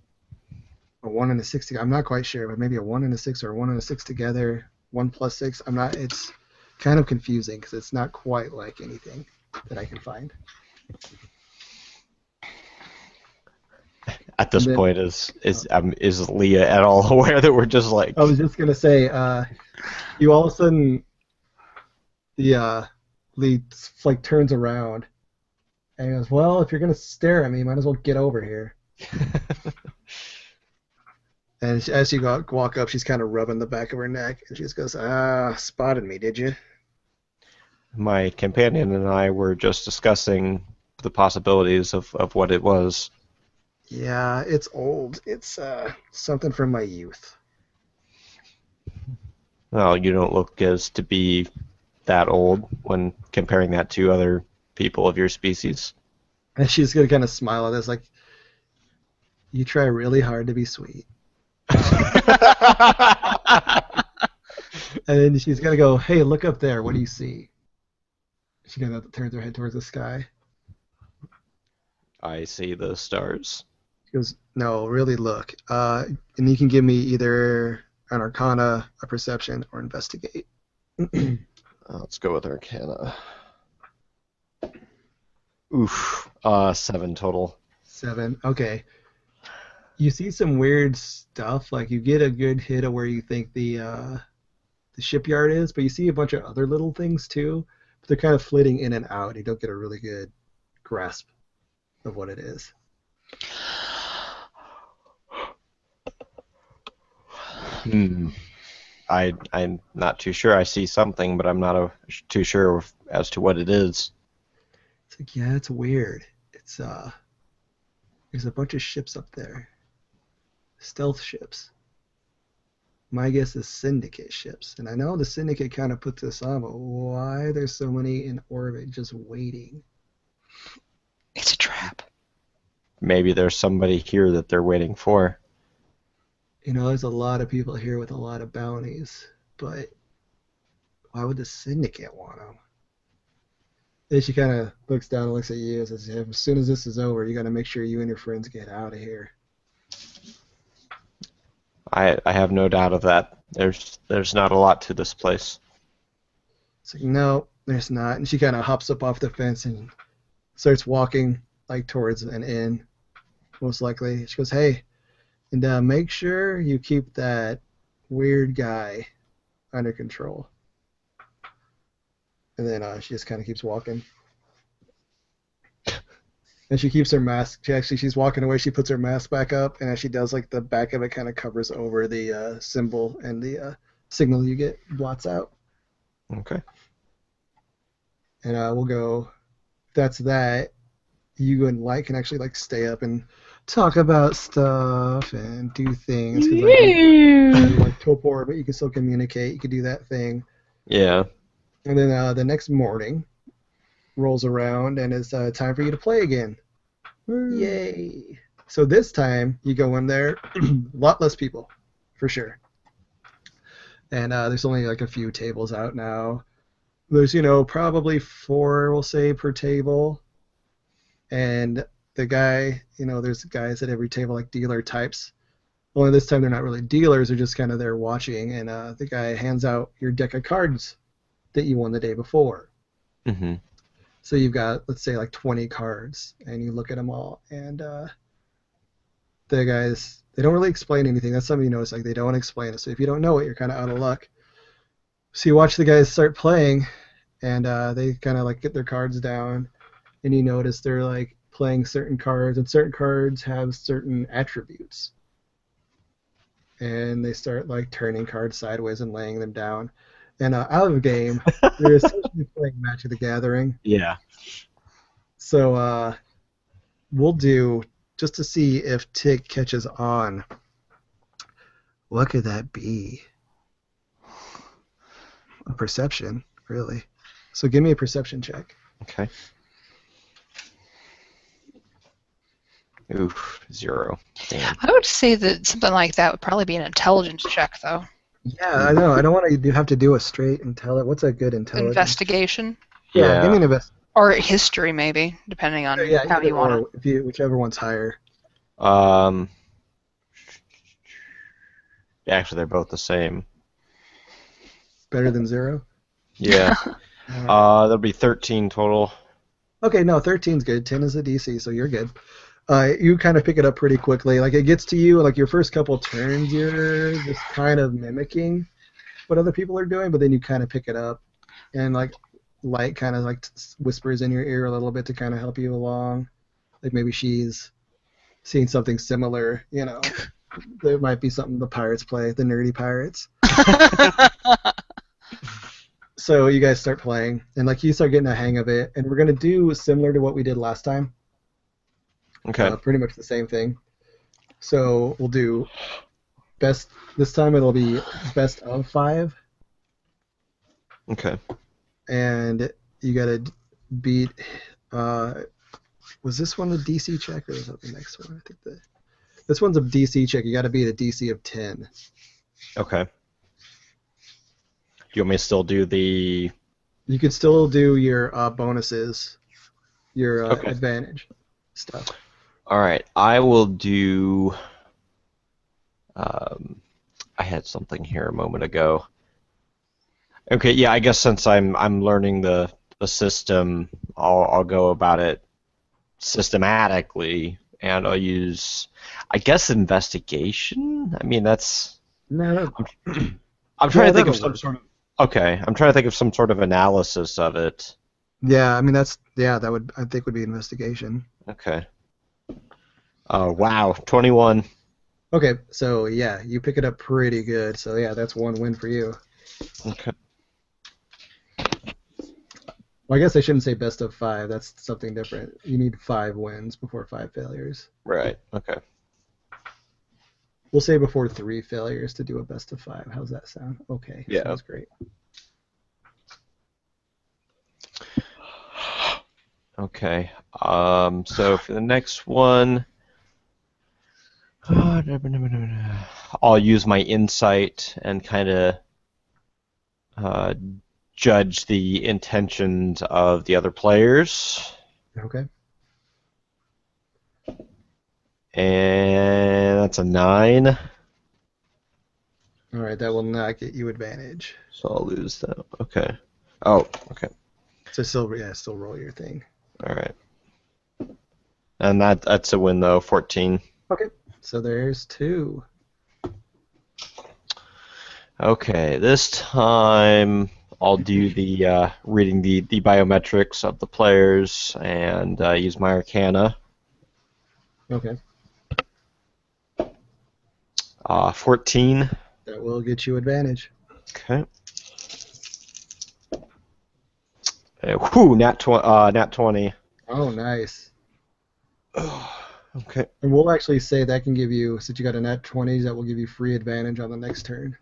or 1 and a 6 together. I'm not quite sure, but maybe a 1 and a 6 or a 1 and a 6 together, 1 plus 6. I'm not. It's kind of confusing because it's not quite like anything that I can find. At this And then- point, is Leah at all aware that we're just like? I was just gonna say, you all of a sudden, the lead like turns around and he goes, "Well, if you're gonna stare at me, you might as well get over here." And as you walk up, she's kind of rubbing the back of her neck, and she just goes, spotted me, did you?" My companion and I were just discussing the possibilities of what it was. "Yeah, it's old. It's something from my youth." Well, you don't look as to be that old when comparing that to other people of your species. And she's gonna kind of smile at this, like, "You try really hard to be sweet." And then she's gonna go, "Hey, look up there. What do you see?" She kind of turns her head towards the sky. I see the stars. She goes, "No, really look. And you can give me either an Arcana, a Perception, or Investigate." Let's go with Arcana. Oof. 7 total. 7. Okay. You see some weird stuff. Like you get a good hit of where you think the shipyard is, but you see a bunch of other little things too. But they're kind of flitting in and out. You don't get a really good grasp of what it is. I'm not too sure. I see something, but I'm not too sure as to what it is. It's like, yeah, it's weird. It's there's a bunch of ships up there. Stealth ships. My guess is Syndicate ships. And I know the Syndicate kind of puts this on, but why there's so many in orbit just waiting? It's a trap. Maybe there's somebody here that they're waiting for. You know, there's a lot of people here with a lot of bounties, but why would the Syndicate want them? Then she kind of looks down and looks at you and says, "As soon as this is over, you got to make sure you and your friends get out of here." I have no doubt of that. There's not a lot to this place. It's like, no, there's not. And she kind of hops up off the fence and starts walking like towards an inn, most likely. She goes, hey, and make sure you keep that weird guy under control. And then she just kind of keeps walking. And she keeps her mask. She's walking away. She puts her mask back up, and as she does, like the back of it kind of covers over the symbol, and the signal you get blots out. Okay. And we'll go. That's that. You and Light can actually like stay up and talk about stuff and do things. 'Cause, like, you're like torpor, but you can still communicate. You can do that thing. Yeah. And then the next morning rolls around, and it's time for you to play again. Yay! So this time you go in there, a lot less people, for sure. And there's only like a few tables out now. There's probably 4, we'll say, per table. And the guy, there's guys at every table, like dealer types. Only this time they're not really dealers; they're just kind of there watching. And the guy hands out your deck of cards that you won the day before. Mm-hmm. So you've got, let's say, like 20 cards, and you look at them all, and the guys, they don't really explain anything. That's something you notice, like they don't explain it. So if you don't know it, you're kind of out of luck. So you watch the guys start playing, and they kind of like get their cards down, and you notice they're like playing certain cards, and certain cards have certain attributes. And they start like turning cards sideways and laying them down. And out of game, they're essentially playing Magic the Gathering. Yeah. So we'll do, just to see if Tick catches on. What could that be? A perception, really. So give me a perception check. Okay. Oof, 0. Damn. I would say that something like that would probably be an intelligence check, though. Yeah, I know. I don't want to have to do a straight what's a good intelligence? Investigation. Yeah, give me an investigation. Or history, maybe, depending on how you want it. Whichever one's higher. Actually, they're both the same. Better than 0? Yeah. That'll be 13 total. Okay, no, 13's good. 10 is the DC, so you're good. You kind of pick it up pretty quickly. Like, it gets to you, like, your first couple turns, you're just kind of mimicking what other people are doing, but then you kind of pick it up. And, like, Light kind of, like, whispers in your ear a little bit to kind of help you along. Like, maybe she's seeing something similar, There might be something the pirates play, the nerdy pirates. So you guys start playing, and, like, you start getting a hang of it, and we're going to do similar to what we did last time. Okay. Pretty much the same thing. So we'll do best. This time it'll be best of 5. Okay. And you gotta beat. Was this one the DC check, or was that the next one? I think this one's a DC check. You gotta beat a DC of 10. Okay. Do you want me to still do the... You could still do your bonuses, your Okay. advantage stuff. All right, I will do... I had something here a moment ago. Okay, yeah, I guess since I'm learning the system, I'll go about it systematically, and I'll use, I guess, investigation. I mean, that's... No. I'm trying to think of that'll some work. sort of... Okay, I'm trying to think of some sort of analysis of it. Yeah, I mean that would, I think, would be investigation. Okay. Oh, wow, 21. Okay, so yeah, you pick it up pretty good. So yeah, that's one win for you. Okay. Well, I guess I shouldn't say best of 5. That's something different. You need 5 wins before 5 failures. Right, okay. We'll say before 3 failures to do a best of 5. How's that sound? Okay, Yeah. sounds great. Okay. So for the next one, I'll use my insight and kind of judge the intentions of the other players. Okay. And that's a 9. Alright, that will not get you advantage. So I'll lose that. Okay. Oh, okay. So still roll your thing. All right. And that's a win though. 14. Okay. So there's 2. Okay. This time I'll do the reading the biometrics of the players and use my Arcana. Okay. 14. That will get you advantage. Okay. Whew, nat 20. Oh, nice. Okay. And we'll actually say that can give you, since you got a nat 20, that will give you free advantage on the next turn.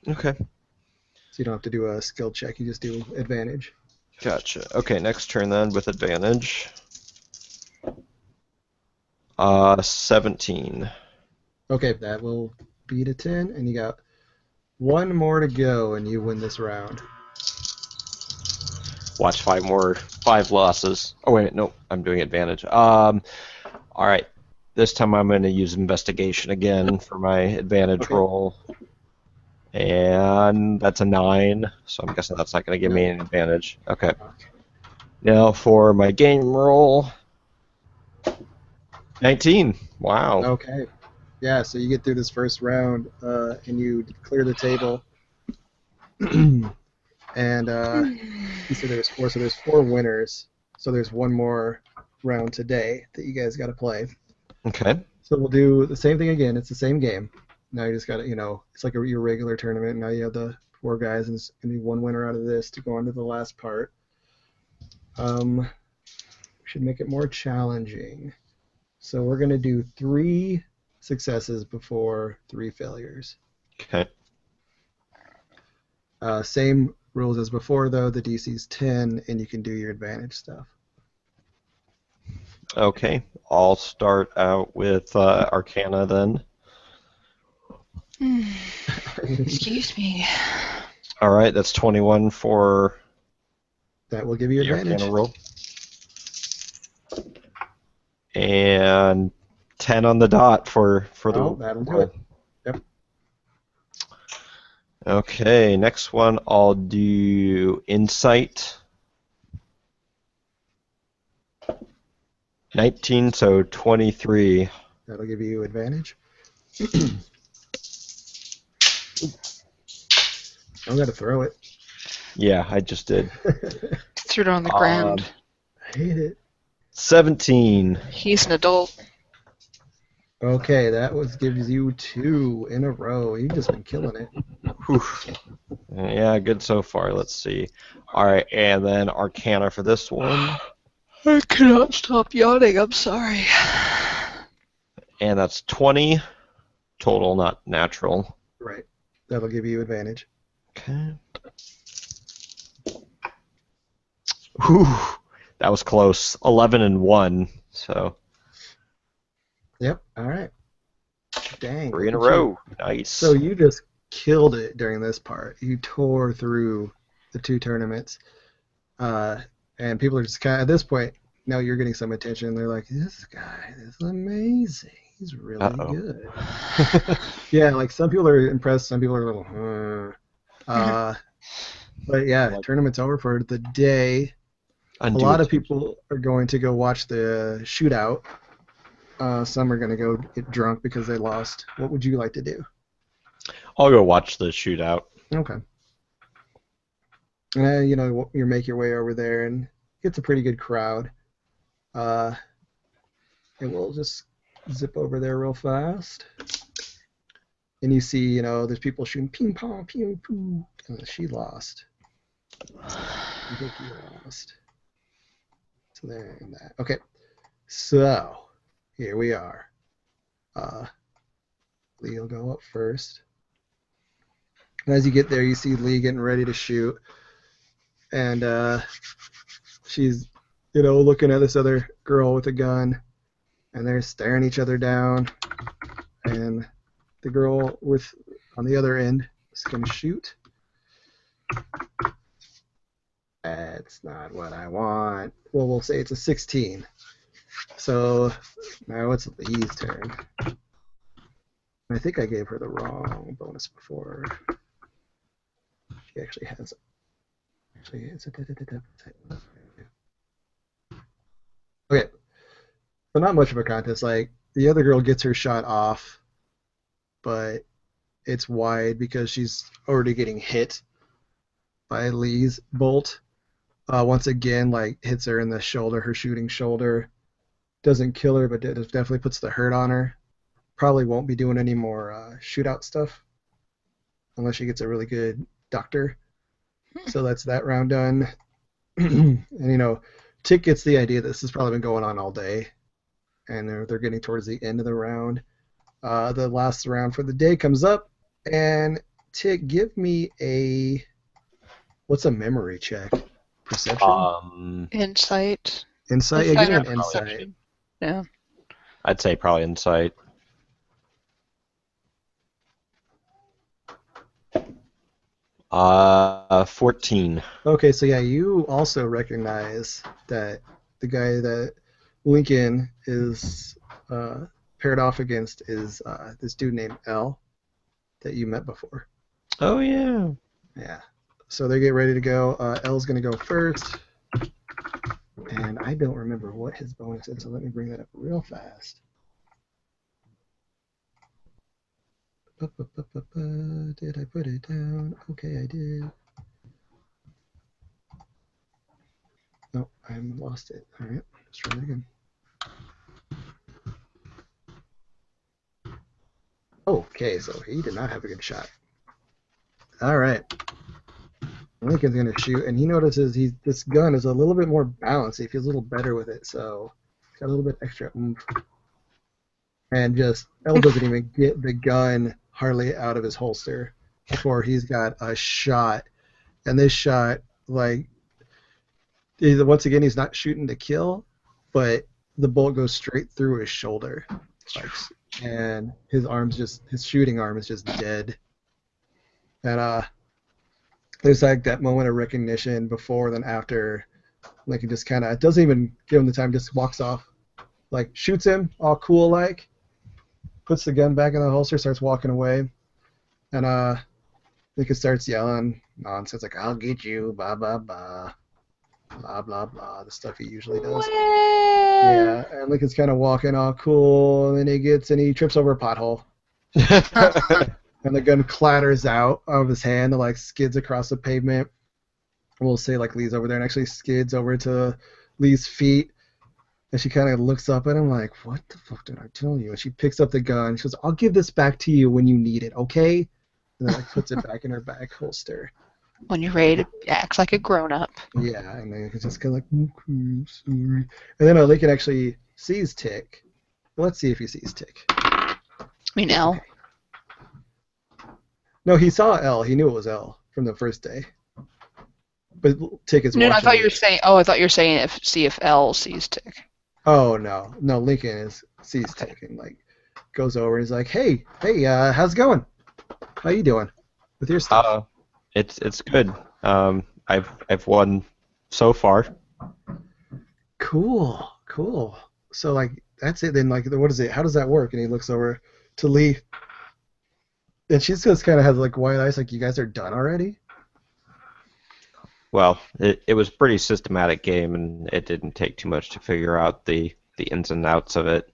Okay. So you don't have to do a skill check, you just do advantage. Gotcha. Okay, next turn then with advantage. 17. Okay, that will beat a 10, and you got 1 more to go, and you win this round. Watch 5 losses. Oh wait, no, I'm doing advantage. All right, this time I'm going to use investigation again for my advantage Okay. roll, and that's a 9. So I'm guessing that's not going to give me an advantage. Okay. Now for my game roll. 19. Wow. Okay. Yeah, so you get through this first round, and you clear the table. And you said there's 4, so there's 4 winners. So there's 1 more round today that you guys got to play. Okay. So we'll do the same thing again. It's the same game. Now you just got to, it's like your regular tournament. Now you have the 4 guys, and it's going to be 1 winner out of this to go on to the last part. We should make it more challenging. So we're going to do 3 successes before 3 failures. Okay. Same rules as before, though. The DC's 10, and you can do your advantage stuff. Okay. I'll start out with Arcana then. Excuse me. All right, that's 21 for That will give you the advantage. Arcana roll. And 10 on the dot for the Oh, that'll do it. Yep. Okay, next one I'll do Insight. 19, so 23. That'll give you advantage. I'm going to throw it. Yeah, I just did. Threw it on the ground. I hate it. 17. He's an adult. Okay, that gives you 2 in a row. You've just been killing it. Whew. Yeah, good so far. Let's see. All right, and then Arcana for this one. I cannot stop yawning. I'm sorry. And that's 20 total, not natural. Right. That'll give you advantage. Okay. Whew. That was close. 11 and 1. So Yep. All right. Dang. 3 in a look at you. row. Nice. So you just killed it during this part. You tore through the 2 tournaments. And people are just kind of, at this point, now you're getting some attention. They're like, this guy is amazing. He's really Uh-oh. good. Yeah, like some people are impressed. Some people are a little, but yeah, tournament's over for the day. Undo A lot it. of people are going to go watch the shootout. Some are going to go get drunk because they lost. What would you like to do? I'll go watch the shootout. Okay. You make your way over there, and it's a pretty good crowd. And we'll just zip over there real fast. And you see, there's people shooting ping pong, pew poo. And she lost. I think you lost. So there and that. Okay. So here we are. Lee will go up first. And as you get there, you see Lee getting ready to shoot. And she's, looking at this other girl with a gun. And they're staring each other down. And the girl on the other end is going to shoot. That's not what I want. Well, we'll say it's a 16. So now it's Lee's turn. I think I gave her the wrong bonus before. She actually has. Actually, it's a. Okay, so not much of a contest. Like the other girl gets her shot off, but it's wide because she's already getting hit by Lee's bolt. Once again, like hits her in the shoulder, her shooting shoulder. Doesn't kill her, but it definitely puts the hurt on her. Probably won't be doing any more shootout stuff unless she gets a really good doctor. So that's that round done. And Tick gets the idea that this has probably been going on all day, and they're getting towards the end of the round. The last round for the day comes up, and Tick, give me what's a memory check? Perception? Insight. Insight? Yeah, give me an or insight. perception. Yeah. I'd say probably insight. Uh, 14. Okay, so yeah, you also recognize that the guy that Lincoln is paired off against is this dude named L that you met before. Oh, yeah. Yeah. So they get ready to go. L's going to go first. And I don't remember what his bonus is, so let me bring that up real fast. Did I put it down? Okay, I did. No, I lost it. All right, let's try it again. Okay, so he did not have a good shot. All right. Lincoln's going to shoot, and he notices this gun is a little bit more balanced. He feels a little better with it, so he's got a little bit extra oomph. And just, L doesn't even get the gun hardly out of his holster before he's got a shot. And this shot, like, once again, he's not shooting to kill, but the bolt goes straight through his shoulder. And his shooting arm is just dead. And there's like that moment of recognition before, then after. Like, he just kind of doesn't even give him the time, just walks off. Like, shoots him, all cool like, puts the gun back in the holster, starts walking away. And Lincoln starts yelling nonsense like, I'll get you, blah, blah, blah. Blah, blah, blah. The stuff he usually does. Yeah, and Lincoln's kind of walking all cool, and then he trips over a pothole. And the gun clatters out of his hand and like skids across the pavement. We'll say like Lee's over there and actually skids over to Lee's feet. And she kind of looks up at him like, what the fuck did I tell you? And she picks up the gun. She goes, I'll give this back to you when you need it, okay? And then like puts it back in her back holster. When you're ready to act like a grown-up. Yeah, and then it's just kind of like, okay, I'm sorry. And then Lincoln actually sees Tick. Let's see if he sees Tick. I mean, L. Okay. No, he saw L. He knew it was L from the first day. But Tick is No, watching. I thought you were saying. Oh, I thought you were saying see if L sees Tick. Oh no, Lincoln sees Tick and like goes over and he's like, hey, how's it going? How you doing with your stuff? It's good. I've won so far. Cool. So like that's it. Then like what is it? How does that work? And he looks over to Lee. And she just kind of has like wide eyes, like, you guys are done already? Well, it was a pretty systematic game, and it didn't take too much to figure out the ins and outs of it.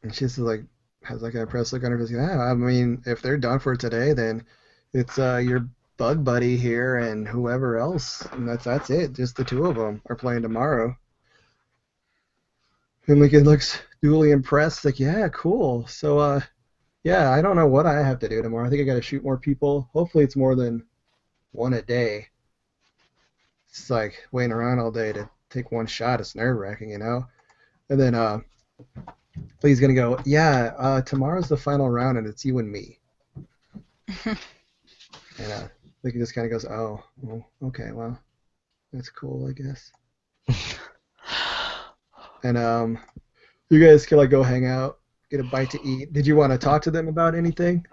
And she's like, has like an impressed look on her face. Yeah, I mean, if they're done for today, then it's your bug buddy here and whoever else, and that's it. Just the two of them are playing tomorrow. And Lincoln looks duly impressed, like, yeah, cool. So, yeah, I don't know what I have to do tomorrow. I think I got to shoot more people. Hopefully it's more than one a day. It's like waiting around all day to take one shot. It's nerve-wracking, you know? And then Lee's going to go, yeah, tomorrow's the final round, and it's you and me. And Lincoln just kind of goes, oh, well, okay, well, that's cool, I guess. And you guys can, like, go hang out. Get a bite to eat. Did you want to talk to them about anything?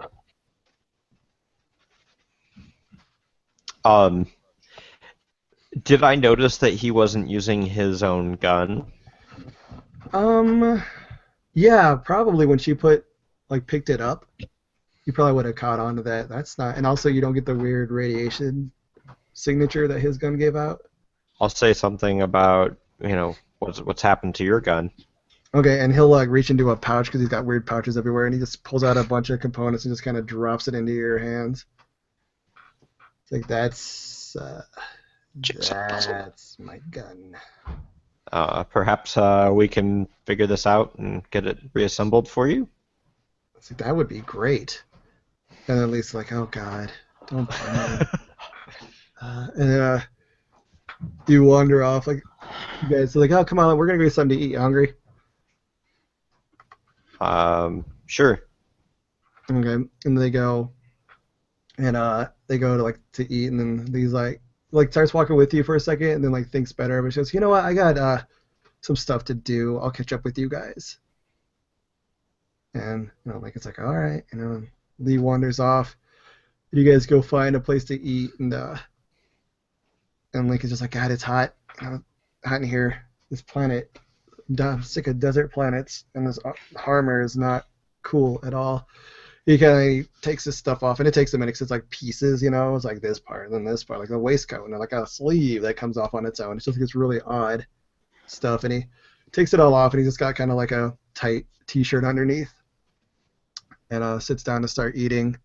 Did I notice that he wasn't using his own gun? Yeah, probably when she picked it up. you probably would have caught on to that. That's not, and also you don't get the weird radiation signature that his gun gave out. I'll say something about, what's happened to your gun. Okay, and he'll like reach into a pouch because he's got weird pouches everywhere, and he just pulls out a bunch of components and just kind of drops it into your hands. It's like that's Jigsaw puzzle. that's my gun. Perhaps we can figure this out and get it reassembled for you. It's like, that would be great. And at least like, oh god, don't bother me. And you wander off like you guys are like, oh come on, we're gonna go get something to eat. You hungry? Sure. Okay, and they go, and they go to like to eat, and then he's like starts walking with you for a second, and then like thinks better, but she goes, you know what, I got some stuff to do. I'll catch up with you guys. And Lincoln's like, all right, Lee wanders off. You guys go find a place to eat, and Lincoln's just like, God, it's hot, hot in here. This planet, I'm sick of desert planets, and this armor is not cool at all. He kind of takes his stuff off, and it takes a minute because it's like pieces, it's like this part, and then this part, like a waistcoat, and like a sleeve that comes off on its own. It's just like it's really odd stuff, and he takes it all off, and he's just got kind of like a tight t-shirt underneath, and sits down to start eating.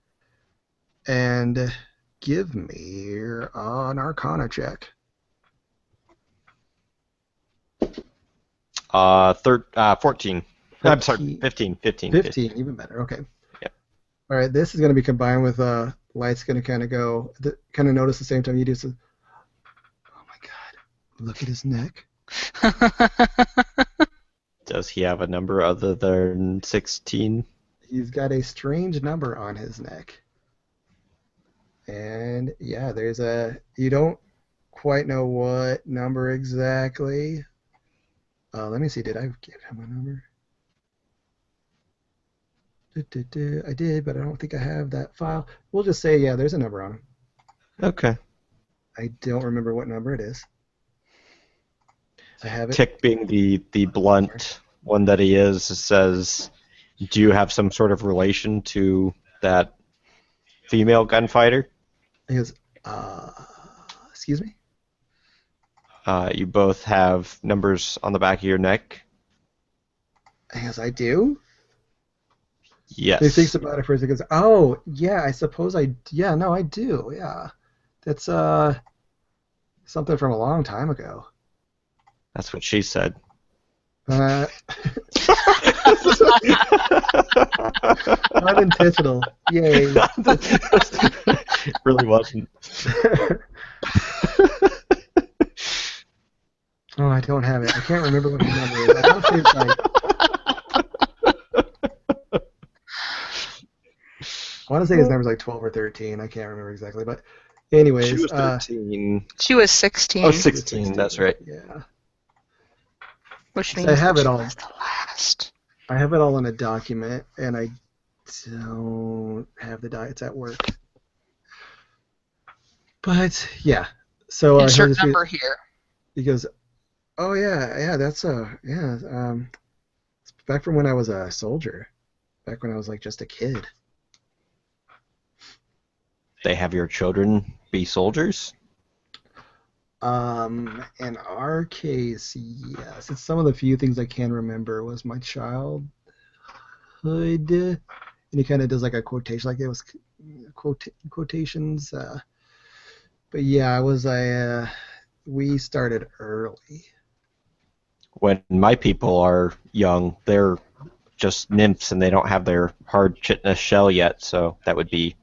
And give me an Arcana check. 14. I'm sorry, 15. 15, even better. Okay. Yep. All right, this is going to be combined with Light's going to kind of go, kind of notice the same time you do. So, oh my God, look at his neck. Does he have a number other than 16? He's got a strange number on his neck. And yeah, you don't quite know what number exactly. Let me see, did I give him a number? I did, but I don't think I have that file. We'll just say, yeah, there's a number on him. Okay. I don't remember what number it is. I have it. Tick being the blunt one that he is, says, do you have some sort of relation to that female gunfighter? He goes, excuse me? You both have numbers on the back of your neck? He goes, I do? Yes. He thinks about it first. He goes, oh, yeah, I suppose I do, yeah. That's something from a long time ago. That's what she said. Unintentional. Yay. It really wasn't. Oh, I don't have it. I can't remember what the number is. I don't think it's like... I want to say his number's like 12 or 13. I can't remember exactly, but anyways. She was 13. She was 16. Oh, 16. That's right. Yeah. Which means I have it all. was the last. I have it all in a document, and I don't have the it's at work. But yeah, so insert number here. He goes, "Oh yeah, that's it's back from when I was a soldier, back when I was like just a kid." They have your children be soldiers? In our case, yes. It's some of the few things I can remember was my childhood, and he kind of does like a quotation, like it was quotations. But yeah, we started early. When my people are young, they're just nymphs and they don't have their hard chitinous shell yet, so that would be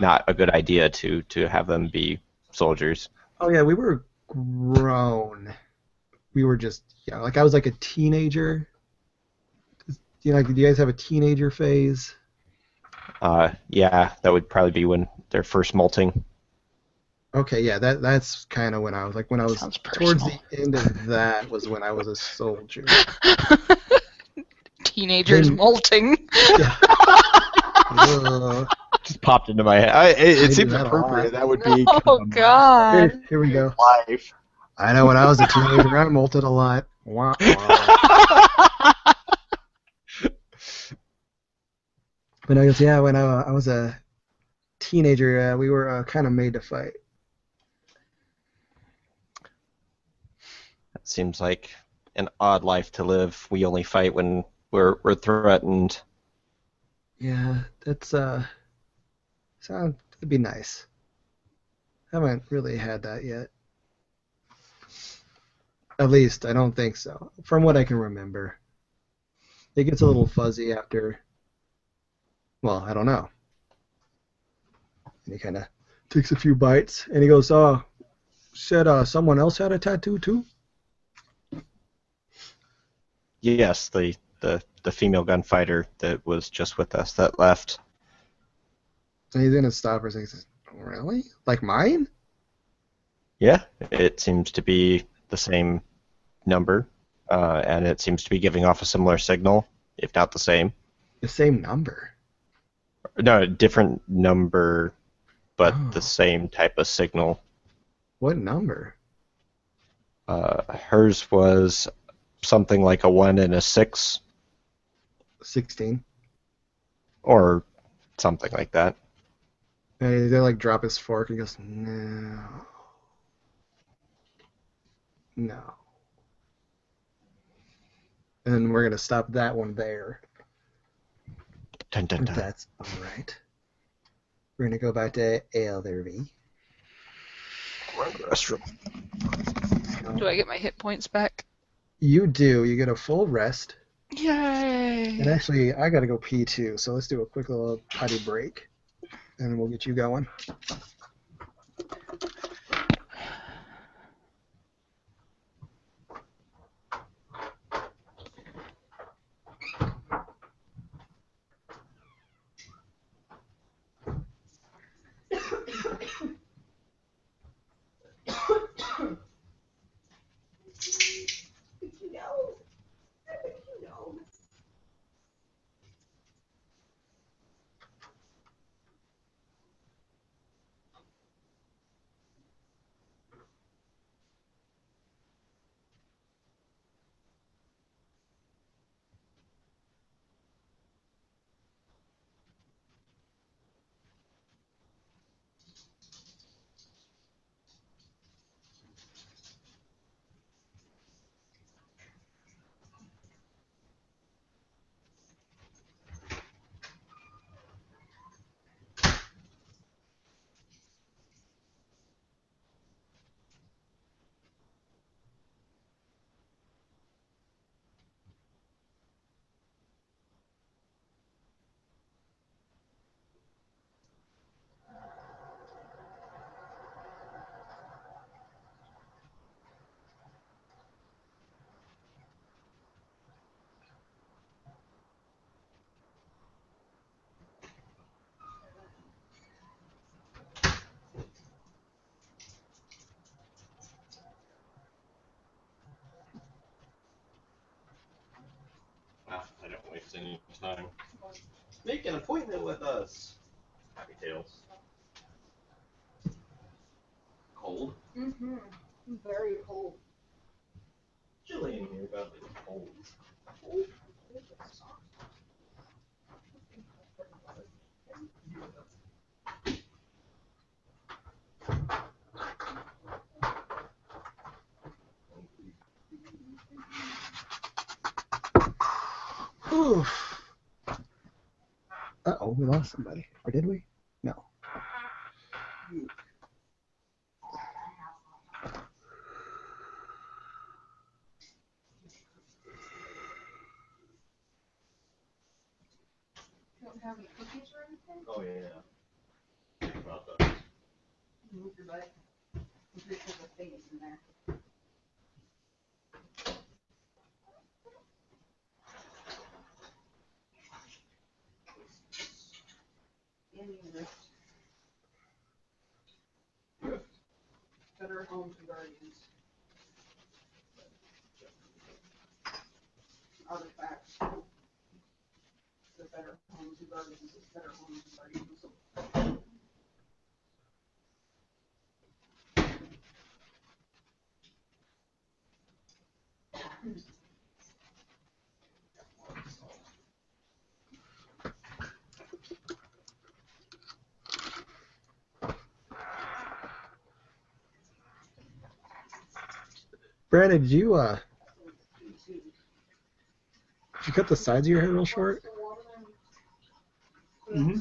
not a good idea to have them be soldiers. Oh yeah, we were grown. We were just like I was like a teenager. Do you guys have a teenager phase? Yeah, that would probably be when they're first molting. Okay, yeah, that's kind of when I was like when I was towards the end of that was when I was a soldier. Teenagers molting. Yeah. Just popped into my head. It seems appropriate. That would be. Oh God! Here we go. Life. I know when I was a teenager, I molted a lot. Wah, wah. But I goes, yeah, when I was a teenager, we were kind of made to fight. That seems like an odd life to live. We only fight when we're threatened. Yeah, that's that'd be nice. Haven't really had that yet. At least I don't think so, from what I can remember. It gets a little fuzzy after. Well, I don't know. And he kind of takes a few bites, and he goes, said someone else had a tattoo too? Yes, the female gunfighter that was just with us that left. And he's gonna stop for a second. He says, really? Like mine? Yeah, it seems to be the same number, and it seems to be giving off a similar signal, if not the same. The same number. No, a different number, but the Oh, same type of signal. what number? Hers was something like a 1 and a 6, 16. or something like that. And they like drop his fork and he goes, no, no. And we're gonna stop that one there. Dun, dun, dun. That's all right. We're gonna go back to Elderby. Run to the restroom. Do I get my hit points back? You do. You get a full rest. Yay! And actually, I gotta go pee too. So let's do a quick little potty break, and we'll get you going. I don't waste any time. Make an appointment with us. Happy Tails. Cold? Mm-hmm. Very cold. Chilly in here, but it's cold. Oof. Uh-oh, we lost somebody. Or did we? No. You don't have any cookies or anything? Oh, yeah. Think about that. Move your butt. I'm pretty sure the thing is in there. Better home to guardians. Artifacts. The better home to guardians is better home to guardians. Brandon, did you cut the sides of your hair real short? Mm-hmm.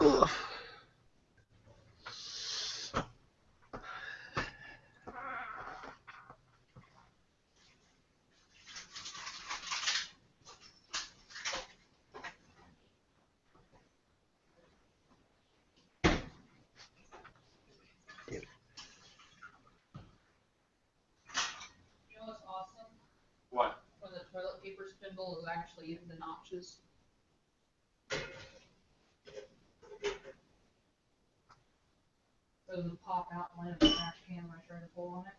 Ugh. You know what's awesome? What? When the toilet paper spindle is actually in the notches. It doesn't pop out and land in the trash can when I try to pull on it.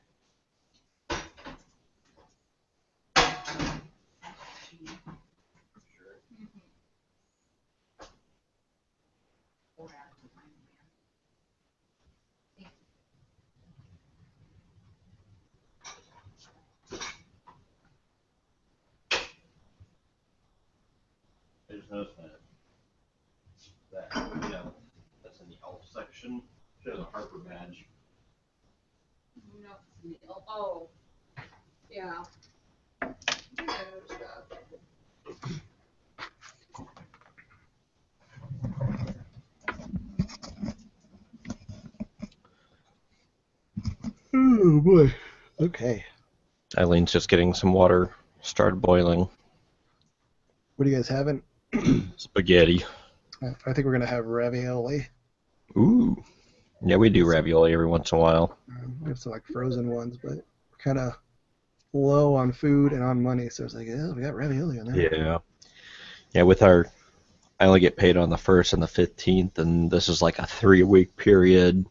Poor Adam, man. I just noticed that that's in the elf section. She has a Harper badge. No. Oh. Yeah. Oh boy. Okay. Eileen's just getting some water started boiling. What are you guys having? Spaghetti. I think we're gonna have ravioli. Ooh. Yeah, we do ravioli every once in a while. We have some like frozen ones, but we're kind of low on food and on money, so it's like, yeah, we got ravioli in there. Yeah. Yeah, I only get paid on the 1st and the 15th, and this is like a 3-week period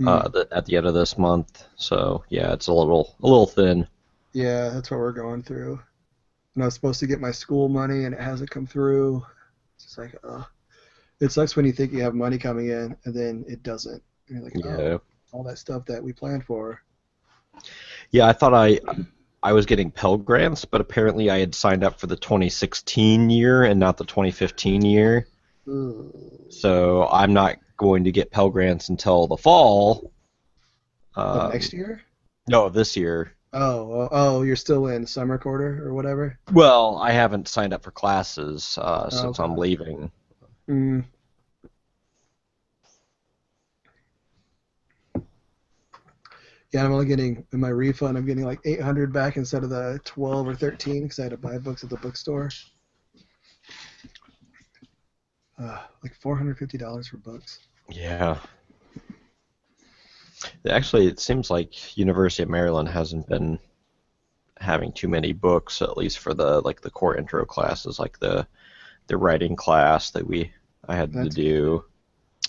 at the end of this month. So yeah, it's a little thin. Yeah, that's what we're going through. And I was supposed to get my school money, and it hasn't come through. It's just like, it sucks when you think you have money coming in, and then it doesn't. And you're like, Yeah. all that stuff that we planned for. Yeah, I thought I was getting Pell Grants, but apparently I had signed up for the 2016 year and not the 2015 year. Ooh. So I'm not going to get Pell Grants until the fall. Of next year? No, this year. Oh, you're still in summer quarter or whatever? Well, I haven't signed up for classes since Okay. I'm leaving. Mm. Yeah, I'm only getting, in my refund, I'm getting like 800 back instead of the 12 or 13 because I had to buy books at the bookstore. Like $450 for books. Yeah. Actually, it seems like University of Maryland hasn't been having too many books, at least for the core intro classes, like the writing class that I had to That's do.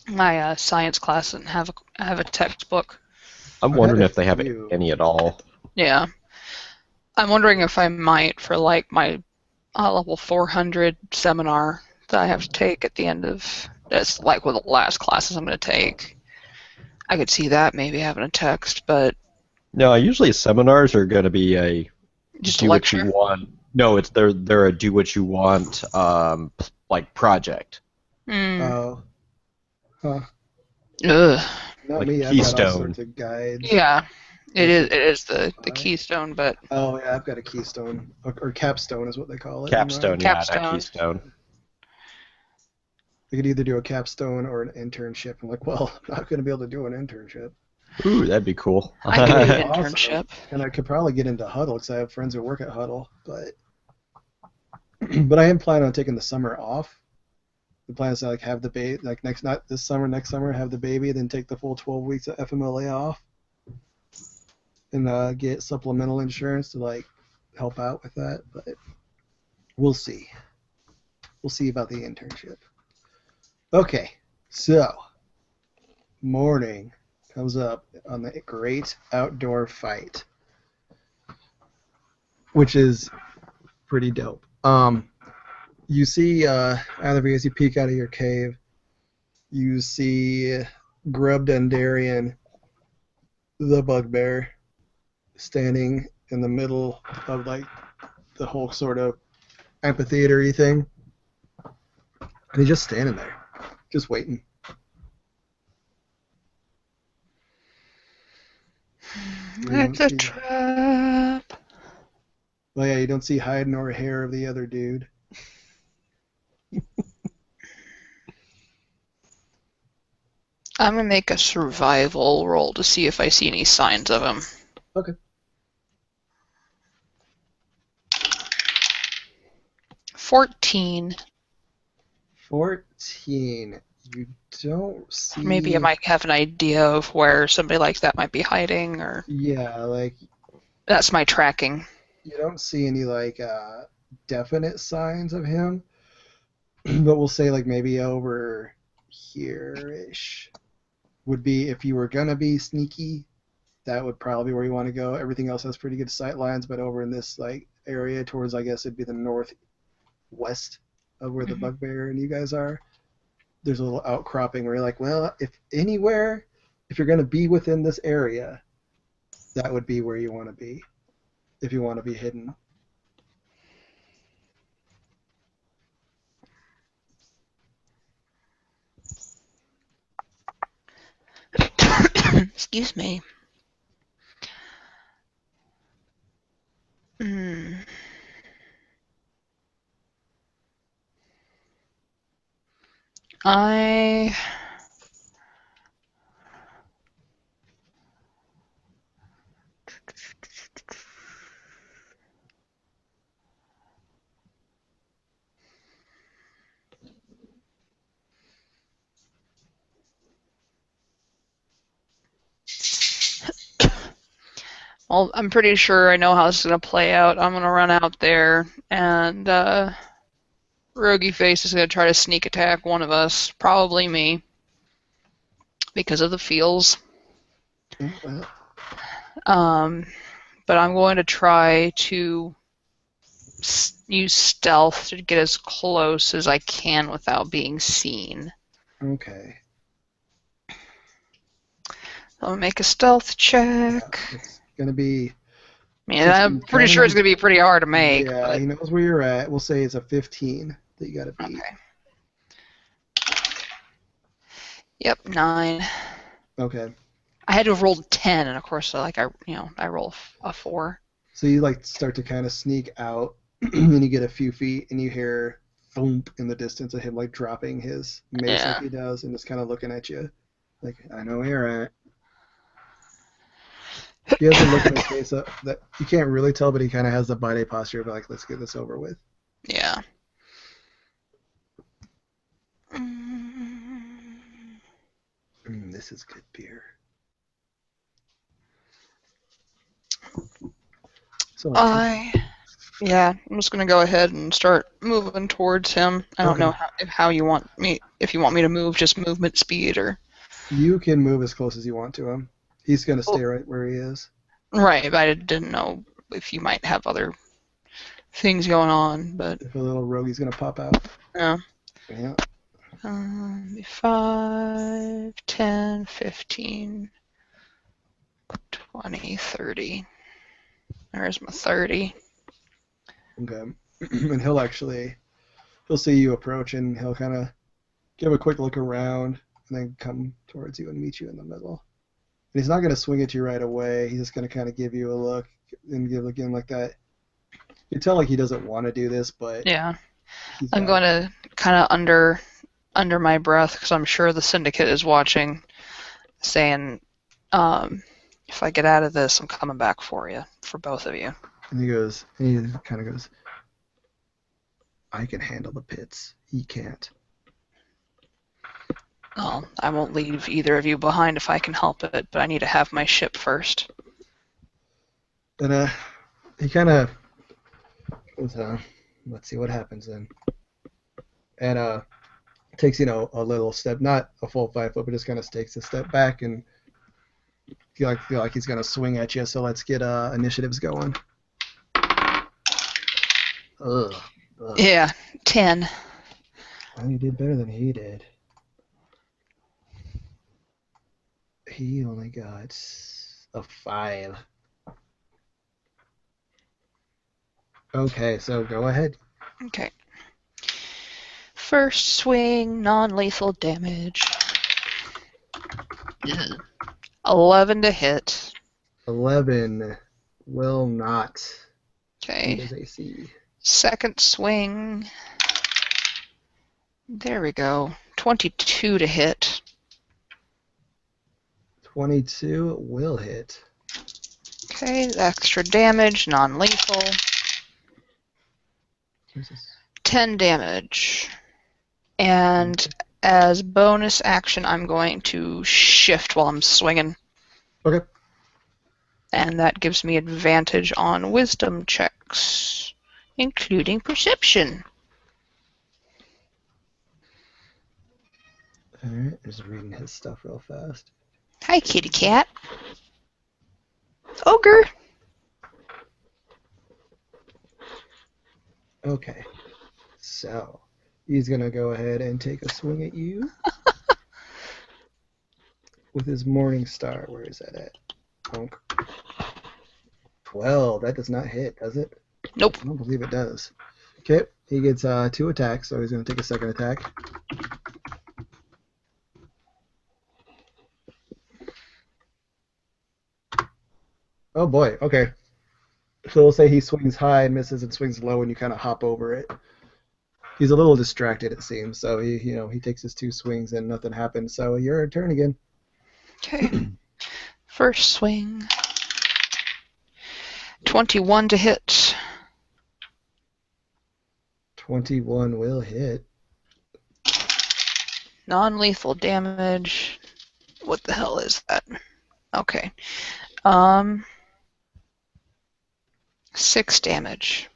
My science class didn't have a textbook. I'm I've wondering had a if they have few. any at all. Yeah. I'm wondering if I might for like my level 400 seminar that I have to take at the end of that's like one of the last classes I'm going to take. I could see that maybe having a text, but No, usually seminars are going to be a just a do what you lecture. want. No, they're a do what you want like project. Mm. Oh. Huh. Ugh. Not Like me. I've got all Keystone. sorts of guides. Yeah, it Like is. the It is the Pi. keystone, but Oh yeah, I've got a keystone or capstone is what they call it in mine. Capstone, yeah, not capstone. Keystone. I could either do a capstone or an internship. I'm like, well, I'm not going to be able to do an internship. Ooh, that'd be cool. I could do an Awesome. internship. And I could probably get into Huddle because I have friends who work at Huddle, but but I am planning on taking the summer off. The plan is to like have the baby like not this summer, next summer have the baby, then take the full 12 weeks of FMLA off, and get supplemental insurance to like help out with that. But we'll see. We'll see about the internship. Okay, so morning comes up on the great outdoor fight, which is pretty dope. You see, Atherby, as you peek out of your cave, you see Grub Dendarian, the bugbear, standing in the middle of like the whole sort of amphitheater-y thing. And he's just standing there, just waiting. It's a trap. Well, yeah, you don't see hide nor hair of the other dude. I'm gonna make a survival roll to see if I see any signs of him. Okay. 14. 14. You don't see. Maybe I might have an idea of where somebody like that might be hiding, or Yeah, like that's my tracking. you don't see any like definite signs of him, but we'll say like maybe over here-ish would be if you were gonna be sneaky. That would probably be where you want to go. Everything else has pretty good sight lines, but over in this like area towards I guess it'd be the northwest of where the Mhm. bugbear and you guys are. There's a little outcropping where you're like, well, if anywhere, if you're gonna be within this area, that would be where you want to be. If you want to be hidden. Excuse me. Hmm. I Well, I'm pretty sure I know how this is going to play out. I'm going to run out there, and Rogie Face is going to try to sneak attack one of us, probably me, because of the feels. Well, But I'm going to try to use stealth to get as close as I can without being seen. okay. I'll make a stealth check. It's gonna be. I mean, I'm pretty sure it's going to be pretty hard to make. Yeah, But he knows where you're at. We'll say it's a 15 that you gotta beat. okay. Yep, 9. Okay. I had to have rolled 10, and of course, I roll a 4. So you like start to kind of sneak out, and you get a few feet, and you hear thump in the distance of him like dropping his mace Yeah. like he does, and just kind of looking at you, like I know where you're at. He has a look in his face that you can't really tell, but he kind of has the body posture of like, let's get this over with. Yeah. this is good beer. So Yeah, I'm just gonna go ahead and start moving towards him. I don't Okay. know how you want me. If you want me to move, just movement speed or. you can move as close as you want to him. He's gonna stay right where he is. Right, but I didn't know if you might have other things going on, but If a little rogue's gonna pop out. yeah. Yeah. 5, 10, 15, 20, 30. There's my 30. Okay. And he'll see you approach and he'll kind of give a quick look around and then come towards you and meet you in the middle. And he's not going to swing at you right away. He's just going to kind of give you a look and give again like that. You tell like he doesn't want to do this, but Yeah. he's I'm got going to kind of under my breath, because I'm sure the syndicate is watching, saying, if I get out of this, I'm coming back for you, for both of you. And he kind of goes, I can handle the pits. He can't. Well, I won't leave either of you behind if I can help it, but I need to have my ship first. And he kind of goes, let's see what happens then. And takes, a little step, not a full 5 foot, but just kind of takes a step back and feel like he's gonna swing at you. So let's get initiatives going. Ugh. Yeah, 10. Well, you did better than he did. He only got a 5. Okay, so go ahead. Okay. First swing, non-lethal damage. 11 to hit. 11 will not. Okay. What is AC? Second swing. There we go. 22 to hit. 22 will hit. Okay, extra damage, non-lethal. 10 damage. And as bonus action, I'm going to shift while I'm swinging. Okay. And that gives me advantage on wisdom checks, including perception. Alright, just reading his stuff real fast. Hi, kitty cat. Ogre. Okay. So, he's going to go ahead and take a swing at you. With his Morning Star. Where is that at? Bonk. 12. That does not hit, does it? Nope. I don't believe it does. Okay, he gets 2 attacks, so he's going to take a second attack. Oh boy, okay. So we'll say he swings high and misses and swings low and you kind of hop over it. He's a little distracted, it seems, so he takes his 2 swings and nothing happens, so your turn again. Okay. First swing. 21 to hit. 21 will hit. Non-lethal damage. What the hell is that? Okay. 6 damage.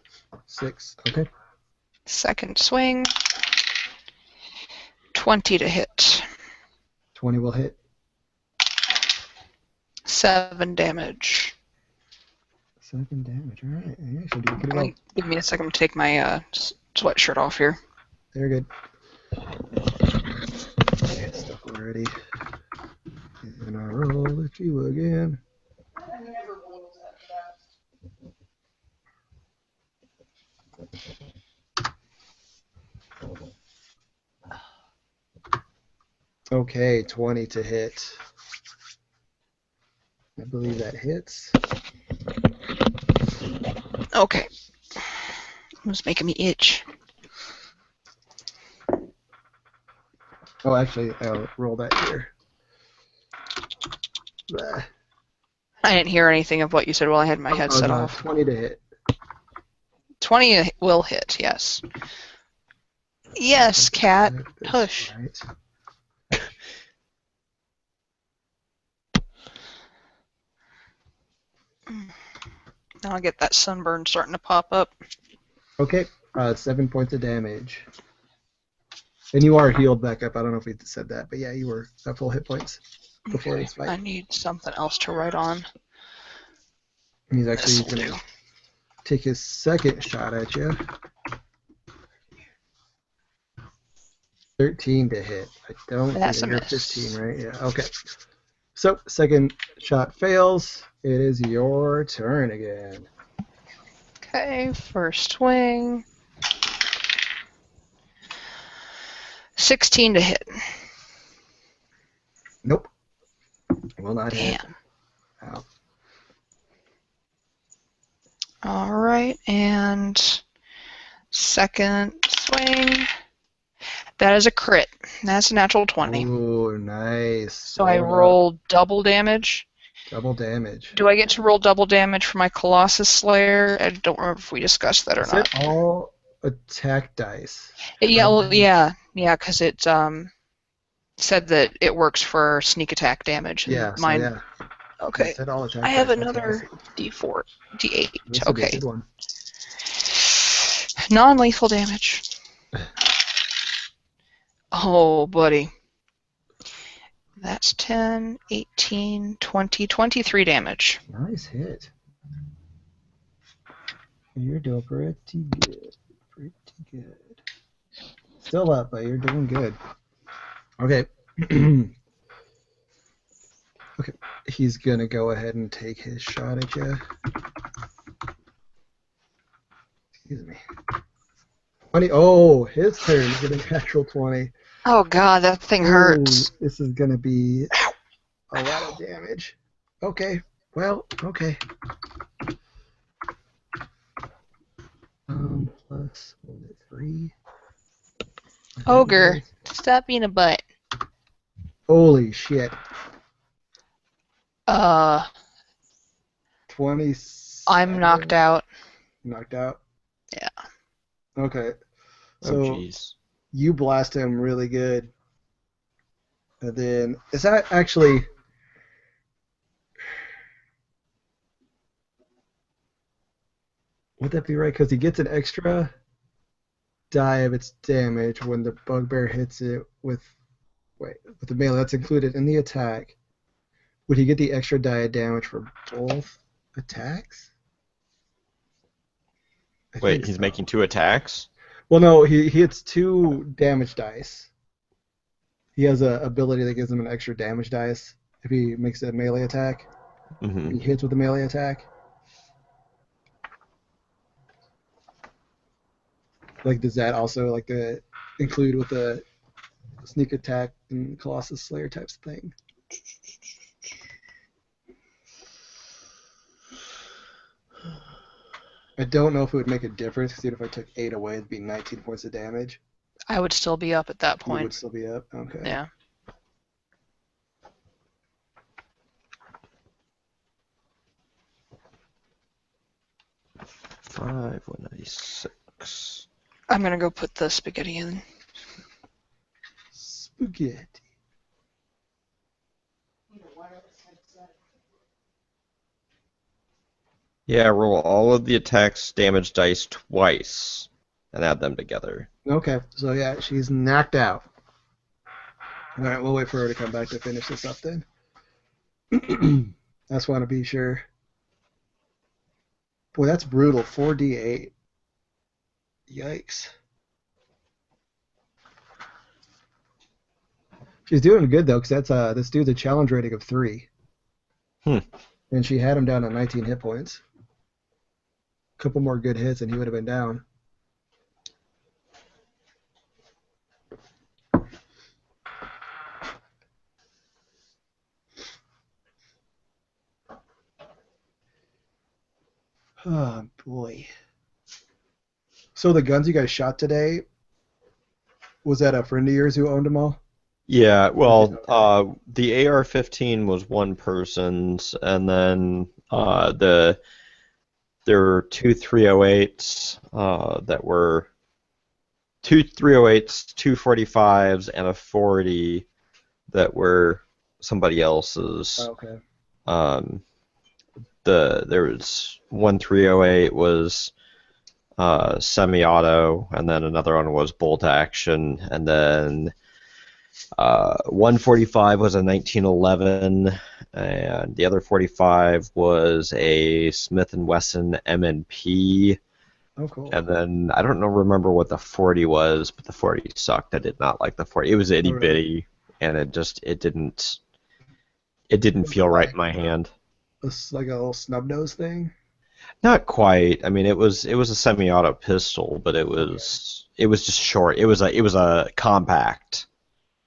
6, okay. Second swing. 20 to hit. 20 will hit. 7 damage. 7 damage, alright. Yeah, you should do pretty well. Give me a second to take my sweatshirt off here. Very good. Okay, stuff already. And I'll roll at you again. Okay, 20 to hit. I believe that hits. Okay. It was making me itch. Oh, actually, I'll roll that here. Blah. I didn't hear anything of what you said while I had my headset no, off. 20 to hit. 20 will hit, yes. Yes, cat. That's Hush. right. I'll get that sunburn starting to pop up. Okay, 7 points of damage. And you are healed back up. I don't know if we said that, but yeah, you were at full hit points before this I fight. need something else to write on. And he's actually This'll going do. to take his second shot at you. 13 to hit. I don't That's think a you're miss. 15, right? Yeah, okay. So, second shot fails. It is your turn again. Okay, first swing. 16 to hit. Nope. Will not hit. Damn. Ow. Alright, and second swing. That is a crit. That's a natural 20. Ooh, nice. So I Roll it up. roll double damage. Double damage. Do I get to roll double damage for my Colossus Slayer? I don't remember if we discussed that or Is not. it all attack dice? Yeah, well, yeah, because it said that it works for sneak attack damage. And Yeah, so mine. yeah. Okay. It said all attack I have dice, that's another awesome. D4, D8. This would be a Okay. good one. Non-lethal damage. Oh, buddy. That's 10, 18, 20, 23 damage. Nice hit. You're doing pretty good. Pretty good. Still up, but you're doing good. Okay. Okay. He's gonna go ahead and take his shot at you. Excuse me. 20. Oh, his turn. Get a natural 20. Oh god, that thing hurts. Ooh, this is gonna be a lot of damage. Okay. Well, okay. Plus, what was it, 3? Ogre, stop being a butt. Holy shit. 20. I'm knocked out. Knocked out? Yeah. Okay. Oh, So jeez. you blast him really good. And then, is that actually... Would that be right? Because he gets an extra die of its damage when the bugbear hits it with the melee. That's included in the attack. Would he get the extra die of damage for both attacks? I Wait, think he's so. making 2 attacks? Well, no, he hits 2 damage dice. He has a ability that gives him an extra damage dice if he makes a melee attack. Mm-hmm. He hits with a melee attack. Like, does that also like the include with the sneak attack and Colossus Slayer types of thing? I don't know if it would make a difference because even if I took 8 away, it'd be 19 points of damage. I would still be up at that You would point. still be up. Okay. Yeah. Five, 196. I'm gonna go put the spaghetti in. Spaghetti. Yeah, roll all of the attacks damage dice twice and add them together. Okay, so yeah, she's knocked out. All right, we'll wait for her to come back to finish this up then. I just want to be sure. Boy, that's brutal. 4d8. Yikes. She's doing good though, because that's this dude's a challenge rating of 3. And she had him down at 19 hit points. A couple more good hits, and he would have been down. Oh boy. So the guns you guys shot today, was that a friend of yours who owned them all? Yeah, well, the AR-15 was one person's, and then there were 2 308s that were 2 308s, 2 45s, and a 40 that were somebody else's. Oh, okay. there was one 308 was semi-auto, and then another one was bolt action, and then 145 was a 1911, and the other 45 was a Smith & Wesson M&P, Oh, cool. and then I don't remember what the 40 was, but the 40 sucked. I did not like the 40. It was itty bitty, and it didn't feel right in my hand. It's like a little snub nose thing. Not quite. I mean, it was a semi-auto pistol, but it was just short. It was a compact.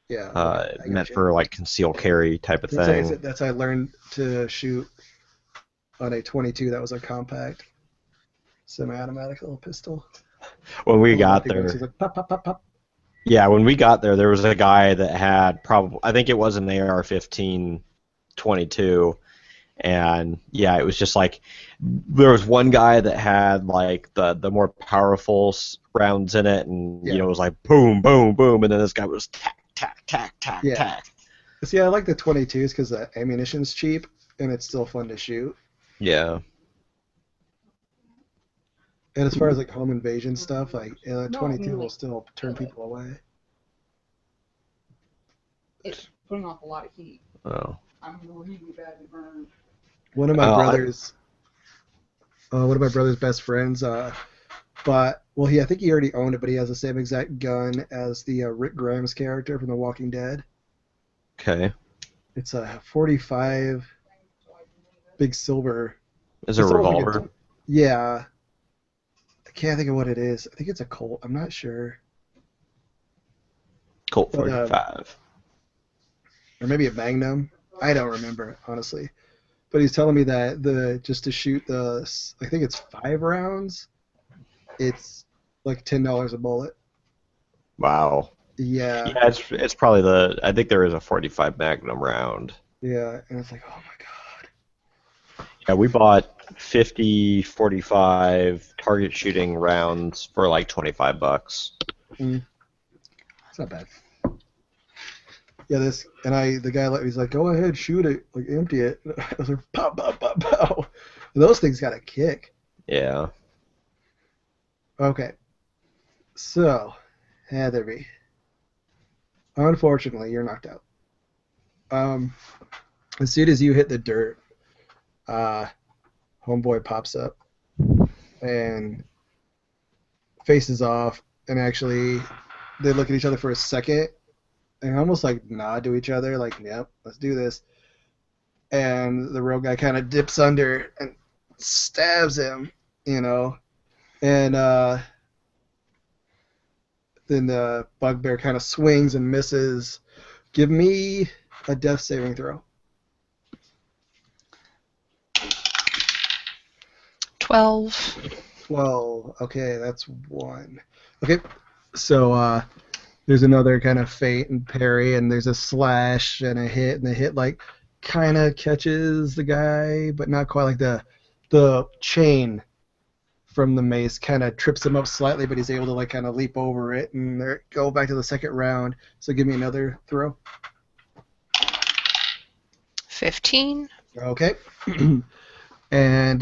Yeah. Meant for like concealed carry type of thing. That's how I learned to shoot on a 22. That was a compact semi-automatic little pistol. When we got there, like, pop, pop, pop, pop. Yeah, when we got there was a guy that had I think it was an AR-15 22, and yeah, it was just like there was one guy that had like the more powerful rounds in it, and it was like boom, boom, boom, and then this guy was tack, tack, tack, tack, tack. See, I like the 22s because the ammunition's cheap and it's still fun to shoot. Yeah. And as far as like home invasion stuff, like 22 will still turn people away. It's putting off a lot of heat. Oh. I'm really badly burned. One of my brother's best friends I think he already owned it, but he has the same exact gun as the Rick Grimes character from The Walking Dead. Okay. It's a 45 big silver. Is it a revolver? Yeah. I can't think of what it is. I think it's a Colt. I'm not sure. Colt 45. Or maybe a Magnum. I don't remember, honestly. But he's telling me that just to shoot I think it's 5 rounds, it's like $10 a bullet. Wow. Yeah. Yeah, it's probably I think there is a 45 Magnum round. Yeah, and it's like, oh my god. Yeah, we bought 50 45 target shooting rounds for like $25. It's not bad. Yeah, the guy he's like, go ahead, shoot it, like empty it. I was like, pow, pow, pow, pow. And those things got a kick. Yeah. Okay. So, Heatherby. Unfortunately, you're knocked out. As soon as you hit the dirt, homeboy pops up and faces off, and actually they look at each other for a second and almost like nod to each other, like, yep, let's do this. And the rogue guy kind of dips under and stabs him, and then the bugbear kind of swings and misses. Give me a death saving throw. 12. 12. Okay, that's 1. Okay, so there's another kind of feint and parry, and there's a slash and a hit, and the hit like kind of catches the guy, but not quite. Like the chain from the mace kind of trips him up slightly, but he's able to like kind of leap over it and go back to the second round. So give me another throw. 15. Okay. And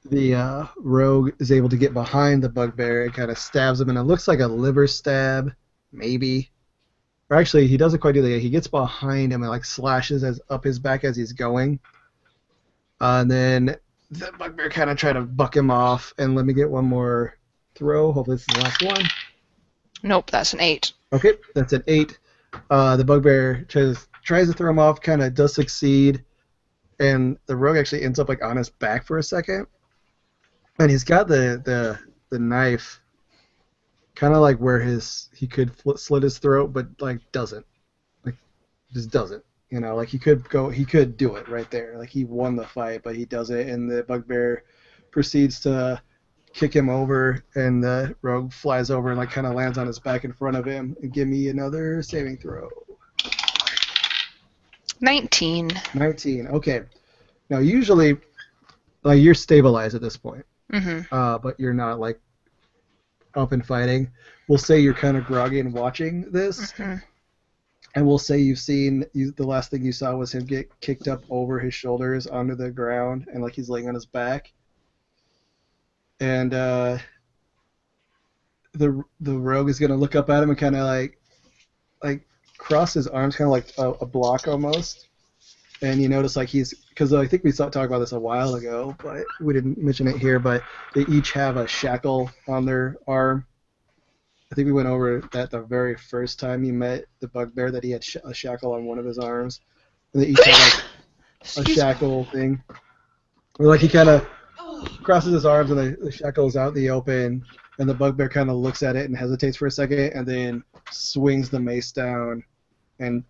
the rogue is able to get behind the bugbear and kind of stabs him, and it looks like a liver stab, maybe. Or actually, he doesn't quite do that. He gets behind him and like slashes up his back as he's going. And then the bugbear kind of try to buck him off. And let me get one more throw. Hopefully this is the last one. Nope, that's an 8. Okay, that's an 8. The bugbear tries to throw him off, kind of does succeed. And the rogue actually ends up like on his back for a second. And he's got the knife kind of like where he could slit his throat, but like doesn't. Like just doesn't. Like he could do it right there. Like he won the fight, but he doesn't, and the bugbear proceeds to kick him over, and the rogue flies over and like kind of lands on his back in front of him. And give me another saving throw. 19. 19. Okay. Now usually, like you're stabilized at this point. Mm-hmm. But you're not like up and fighting. We'll say you're kind of groggy and watching this. Mm-hmm. And we'll say you've seen the last thing you saw was him get kicked up over his shoulders onto the ground, and like he's laying on his back. And the rogue is gonna look up at him and kind of like cross his arms, kind of like a block almost. And you notice like because I think we talked about this a while ago, but we didn't mention it here. But they each have a shackle on their arm. I think we went over that the very first time you met the bugbear, that he had a shackle on one of his arms, and they each had like a shackle thing. Or like he kind of crosses his arms and the shackle is out in the open, and the bugbear kind of looks at it and hesitates for a second, and then swings the mace down and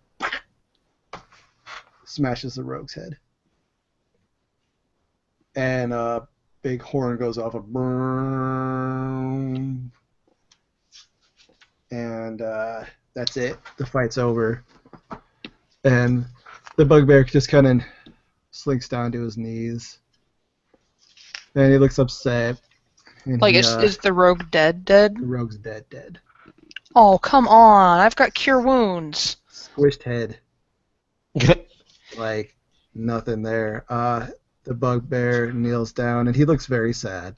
smashes the rogue's head. And a big horn goes off, a boom. And that's it. The fight's over. And the bugbear just kind of slinks down to his knees. And he looks upset. And Like, is the rogue dead? the rogue's dead. Oh, come on. I've got cure wounds. Squished head. Like, nothing there. The bugbear kneels down, and he looks very sad.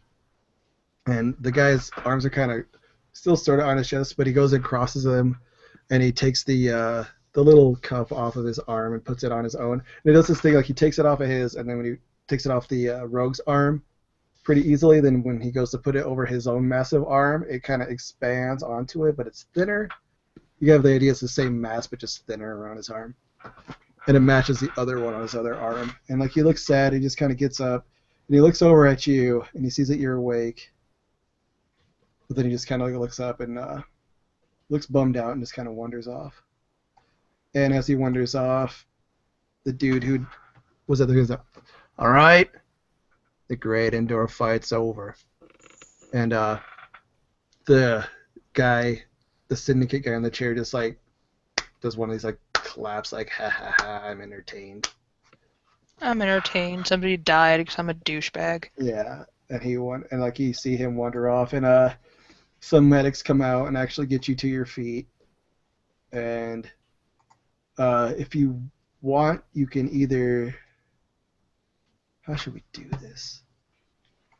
And the guy's arms are kind of still sort of on his chest, but he goes and crosses them, and he takes the little cuff off of his arm and puts it on his own. And he does this thing, like he takes it off of his, and then when he takes it off the rogue's arm pretty easily, then when he goes to put it over his own massive arm, it kind of expands onto it, but it's thinner. You have the idea it's the same mass, but just thinner around his arm. And it matches the other one on his other arm. And like he looks sad, he just kind of gets up, and he looks over at you, and he sees that you're awake. But then he just kind of looks up and looks bummed out and just kind of wanders off. And as he wanders off, the dude who was at the who's like, all right, the great indoor fight's over. And the guy, the syndicate guy in the chair, just like does one of these like claps, like ha ha ha, I'm entertained. I'm entertained. Somebody died because I'm a douchebag. Yeah, and like you see him wander off, and some medics come out and actually get you to your feet. And if you want, you can either. How should we do this?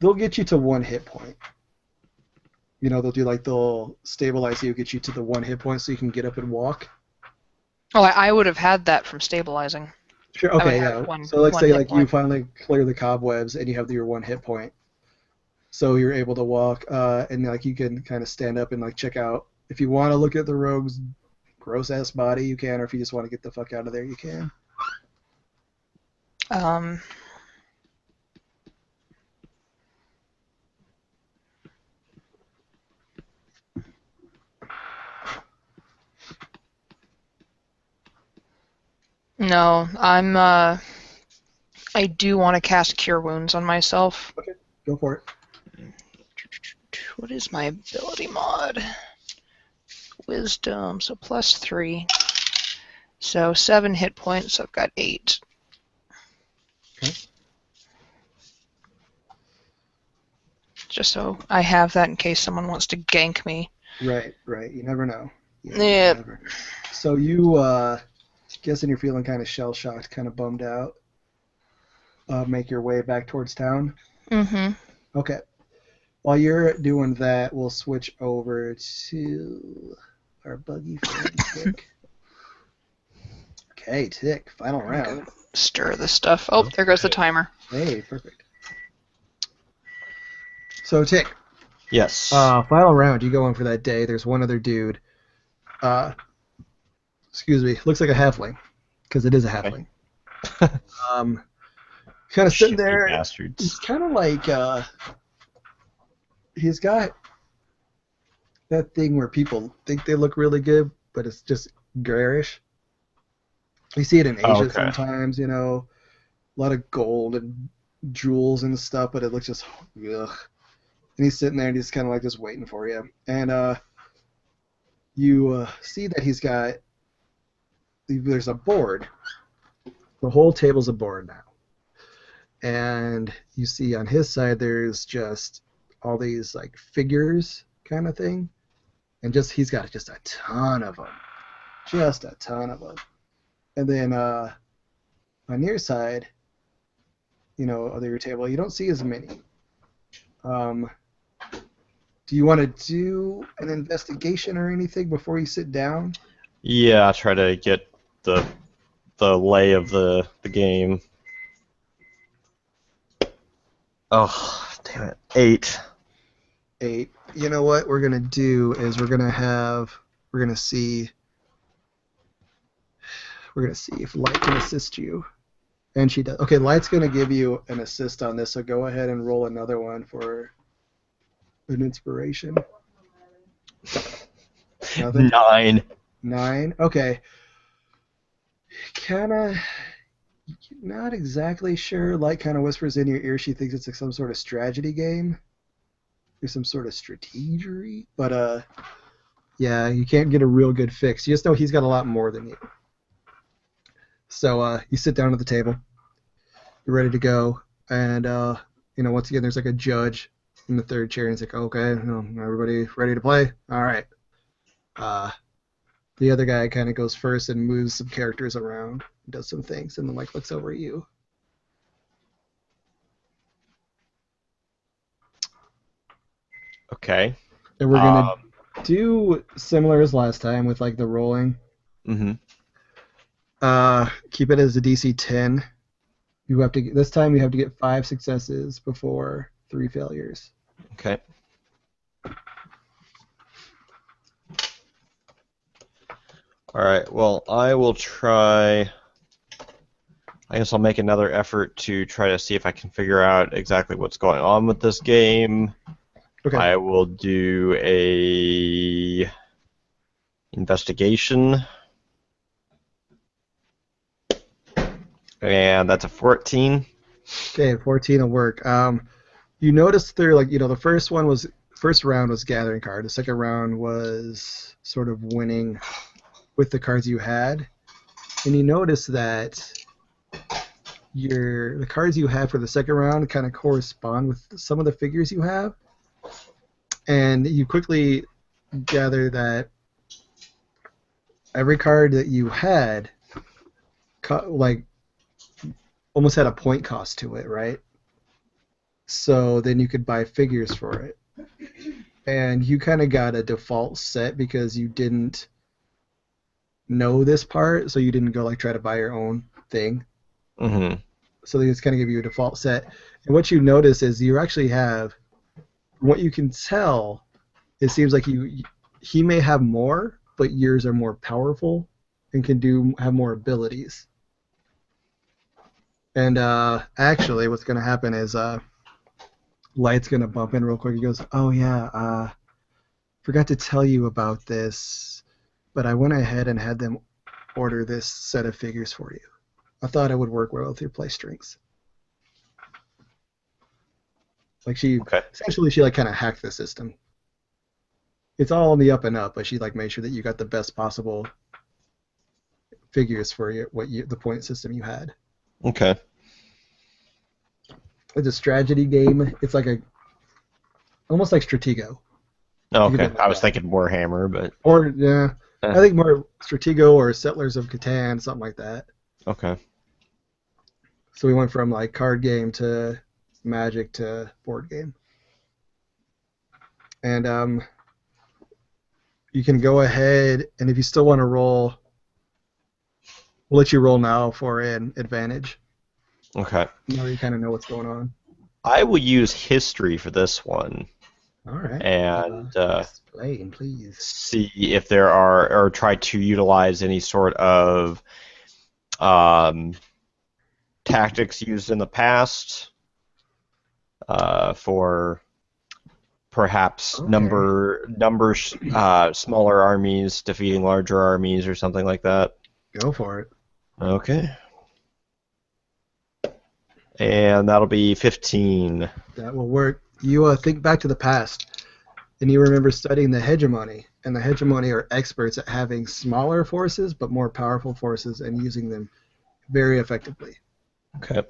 They'll get you to 1 hit point. You know, they'll stabilize you, get you to the 1 hit point so you can get up and walk. Oh, I would have had that from stabilizing. Sure, I would okay, have yeah. So let's say hit like you point. finally clear the cobwebs and you have your 1 hit point. So you're able to walk, and like you can kind of stand up and like check out. If you want to look at the rogue's gross ass body, you can, or if you just want to get the fuck out of there, you can. No, I do want to cast Cure Wounds on myself. Okay, go for it. What is my ability mod? Wisdom, so +3. So 7 hit points, I've got 8. Okay. Just so I have that in case someone wants to gank me. Right. You never know. Yeah. Never. So you, guessing you're feeling kind of shell-shocked, kind of bummed out, make your way back towards town? Mm-hmm. Okay. While you're doing that, we'll switch over to our buggy friend, Tick. Okay, Tick, final round. Stir this stuff. Oh, there goes the timer. Hey, perfect. So, Tick, Yes. final round, you go in for that day. There's one other dude. Excuse me, looks like a halfling, because it is a halfling. Kind of sitting Shifty there. bastards. He's kind of like, he's got that thing where people think they look really good, but it's just garish. You see it in Asia Okay. sometimes, you know, a lot of gold and jewels and stuff, but it looks just, ugh. And he's sitting there and he's kind of like just waiting for you. And you see that he's got, there's a board. The whole table's a board now. And you see on his side there's just all these like figures kind of thing. And just he's got just a ton of them. just a ton of them. And then on your side, other your table, you don't see as many. Do you want to do an investigation or anything before you sit down? Yeah, try to get the lay of the game. Oh, damn it. 8. 8. You know what we're gonna do is we're gonna see if Light can assist you. And she does. Okay, Light's gonna give you an assist on this, so go ahead and roll another one for an inspiration. Nothing? 9. 9. Okay. Kinda not exactly sure. Light kind of whispers in your ear she thinks it's like some sort of strategy game. There's some sort of strategery. But yeah, you can't get a real good fix. You just know he's got a lot more than you. So you sit down at the table. You're ready to go. And once again there's like a judge in the third chair, and he's like, okay, everybody ready to play? All right. The other guy kind of goes first and moves some characters around, does some things, and then like looks over at you. Okay. And we're gonna do similar as last time with like the rolling. Mm-hmm. Keep it as a DC 10. This time you have to get 5 successes before 3 failures. Okay. All right. Well, I will try. I guess I'll make another effort to try to see if I can figure out exactly what's going on with this game. Okay. I will do a investigation, and that's a 14. Okay, 14 will work. You notice there, like, the first round was gathering card. The second round was sort of winning with the cards you had, and you notice that the cards you have for the second round kind of correspond with some of the figures you have, and you quickly gather that every card that you had, like, almost had a point cost to it, right? So then you could buy figures for it. And you kind of got a default set because you didn't know this part, so you didn't go like try to buy your own thing. Mm-hmm. So they just kind of give you a default set. And what you notice is you actually have, from what you can tell, it seems like he may have more, but yours are more powerful and can have more abilities. And actually, what's going to happen is Light's going to bump in real quick. He goes, oh, yeah, forgot to tell you about this, but I went ahead and had them order this set of figures for you. I thought it would work well with your play strengths. Like essentially she like kind of hacked the system. It's all on the up and up, but she like made sure that you got the best possible figures for the point system you had. Okay. It's a strategy game. It's like almost like Stratego. Oh, okay. I was thinking Warhammer, but. Or yeah, I think more Stratego or Settlers of Catan, something like that. Okay. So we went from like card game to Magic to board game. And you can go ahead, and if you still want to roll, we'll let you roll now for an advantage. Okay. Now you kind of know what's going on. I will use history for this one. All right. And explain, please. See if there are, or try to utilize any sort of tactics used in the past for perhaps smaller armies defeating larger armies or something like that. Go for it. Okay. And that'll be 15. That will work. You think back to the past, and you remember studying the hegemony. And the hegemony are experts at having smaller forces but more powerful forces and using them very effectively. Okay.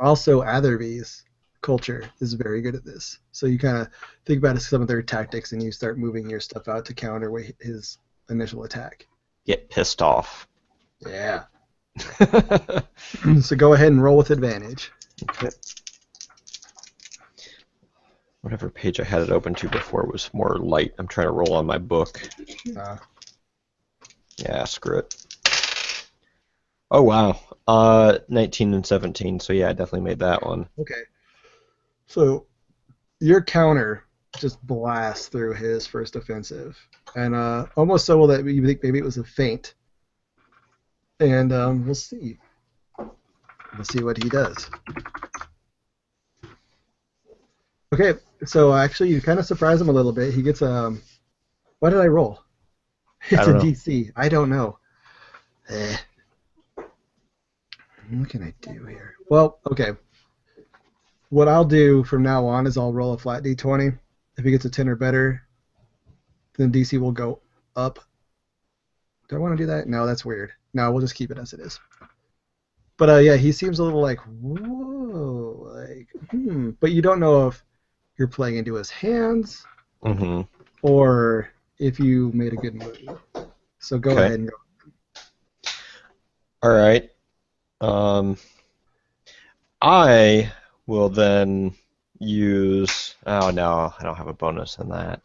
Also, Atherby's culture is very good at this. So you kind of think about some of their tactics, and you start moving your stuff out to counter his initial attack. get pissed off. Yeah. So go ahead and roll with advantage. Okay. Whatever page I had it open to before was more light. I'm trying to roll on my book. Yeah, screw it. Oh, wow. 19 and 17. So, yeah, I definitely made that one. Okay. So your counter just blasts through his first offensive. And almost so well that you think maybe it was a feint. And we'll see. We'll see what he does. Okay, so actually you kind of surprise him a little bit. He gets what did I roll? It's a don't know. DC. I don't know. What can I do here? Well, okay. What I'll do from now on is I'll roll a flat D20. If he gets a 10 or better, then DC will go up. Do I want to do that? No, that's weird. No, we'll just keep it as it is. But yeah, he seems a little like, whoa, like, But you don't know if you're playing into his hands Mm-hmm. or if you made a good move. So go Okay. ahead and go. All right. I will then use. Oh no, I don't have a bonus in that.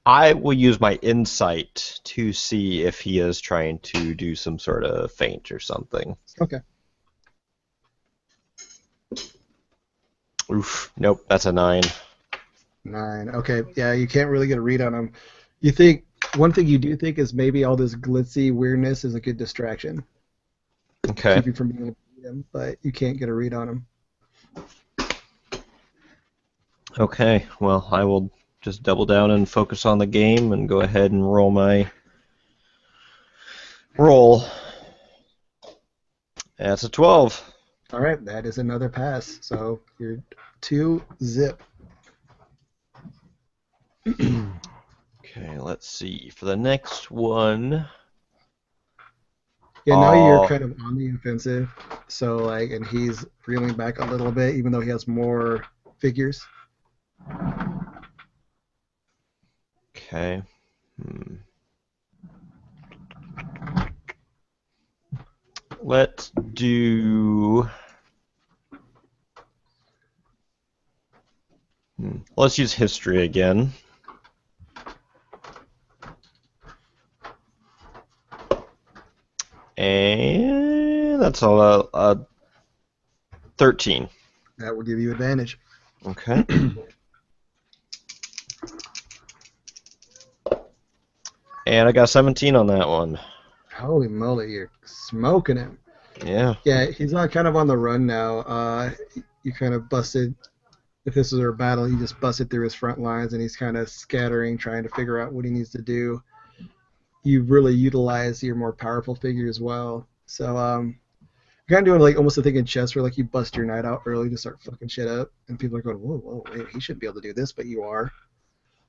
I will use my insight to see if he is trying to do some sort of feint or something. Okay. Oof. Nope, that's a 9. 9. Okay. Yeah, you can't really get a read on him. You think one thing you do think is maybe all this glitzy weirdness is a good distraction. Okay. Keep you from being able to read him, but you can't get a read on him. Okay. Well, I will just double down and focus on the game and go ahead and roll my roll. That's a 12. All right, that is another pass. So you're 2 zip. Okay, let's see. For the next one. Yeah, now you're Oh. kind of on the offensive. So like, and he's reeling back a little bit, even though he has more figures. Okay. Let's do. Let's use history again. And that's a 13. That will give you advantage. Okay. And I got 17 on that one. Holy moly, you're smoking him. Yeah. Yeah, he's not kind of on the run now. You kind of busted. If this was a battle, he just busted through his front lines, and he's kind of scattering, trying to figure out what he needs to do. You really utilize your more powerful figure as well. So you're kind of doing like almost a thing in chess where like you bust your knight out early to start fucking shit up, and people are going, whoa, wait, he shouldn't be able to do this, but you are.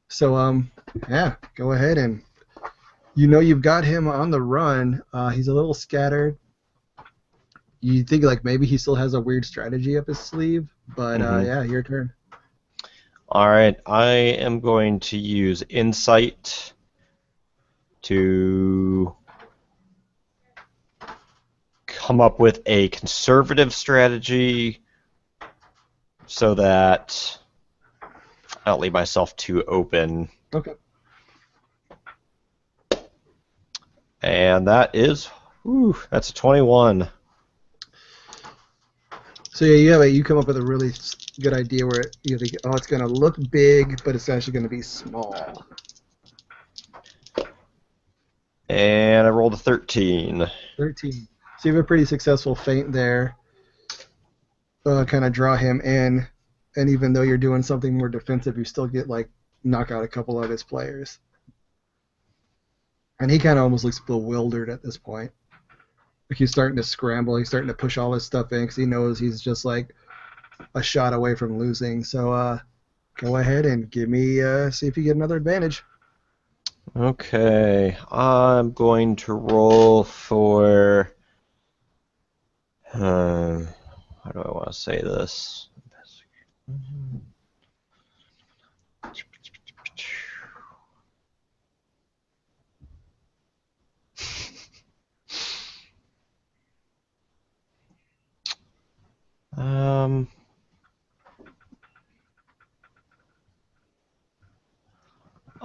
So yeah, go ahead and you've got him on the run. He's a little scattered. You think like maybe he still has a weird strategy up his sleeve, but yeah, your turn. All right. I am going to use insight to come up with a conservative strategy so that I don't leave myself too open. Okay. And that's a 21. So yeah, you come up with a really good idea where you think, oh, it's going to look big, but it's actually going to be small. And I rolled a 13. 13. So you have a pretty successful feint there. Kind of draw him in, and even though you're doing something more defensive, you still get like knock out a couple of his players. And he kind of almost looks bewildered at this point. Like he's starting to scramble. He's starting to push all his stuff in because he knows he's just like a shot away from losing. So go ahead and give me see if you get another advantage. Okay, I'm going to roll for. How do I want to say this?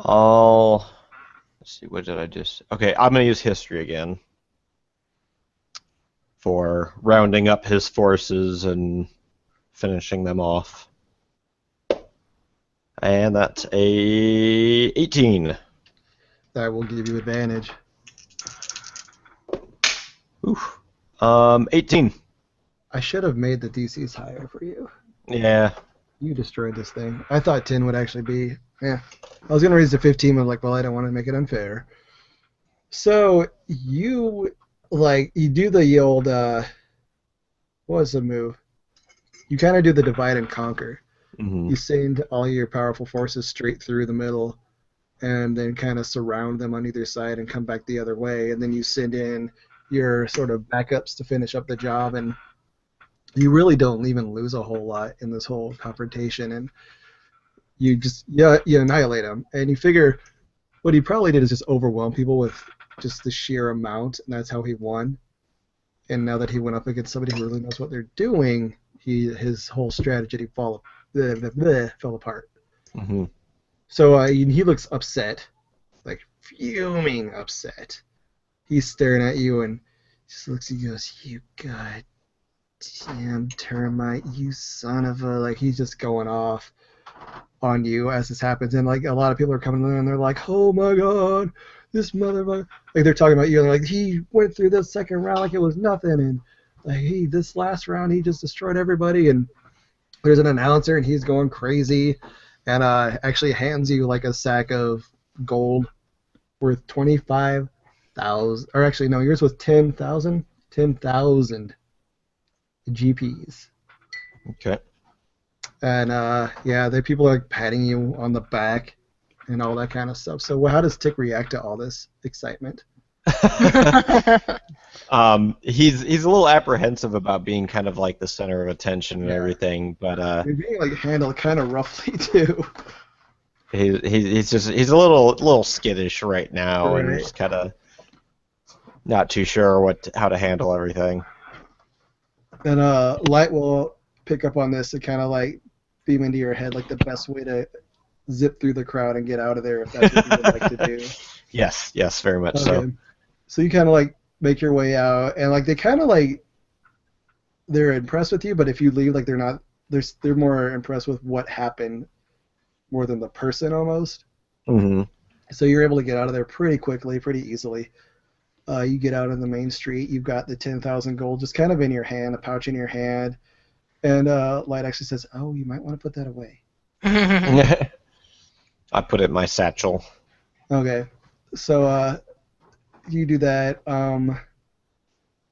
Let's see, what did I just... Okay, I'm going to use history again for rounding up his forces and finishing them off. And that's a 18. That will give you advantage. Oof. 18. I should have made the DCs higher for you. Yeah. You destroyed this thing. I thought 10 would actually be... Yeah. I was going to raise to 15, but I'm like, well, I don't want to make it unfair. So, you do the old... what was the move? You kind of do the divide and conquer. Mm-hmm. You send all your powerful forces straight through the middle, and then kind of surround them on either side and come back the other way, and then you send in your sort of backups to finish up the job, and you really don't even lose a whole lot in this whole confrontation, and you just you annihilate them, and you figure what he probably did is just overwhelm people with just the sheer amount, and that's how he won. And now that he went up against somebody who really knows what they're doing, his whole strategy fell apart. Mm-hmm. So he looks upset, like fuming upset. He's staring at you and just looks at you and goes, "You goddamn termite, you son of a..." Like, he's just going off on you as this happens. And like, a lot of people are coming in and they're like, "Oh my god, this motherfucker..." Like, they're talking about you and they're like, "He went through this second round like it was nothing, and like, this last round he just destroyed everybody." And there's an announcer and he's going crazy, and actually hands you like a sack of gold worth 25,000, or actually no, yours was 10,000 GPs. Okay. And yeah, the people are like patting you on the back and all that kind of stuff. So how does Tick react to all this excitement? He's a little apprehensive about being kind of like the center of attention and everything, but You're being like handled kind of roughly too. he's a little skittish right now, Right. and just kind of not too sure how to handle everything. And Light will pick up on this and kind of like beam into your head like the best way to zip through the crowd and get out of there, if that's what you would like to do. Yes, very much so. Okay. So you kind of like make your way out, and like they kind of like, they're impressed with you, but if you leave, like they're more impressed with what happened more than the person almost. Mm-hmm. So you're able to get out of there pretty quickly, pretty easily. You get out on the main street. You've got the 10,000 gold just kind of in your hand, a pouch in your hand, and Light actually says, "Oh, you might want to put that away." I put it in my satchel. Okay, so you do that.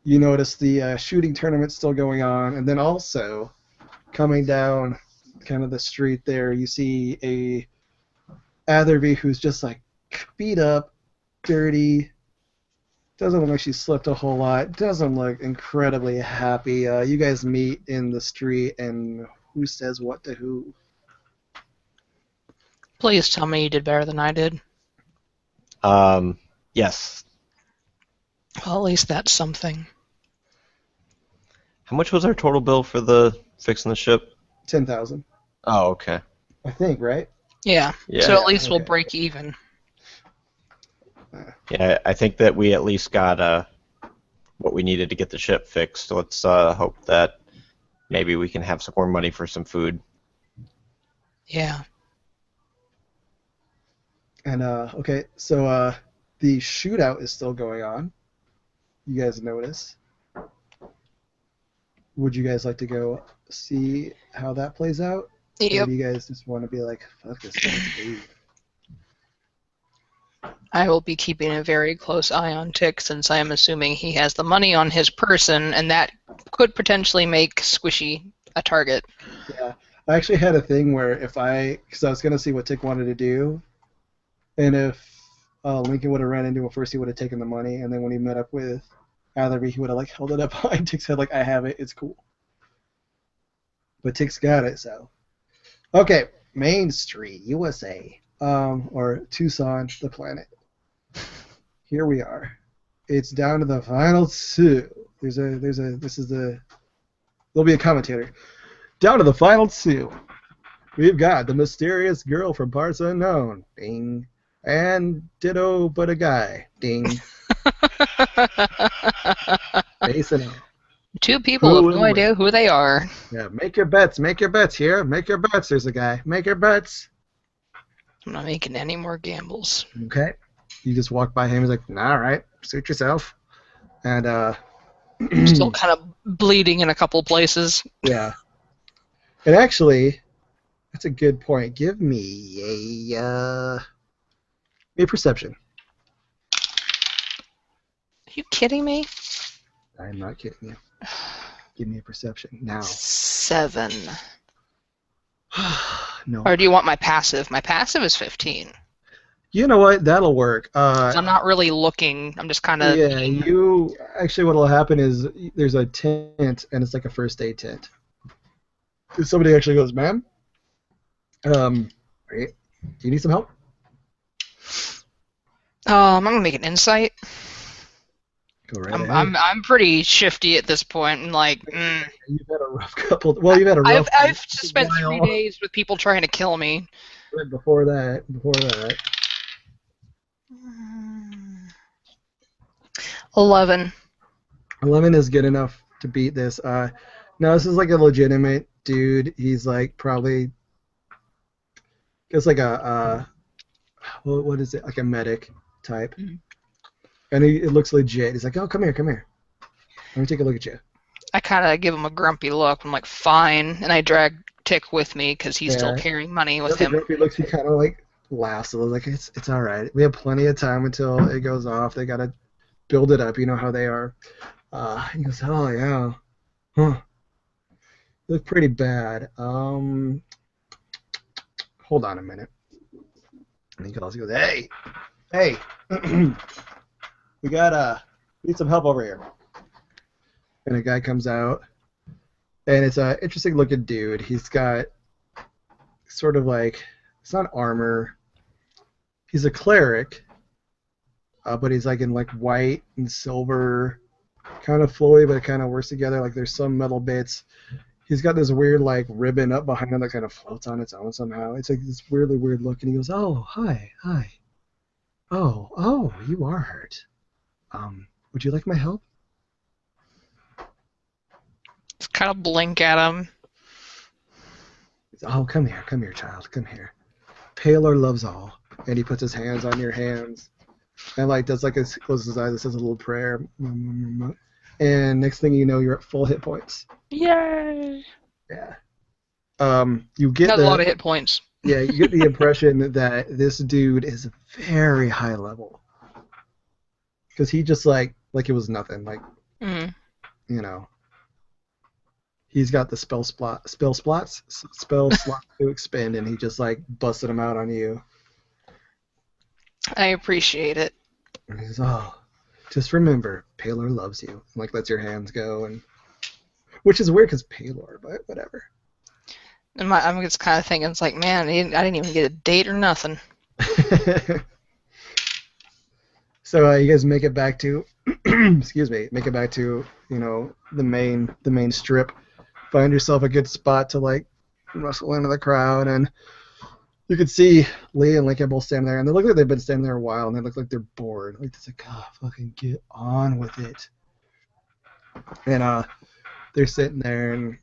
You notice the shooting tournament still going on, and then also coming down kind of the street there, you see a Atherby who's just like beat up, dirty. Doesn't look like she slept a whole lot. Doesn't look incredibly happy. You guys meet in the street, and who says what to who? Please tell me you did better than I did. Yes. Well, at least that's something. How much was our total bill for the fixing the ship? 10,000. Oh, okay. I think, right? Yeah. Yeah. So at least we'll Okay. break even. Yeah, I think that we at least got what we needed to get the ship fixed. Let's hope that maybe we can have some more money for some food. Yeah. And okay, so the shootout is still going on. You guys notice. Would you guys like to go see how that plays out? Or Yep. do you guys just want to be like, "Fuck this guy, let's leave"? I will be keeping a very close eye on Tick, since I am assuming he has the money on his person, and that could potentially make Squishy a target. Yeah, I actually had a thing where because I was gonna see what Tick wanted to do, and if Lincoln would have ran into him first, he would have taken the money, and then when he met up with Atherby, he would have like held it up behind Tick's head like, "I have it, it's cool." But Tick's got it, so. Okay, Main Street, USA, or Tucson, the planet. Here we are. It's down to the final two. There'll be a commentator. Down to the final two. We've got the mysterious girl from parts unknown. Bing. And ditto, but a guy. Ding. Face and all. Two people Who have will no win? idea who they are. Yeah, make your bets. Make your bets here. Make your bets. There's a guy. Make your bets. I'm not making any more gambles. Okay. You just walk by him. He's like, nah, all right. Suit yourself. And, I'm still kind of bleeding in a couple places. yeah. And actually, that's a good point. Give me a perception. Are you kidding me? I'm not kidding you. Give me a perception now. 7. No. Or do you want my passive? My passive is 15. You know what? That'll work. 'Cause I'm not really looking. I'm just kind of. Yeah, you actually what'll happen is there's a tent and it's like a first aid tent. Somebody actually goes, "Ma'am, do you need some help?" I'm gonna make an insight. Go right I'm, ahead. I'm pretty shifty at this point. I'm like, You've had a rough couple. Well, you've had a rough. I've just spent 3 while. days with people trying to kill me. Before that. 11. 11 is good enough to beat this. No, this is like a legitimate dude. He's like probably. It's like a what is it? Like a medic type. Mhm. And it looks legit. He's like, "Oh, come here. Let me take a look at you." I kind of give him a grumpy look. I'm like, fine, and I drag Tick with me because he's still Yeah. carrying money with The him. grumpy looks, he kind of like laughs a little, like it's all right. We have plenty of time until it goes off. They gotta build it up. You know how they are. He goes, "Oh yeah, huh? You look pretty bad. Hold on a minute." And he goes, "Hey, we need some help over here." And a guy comes out, and it's a interesting looking dude. He's got sort of like, it's not armor. He's a cleric, but he's like in like white and silver, kind of flowy, but it kind of works together. Like there's some metal bits. He's got this weird like ribbon up behind him that kind of floats on its own somehow. It's like this weirdly weird look, and he goes, "Oh, hi. Oh, you are hurt. Would you like my help?" Just kind of blink at him. "Oh, come here, child, come here. Paler loves all." And he puts his hands on your hands, and like does like closes his eyes and says a little prayer. And next thing you know, you're at full hit points. Yay! Yeah. You get Got a lot of hit points. Yeah, you get the impression that this dude is very high level, because he just like it was nothing. Like Mm. you know, he's got the spell slots to expend, and he just like busted them out on you. I appreciate it. And he goes, "Oh, just remember, Paler loves you." And, like lets your hands go, and which is weird because Paler, but whatever. And I'm just kind of thinking, it's like, man, I didn't even get a date or nothing. So you guys make it back to, make it back to the main strip. Find yourself a good spot to like rustle into the crowd, and you can see Lee and Lincoln both standing there, and they look like they've been standing there a while, and they look like they're bored. Like it's like, "Oh, fucking get on with it." And they're sitting there, and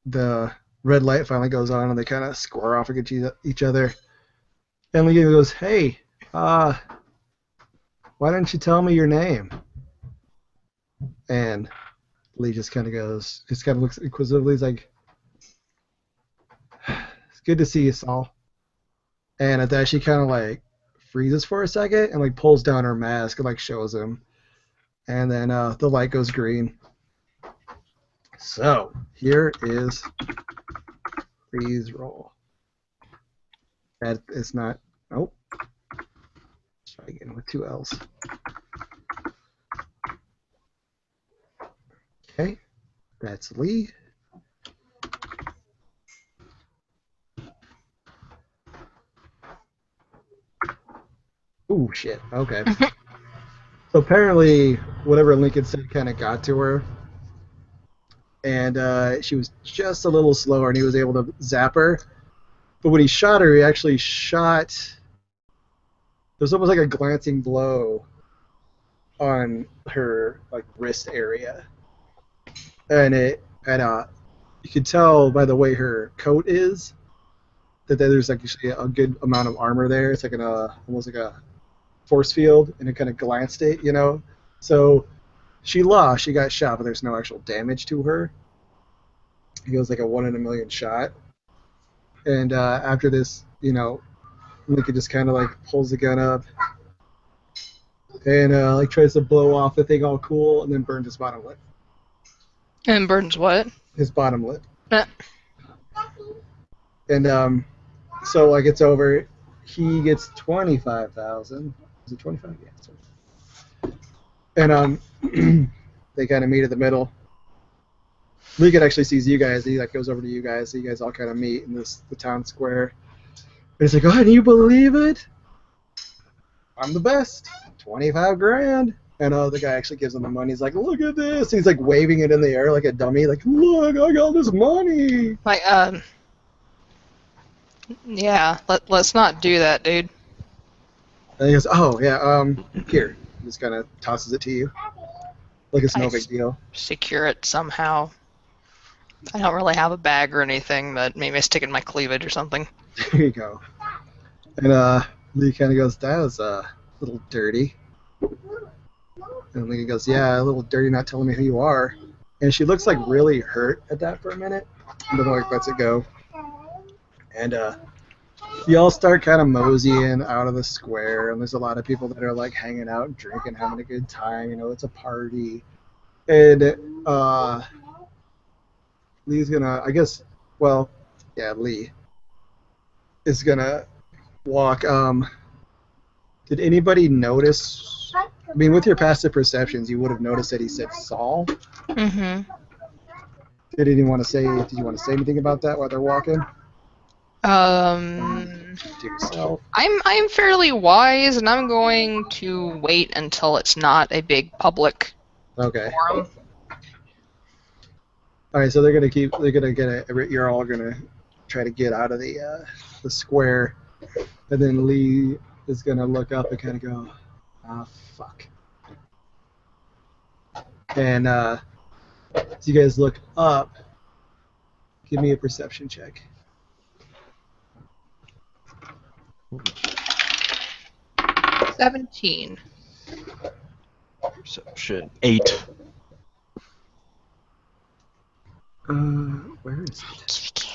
the red light finally goes on, and they kind of square off against each other. And Lee goes, "Hey, why don't you tell me your name?" And Lee just kind of looks inquisitively. He's like, "It's good to see you, Saul." And at that, she kind of like freezes for a second and like pulls down her mask and like shows him. And then the light goes green. So here is freeze roll. That is not. Nope. Try again with 2 L's. Okay, that's Lee. Ooh, shit. Okay. So apparently, whatever Lincoln said kind of got to her, and she was just a little slower, and he was able to zap her. But when he shot her, he actually shot there's almost like a glancing blow on her like wrist area, and you can tell by the way her coat is that there's actually a good amount of armor there. It's like almost like a force field, and it kind of glanced it, you know. So she lost. She got shot, but there's no actual damage to her. It was like a 1 in a million shot. And after this, you know, Mika just kind of like pulls the gun up and like tries to blow off the thing all cool, and then burns his bottom lip. And Burton's what? His bottom lip. Eh. And so like it's over. He gets 25,000. Is it 25? Yeah. It's 25. And they kind of meet at the middle. Lincoln actually sees you guys. He like goes over to you guys. So you guys all kind of meet in the town square. And he's like, "Oh, can you believe it? I'm the best. 25 grand." And the guy actually gives him the money. He's like, "Look at this." He's like waving it in the air like a dummy. Like, "Look, I got this money." Like, yeah, let's not do that, dude. And he goes, "Oh yeah, here." He just kind of tosses it to you, like it's no big deal. Secure it somehow. I don't really have a bag or anything, but maybe I stick it in my cleavage or something. There you go. And Lee kind of goes, "That was a little dirty." And Lee goes, "Yeah, a little dirty, not telling me who you are." And she looks like really hurt at that for a minute, and then like lets it go. And you all start kind of moseying out of the square, and there's a lot of people that are like hanging out and drinking, having a good time. You know, it's a party. And Lee's gonna, I guess, well, yeah, Lee is gonna walk. Did anybody notice? I mean, with your passive perceptions, you would have noticed that he said Saul. Mm-hmm. Did you want to say anything about that while they're walking? To yourself. I'm fairly wise, and I'm going to wait until it's not a big public Okay. forum. All right, so you're all gonna try to get out of the square, and then Lee is gonna look up and kind of go, "Ah, fuck." And so you guys look up. Give me a perception check. 17. Perception 8. Where is it?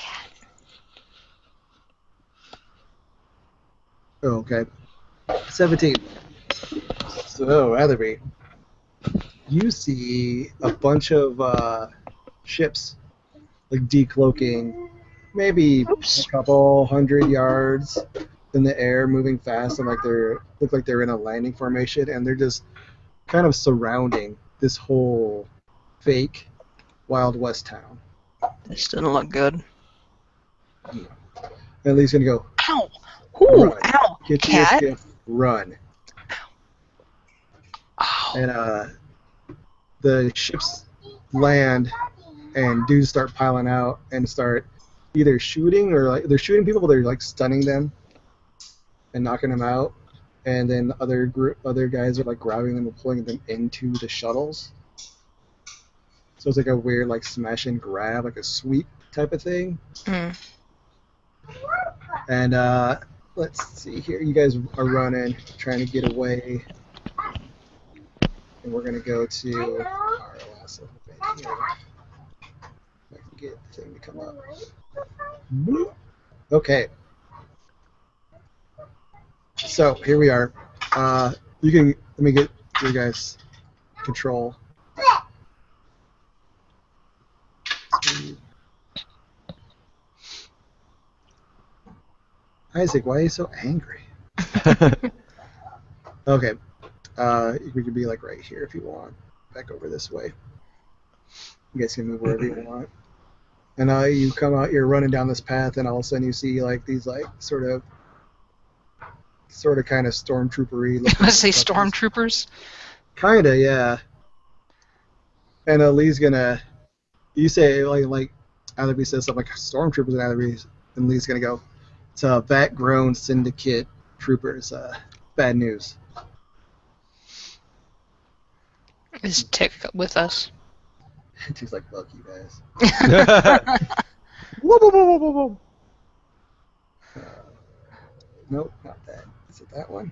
Oh, okay. 17. So, Atherby, you see a bunch of ships, like decloaking, maybe a couple 100 yards in the air, moving fast, and look like they're in a landing formation, and they're just kind of surrounding this whole fake Wild West town. This doesn't look good. And Lee's gonna go, Ow! Ooh, Run. ow! "Get to your Cat! ship, run." Ow. And the ships land, and dudes start piling out and start either shooting or like they're shooting people, but they're like stunning them and knocking them out, and then other guys are like grabbing them and pulling them into the shuttles. So it's like a weird like smash and grab, like a sweep type of thing. Mm. And let's see here, you guys are running, trying to get away. And we're going to go to our last little bit here. If I can get the thing to come up. Bloop. Okay. So here we are. Let me get your guys' control. Isaac, why are you so angry? Okay. We could be like right here if you want. Back over this way. You guys can move wherever you want. And you come out, you're running down this path, and all of a sudden you see like these like sort of kind of stormtroopery. I say stormtroopers? Kinda, yeah. And Lee's gonna, you say like Atherby says something like stormtroopers, and Lee's gonna go, "It's Vat-grown syndicate troopers. Bad news. Is Tick with us? She's like, look, you guys. Whoa, whoa, whoa, whoa, whoa, whoa. Nope, not that. Is it that one?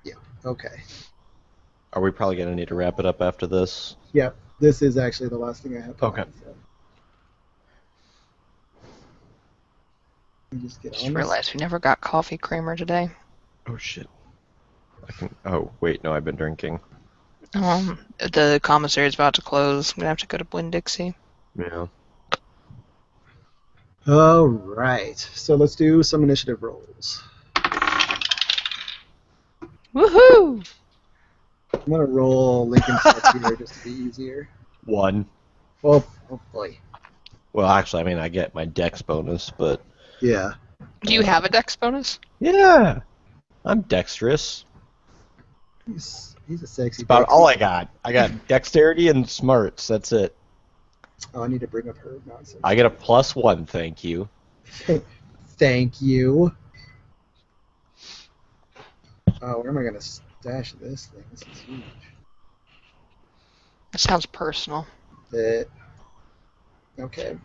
Yeah. Okay. Are we probably going to need to wrap it up after this? Yep. This is actually the last thing I have. Okay. So. Let me just get Just on this. realized we never got coffee creamer today. Oh, shit. Oh, wait, no, I've been drinking. The commissary is about to close. I'm gonna have to go to Winn-Dixie. Yeah. All right. So let's do some initiative rolls. Woohoo! I'm gonna roll Lincoln stuff here just to be easier. 1. Well, oh boy. Well, actually, I mean, I get my dex bonus, but... Yeah. Do you have a dex bonus? Yeah! I'm dexterous. He's a sexy. About Dexy. all I got. I got dexterity and smarts, that's it. Oh, I need to bring up her nonsense. I get a +1, thank you. Thank you. Oh, where am I gonna stash this thing? This is huge. That sounds personal. Okay.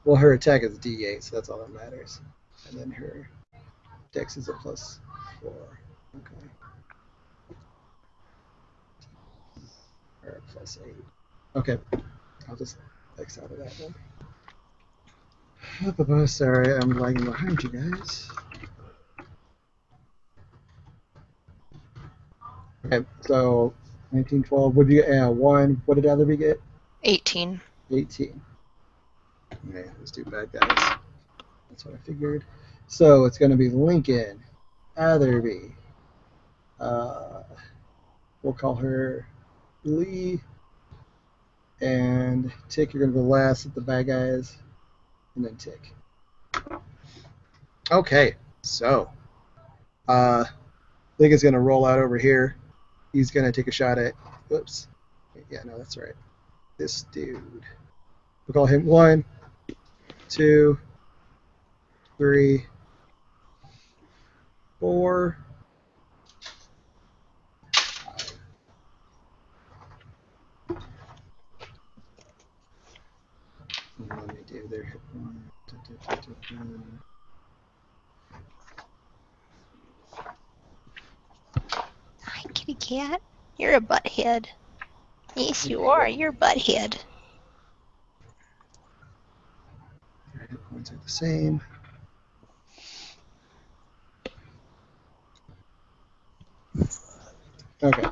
Well, her attack is D8, so that's all that matters. And then her dex is a +4. Okay. Or a +8. Okay. I'll just X out of that one. Sorry, I'm lagging behind you guys. Okay, so 19, 12. What did you get? 1. What did Atherby get? 18. 18. Okay, let's do bad guys. That's what I figured. So it's going to be Lincoln, Atherby. We'll call her Lee. And Tick, you're going to go last at the bad guys. And then Tick. Okay, so Lincoln's going to roll out over here. He's going to take a shot at. Whoops. Yeah, no, that's right. This dude. We'll call him 1, 2, 3, 4, 5. Let me do their hit one. Hi, kitty cat. You're a butthead. Yes, you are. You're a butthead. Their hit points are the same. Okay.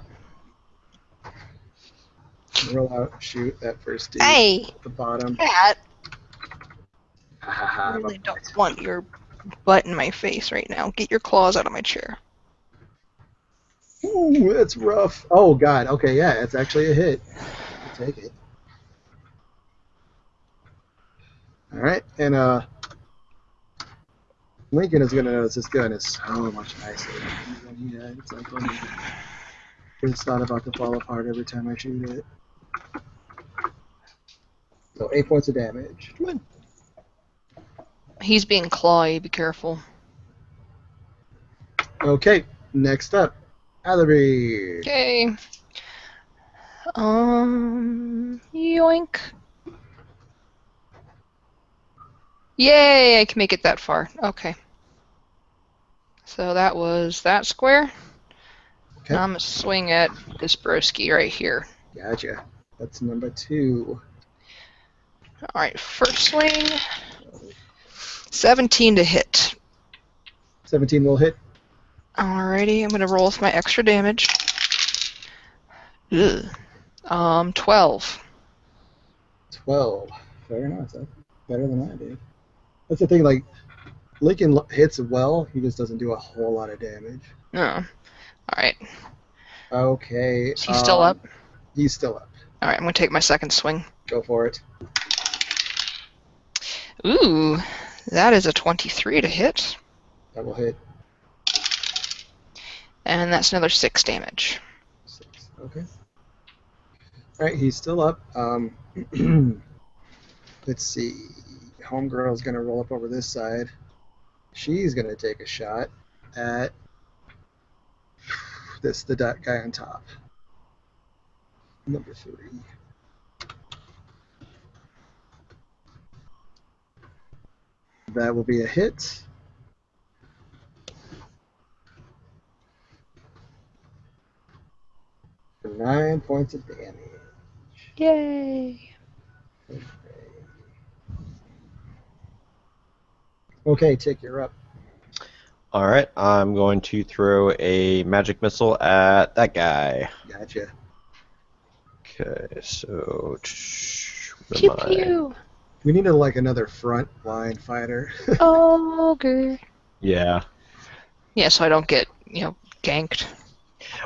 Roll out, shoot that first dude Hey, at the bottom. cat. I really don't want your butt in my face right now. Get your claws out of my chair. Ooh, that's rough. Oh god. Okay, yeah, it's actually a hit. I'll take it. All right, and Lincoln is gonna notice this gun is so much nicer than he had. It's like it's not about to fall apart every time I shoot it. So 8 points of damage. He's being clawy. Be careful. Okay, next up, Atherby. Okay. Yoink. Yay! I can make it that far. Okay. So that was that square. Okay, I'm gonna swing at this broski right here. gotcha. That's number 2. All right, first swing. 17 to hit. 17 will hit. Alrighty, I'm gonna roll with my extra damage. Ugh. 12. 12. Fair enough. That's better than I did. That's the thing, like, Lincoln hits well, he just doesn't do a whole lot of damage. Oh. Alright. Okay. Is he still up? He's still up. Alright, I'm gonna take my second swing. Go for it. Ooh, that is a 23 to hit. That will hit. And that's another 6 damage. 6. Okay. Alright, he's still up. Let's see. homegirl's gonna roll up over this side. She's gonna take a shot at the guy on top. Number 3. That will be a hit. For 9 points of damage. Yay. Okay, Tick, you're up. All right, I'm going to throw a magic missile at that guy. Gotcha. Okay, so what Pew am I? pew. We need another front line fighter. Ogre. Yeah. Yeah, so I don't get, ganked.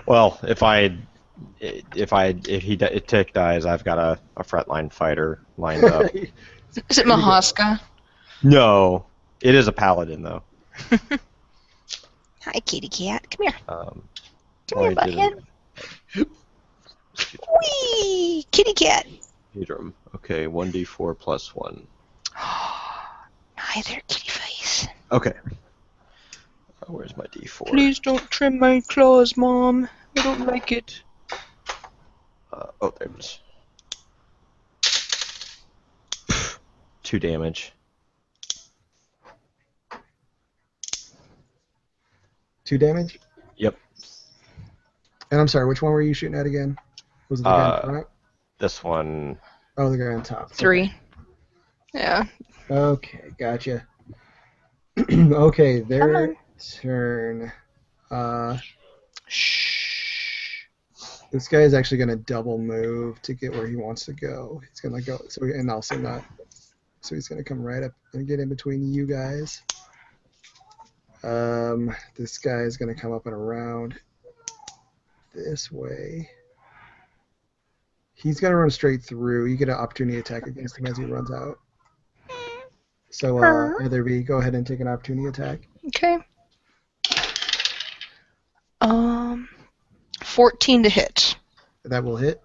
Well, if Tick dies, I've got a frontline fighter lined up. Is it Mahaska? No, it is a paladin though. Hi, kitty cat. Come here. Come Come here, butthead. Whee! Kitty cat. Okay, 1d4 plus 1. Hi there, kitty face. Okay. Where's my d4? Please don't trim my claws, Mom. I don't like it. Oh, there it is. 2 damage. 2 damage? Yep. And I'm sorry, which one were you shooting at again? Was it the guy in front? This one. Oh, the guy on top. 3. Yeah. Okay, gotcha. Okay, their turn. Shh. This guy is actually going to double move to get where he wants to go. He's going to go, and also not. So he's going to come right up and get in between you guys. This guy is going to come up and around this way. He's going to run straight through. You get an opportunity attack against him as he runs out. So, Etherby, go ahead and take an opportunity attack. Okay. 14 to hit. That will hit.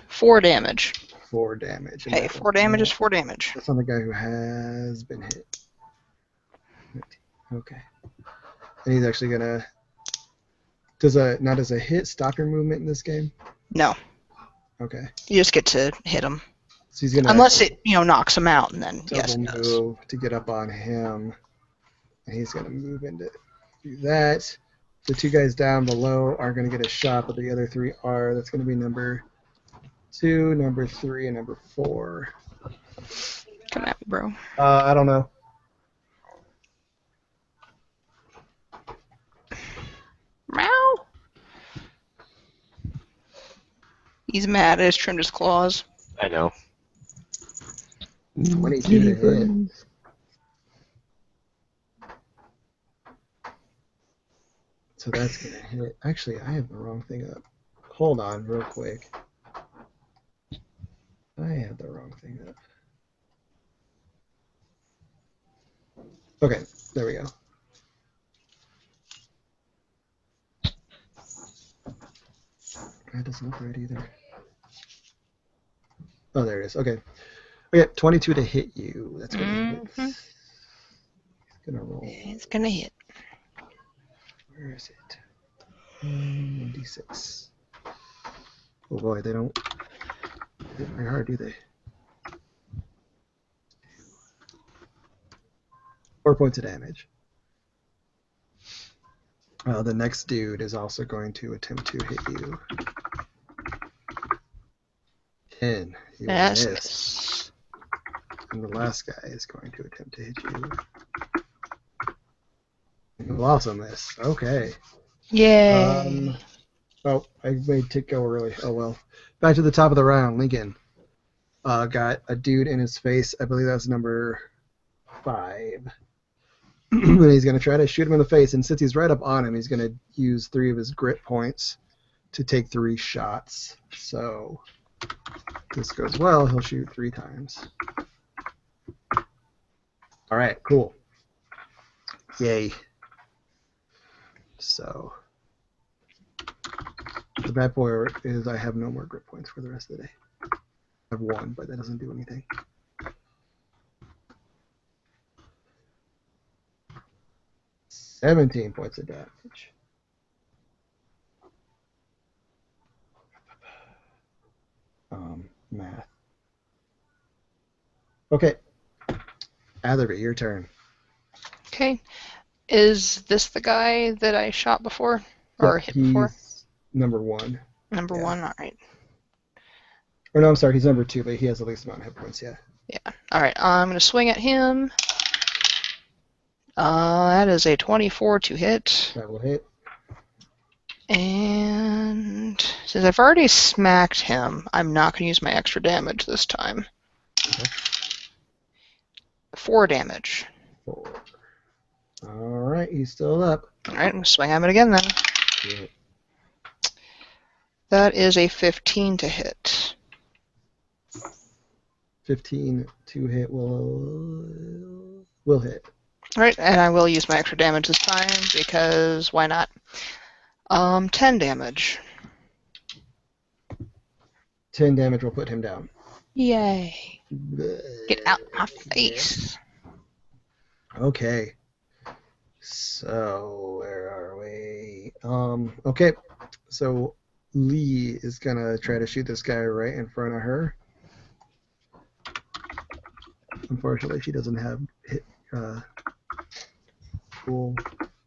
4 damage. 4 damage. Hey, 4 damage is 4 damage. That's on the guy who has been hit. Okay. And he's actually gonna. Does a hit stop your movement in this game? No, Okay. you just get to hit him. So he's gonna Unless it, knocks him out, and then, double yes, it does. move to get up on him. And he's gonna move into do that. The 2 guys down below are gonna get a shot, but the other 3 are. That's gonna be number 2, number 3, and number 4. Come at me, bro. I don't know. Meow. He's mad. I just trimmed his claws. I know. 22 to hit. So that's gonna hit. Actually, I have the wrong thing up. Hold on, real quick. I have the wrong thing up. Okay, there we go. That doesn't look right either. Oh, there it is. Okay. Okay, 22 to hit you. That's gonna hit. Mhm. It's gonna roll. It's gonna hit. Where is it? 1d6. Oh boy, they don't hit very hard, do they? 4 points of damage. The next dude is also going to attempt to hit you. 10. You will Yes. miss. And the last guy is going to attempt to hit you. You will also miss. Okay. Yay. Oh, I made Tick go early. Oh well. Back to the top of the round. Lincoln got a dude in his face. I believe that's number 5. And he's going to try to shoot him in the face. And since he's right up on him, he's going to use 3 of his grit points to take 3 shots. So if this goes well, he'll shoot 3 times. All right, cool. Yay. So the bad boy is I have no more grit points for the rest of the day. have 1, but that doesn't do anything. $17 points of damage. Math. Okay. Atherby, your turn. Okay. Is this the guy that I shot before? Or hit before? He's number 1. Number yeah. 1, alright. Or no, I'm sorry, he's number 2, but he has the least amount of hit points, yeah. Yeah. Alright, I'm going to swing at him. That is a 24 to hit. That will hit. And since I've already smacked him, I'm not going to use my extra damage this time. Okay. 4 damage. 4. Alright, he's still up. Alright, I'm going to swing at him again then. Yeah. That is a 15 to hit. 15 to hit will hit. Alright, and I will use my extra damage this time because why not? 10 damage. 10 damage will put him down. Yay. Get out my face. Okay. So, where are we? Okay. So, Lee is gonna try to shoot this guy right in front of her. Unfortunately, she doesn't have full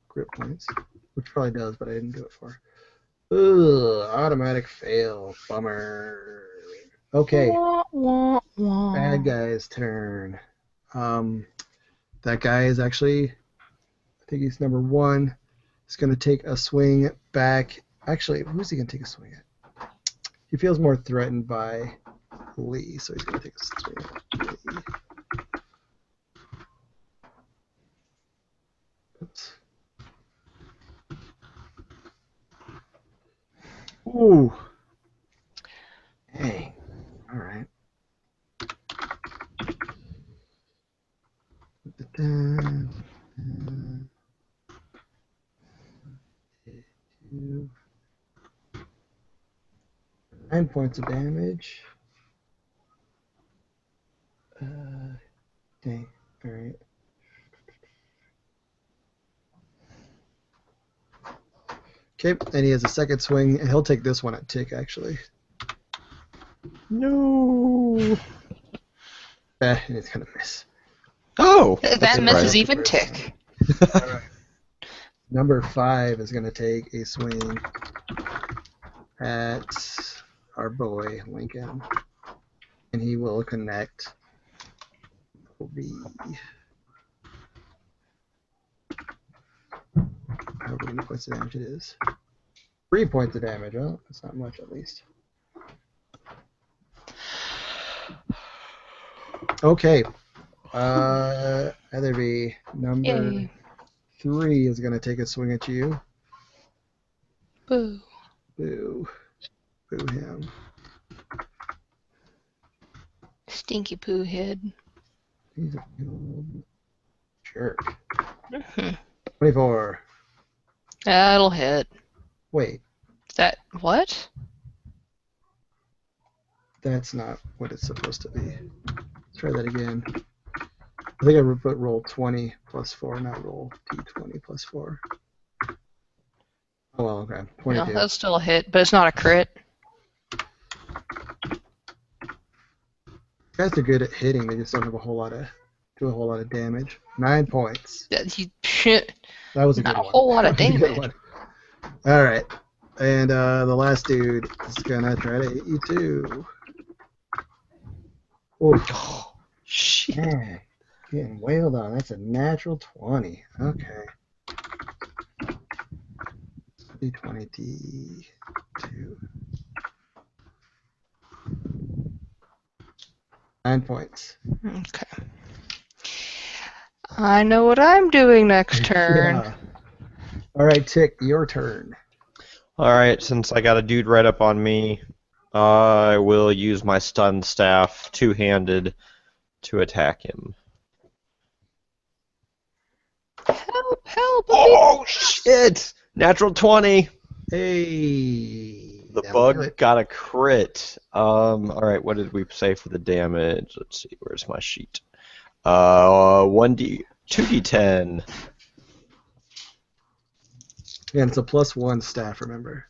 grip points, which probably does, but I didn't do it for her. Ugh, automatic fail. Bummer. Okay. Wah, wah, wah. Bad guy's turn. That guy is actually, I think he's number 1. He's going to take a swing back. Actually, who's he going to take a swing at? He feels more threatened by Lee, so he's going to take a swing at Lee. Oops. Ooh. Dang. All right. Two. 9 points of damage. Dang. All right. Okay, and he has a second swing, and he'll take this one at Tick, actually. No. And he's gonna miss. Oh. That misses surprising. even Tick. Alright. Number 5 is gonna take a swing at our boy Lincoln, and he will connect. However many points of damage it is. 3 points of damage. Oh, that's not much, at least. Okay. Etherby, number Yay. 3 is going to take a swing at you. Boo. Boo. Boo him. Stinky poo head. He's a good old jerk. Mhm. 24. That'll hit. Wait, Is that what? that's not what it's supposed to be. Let's try that again. I think I put roll 20 plus 4, not roll d20 plus 4. Oh, well, okay. No, 22. that's still a hit, but it's not a crit. Guys are good at hitting, they just don't have do a whole lot of damage. 9 points. Shit. That was a good Not a one. whole lot of That was a good damage. one. Alright. And the last dude is gonna try to hit you too. Oh, Shit. man. Getting wailed on. That's a natural 20. Okay. D20, D2. 9 points. Okay. I know what I'm doing next turn. Yeah. Alright, Tick, your turn. All right, since I got a dude right up on me, I will use my stun staff two-handed to attack him. Help, help. Oh, shit! Natural 20! Hey. The That'll do bug it. got a crit. All right, what did we say for the damage? Let's see, where's my sheet? 2d10. Yeah, and it's a +1 staff, remember?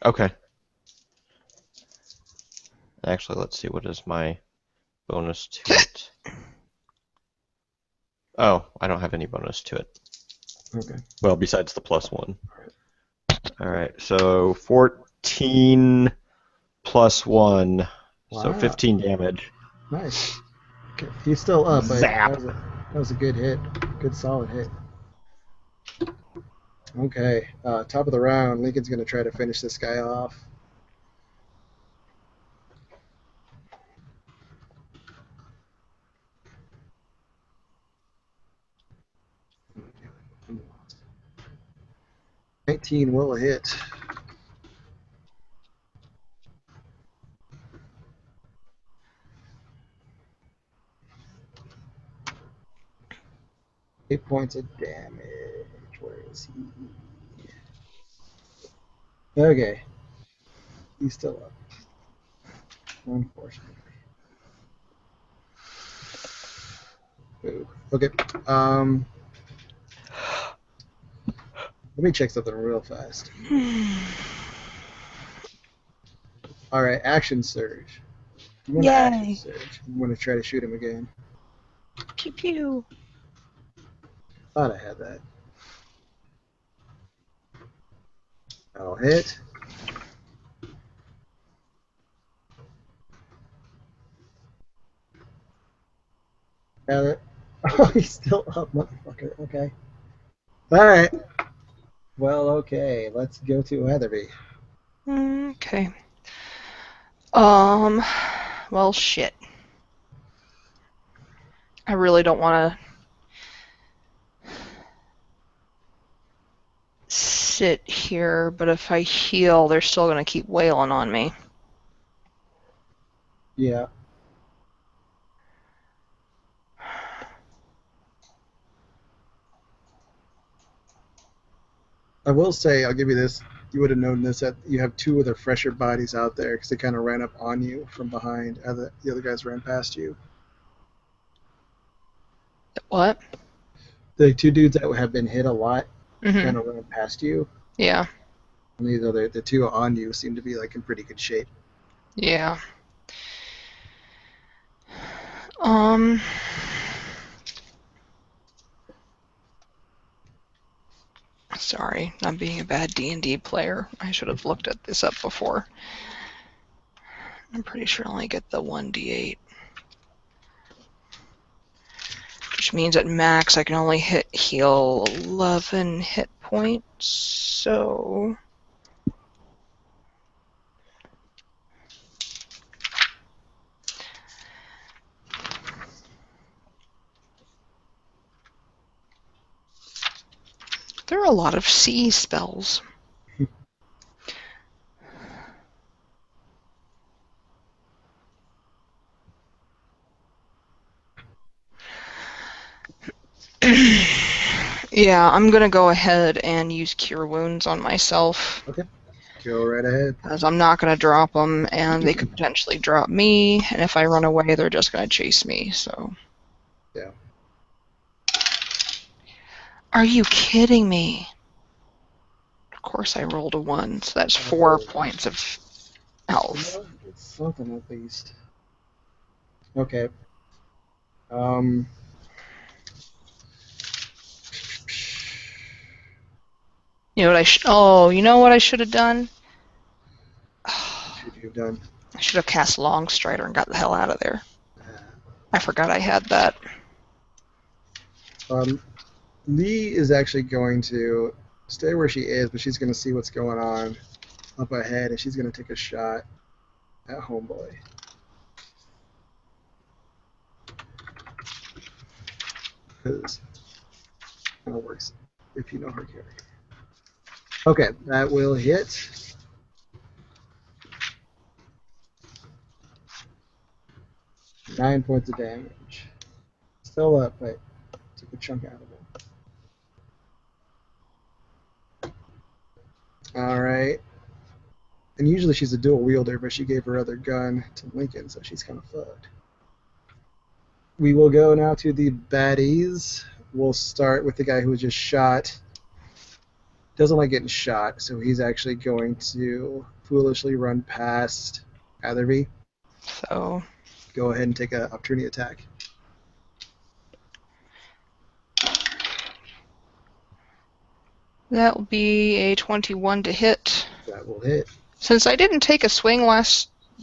Okay. Actually, let's see, what is my bonus to it? Oh, I don't have any bonus to it. Okay. Well, besides the +1. All right, so 14 plus 1, so Wow. 15 damage. Nice. Okay. He's still up, but Zap. that was a good hit. Good solid hit. Okay. Top of the round. Lincoln's going to try to finish this guy off. '19 will hit. Eight points of damage. Where is he? Okay. He's still up. Unfortunately. Boo. Okay. Let me check something real fast. All right, action surge. I'm gonna action Yay. surge. I'm gonna try to shoot him again. Pew pew. Thought I had that. I'll hit. Got it. Oh, he's still up, motherfucker. Okay. All right. Well, okay. Let's go to Heatherby. Okay. Well, shit. I really don't want to sit here, but if I heal, they're still going to keep wailing on me. Yeah. I will say, I'll give you this. You would have known this, that you have two other fresher bodies out there because they kind of ran up on you from behind. The other guys ran past you. What? The two dudes that have been hit a lot Mm-hmm. kind of ran past you. Yeah. And the two on you seem to be like in pretty good shape. Yeah. Sorry, not being a bad D&D player. I should have looked at this up before. I'm pretty sure I only get the 1d8. Which means at max I can only heal 11 hit points, so... There are a lot of C spells. Yeah, I'm gonna go ahead and use Cure Wounds on myself. Okay. Go right ahead. As I'm not gonna drop them, and they could potentially drop me, and if I run away, they're just gonna chase me, so... Yeah. Are you kidding me? Of course I rolled a 1, so that's 4 points of health. Well, it's something at least. Okay. You know what you know what I should have done? Should you have done? I should have cast Longstrider and got the hell out of there. I forgot I had that. Lee is actually going to stay where she is, but she's going to see what's going on up ahead, and she's going to take a shot at Homeboy. Because it works if you know her character. Okay, that will hit. Nine points of damage. Still up, but took a chunk out of it. All right. And usually she's a dual wielder, but she gave her other gun to Lincoln, so she's kind of fucked. We will go now to the baddies. We'll start with the guy who was just shot. Doesn't like getting shot, so he's actually going to foolishly run past Atherby. So Go ahead and take an opportunity attack. that will be a 21 to hit. That will hit. Since I didn't take a swing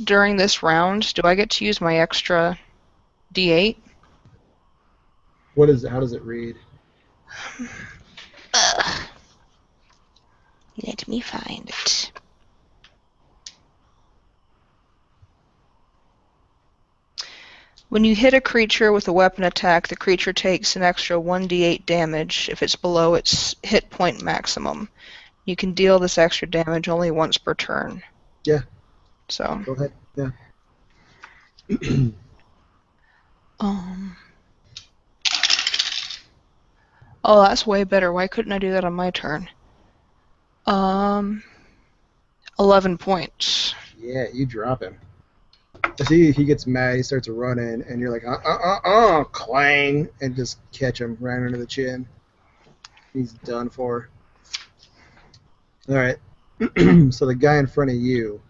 during this round, do I get to use my extra D8? What is it? How does it read? Let me find it. When you hit a creature with a weapon attack, the creature takes an extra 1d8 damage if it's below its hit point maximum. You can deal this extra damage only once per turn. Yeah. So. Go ahead. Yeah. Oh, that's way better. Why couldn't I do that on my turn? 11 points. Yeah, you drop him. See, he gets mad. He starts running, and you're like, clang, and just catch him right under the chin. He's done for. All right. So the guy in front of you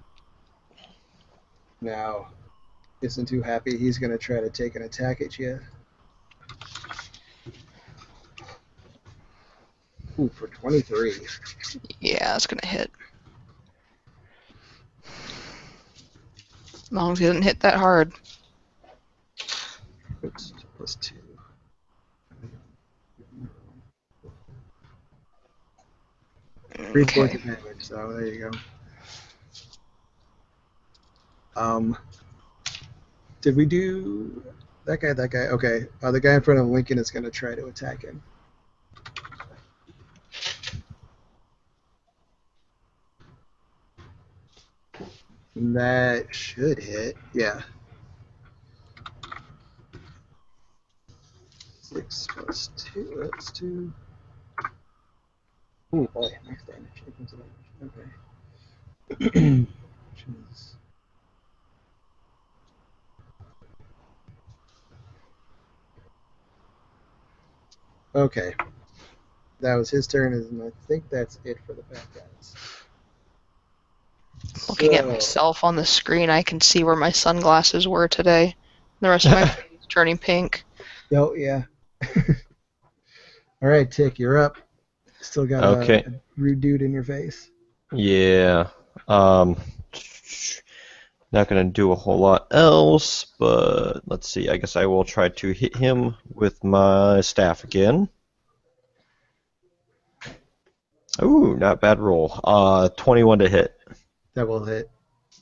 now isn't too happy. He's gonna try to take an attack at you. Ooh, for 23. Yeah, it's gonna hit. As long as he doesn't hit that hard. Oops, +2. Three points of damage, so there you go. Did we do that guy? Okay. The guy in front of Lincoln is going to try to attack him. That should hit. Yeah. 6 plus 2. That's 2. Ooh, boy, max damage. Okay. Okay. That was his turn, and I think that's it for the bad guys. Looking at myself on the screen, I can see where my sunglasses were today. The rest of my face is turning pink. Oh, yeah. All right, Tick, you're up. Still got a rude dude in your face. Yeah. Not going to do a whole lot else, but let's see. I guess I will try to hit him with my staff again. Ooh, not bad roll. 21 to hit. That will hit.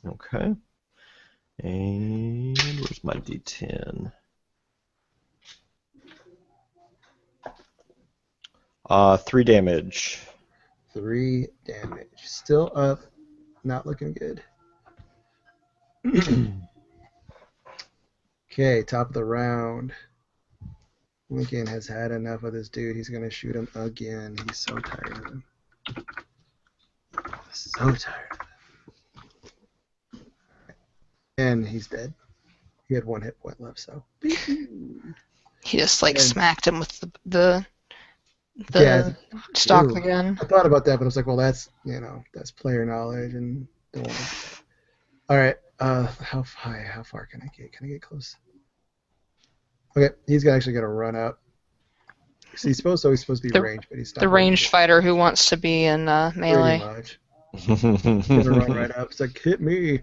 Okay. And where's my D10? 3 damage. 3 damage. Still up. Not looking good. Okay, top of the round. Lincoln has had enough of this dude. He's going to shoot him again. He's so tired of him. So tired of him. And he's dead. He had 1 hit point left, so. He just smacked him with the stock again. I thought about that, but I was like, well, that's player knowledge, and don't want to. All right, how far can I get? Can I get close? Okay, he's actually gonna run up. So he's supposed to be ranged, but he's not. The ranged fighter who wants to be in melee. Pretty much. He's gonna run right up. It's like, hit me.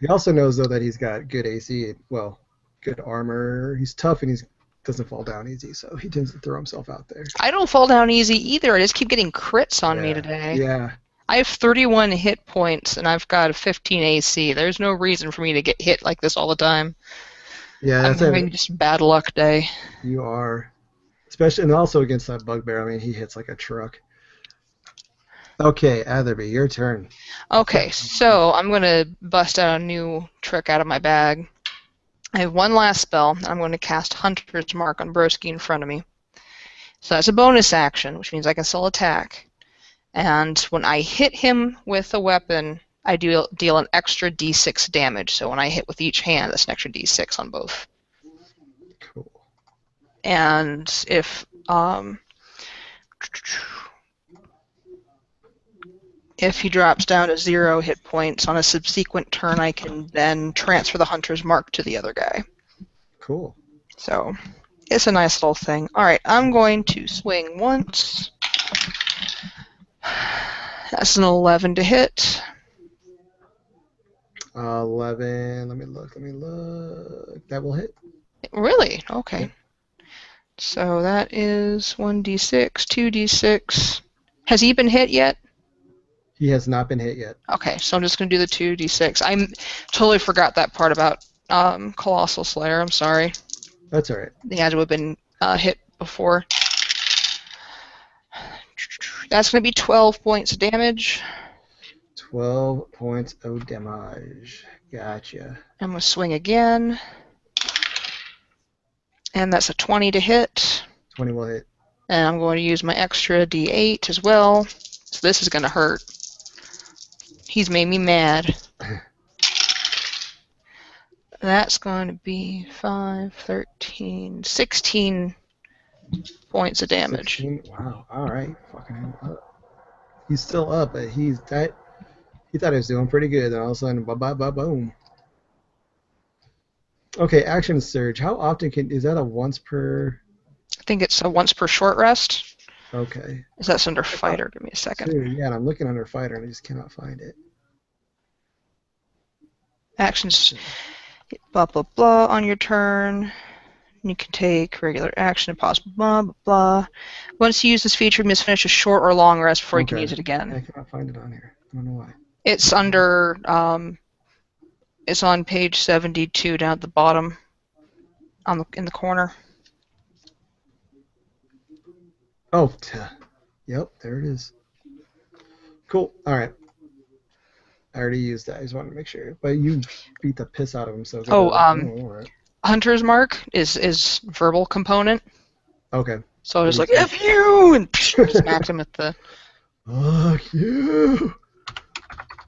He also knows though that he's got good AC. Well, good armor. He's tough and he doesn't fall down easy, so he tends to throw himself out there. I don't fall down easy either. I just keep getting crits on me today. Yeah. I have 31 hit points and I've got a 15 AC. There's no reason for me to get hit like this all the time. Yeah, I'm having just a bad luck day. You are. Especially, and also against that bugbear, I mean, he hits like a truck. Okay, Atherby, your turn. Okay, so I'm going to bust out a new trick out of my bag. I have one last spell. I'm going to cast Hunter's Mark on Broski in front of me. So that's a bonus action, which means I can still attack. And when I hit him with a weapon, I do deal an extra d6 damage. So when I hit with each hand, that's an extra d6 on both. Cool. And if he drops down to 0 hit points on a subsequent turn, I can then transfer the Hunter's Mark to the other guy. Cool. So it's a nice little thing. All right, I'm going to swing once. That's an 11 to hit. 11. Let me look. That will hit. Really? Okay. So that is 1d6, 2d6. Has he been hit yet? He has not been hit yet. Okay, so I'm just going to do the 2d6. I totally forgot that part about Colossal Slayer. I'm sorry. That's all right. He had to have been hit before. That's going to be 12 points of damage. 12 points of damage. Gotcha. I'm going to swing again. And that's a 20 to hit. 20 will hit. And I'm going to use my extra d8 as well. So this is going to hurt. He's made me mad. That's going to be 5, 13, 16 points of damage. 16? Wow. All right. Fucking him up. He's still up, but he thought he was doing pretty good. Then all of a sudden, boom. Okay, action surge. How often is that a once per? I think it's a once per short rest. Okay. Is that under fighter? Give me a second. Dude, yeah, and I'm looking under fighter and I just cannot find it. Actions, blah, blah, blah, on your turn. You can take regular action and pause, blah, blah, blah. Once you use this feature, you must finish a short or long rest before you can Okay. use it again. I cannot find it on here. I don't know why. It's under, it's on page 72 down at the bottom, in the corner. Oh, yep, there it is. Cool. All right. I already used that. I just wanted to make sure. But you beat the piss out of him, so. Oh, all right. Hunter's Mark is verbal component. Okay. So I was like, F you! And smacked him at the... Fuck you!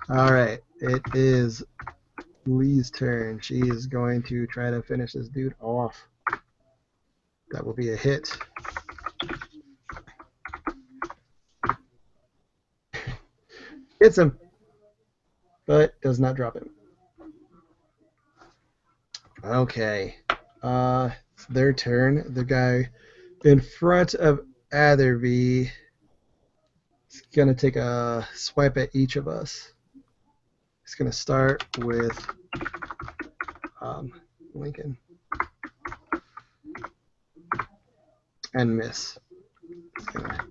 Alright, it is Lee's turn. She is going to try to finish this dude off. That will be a hit. Hits him, but does not drop him. Okay. It's their turn. The guy in front of Atherby is going to take a swipe at each of us. He's going to start with Lincoln. And miss. He's going to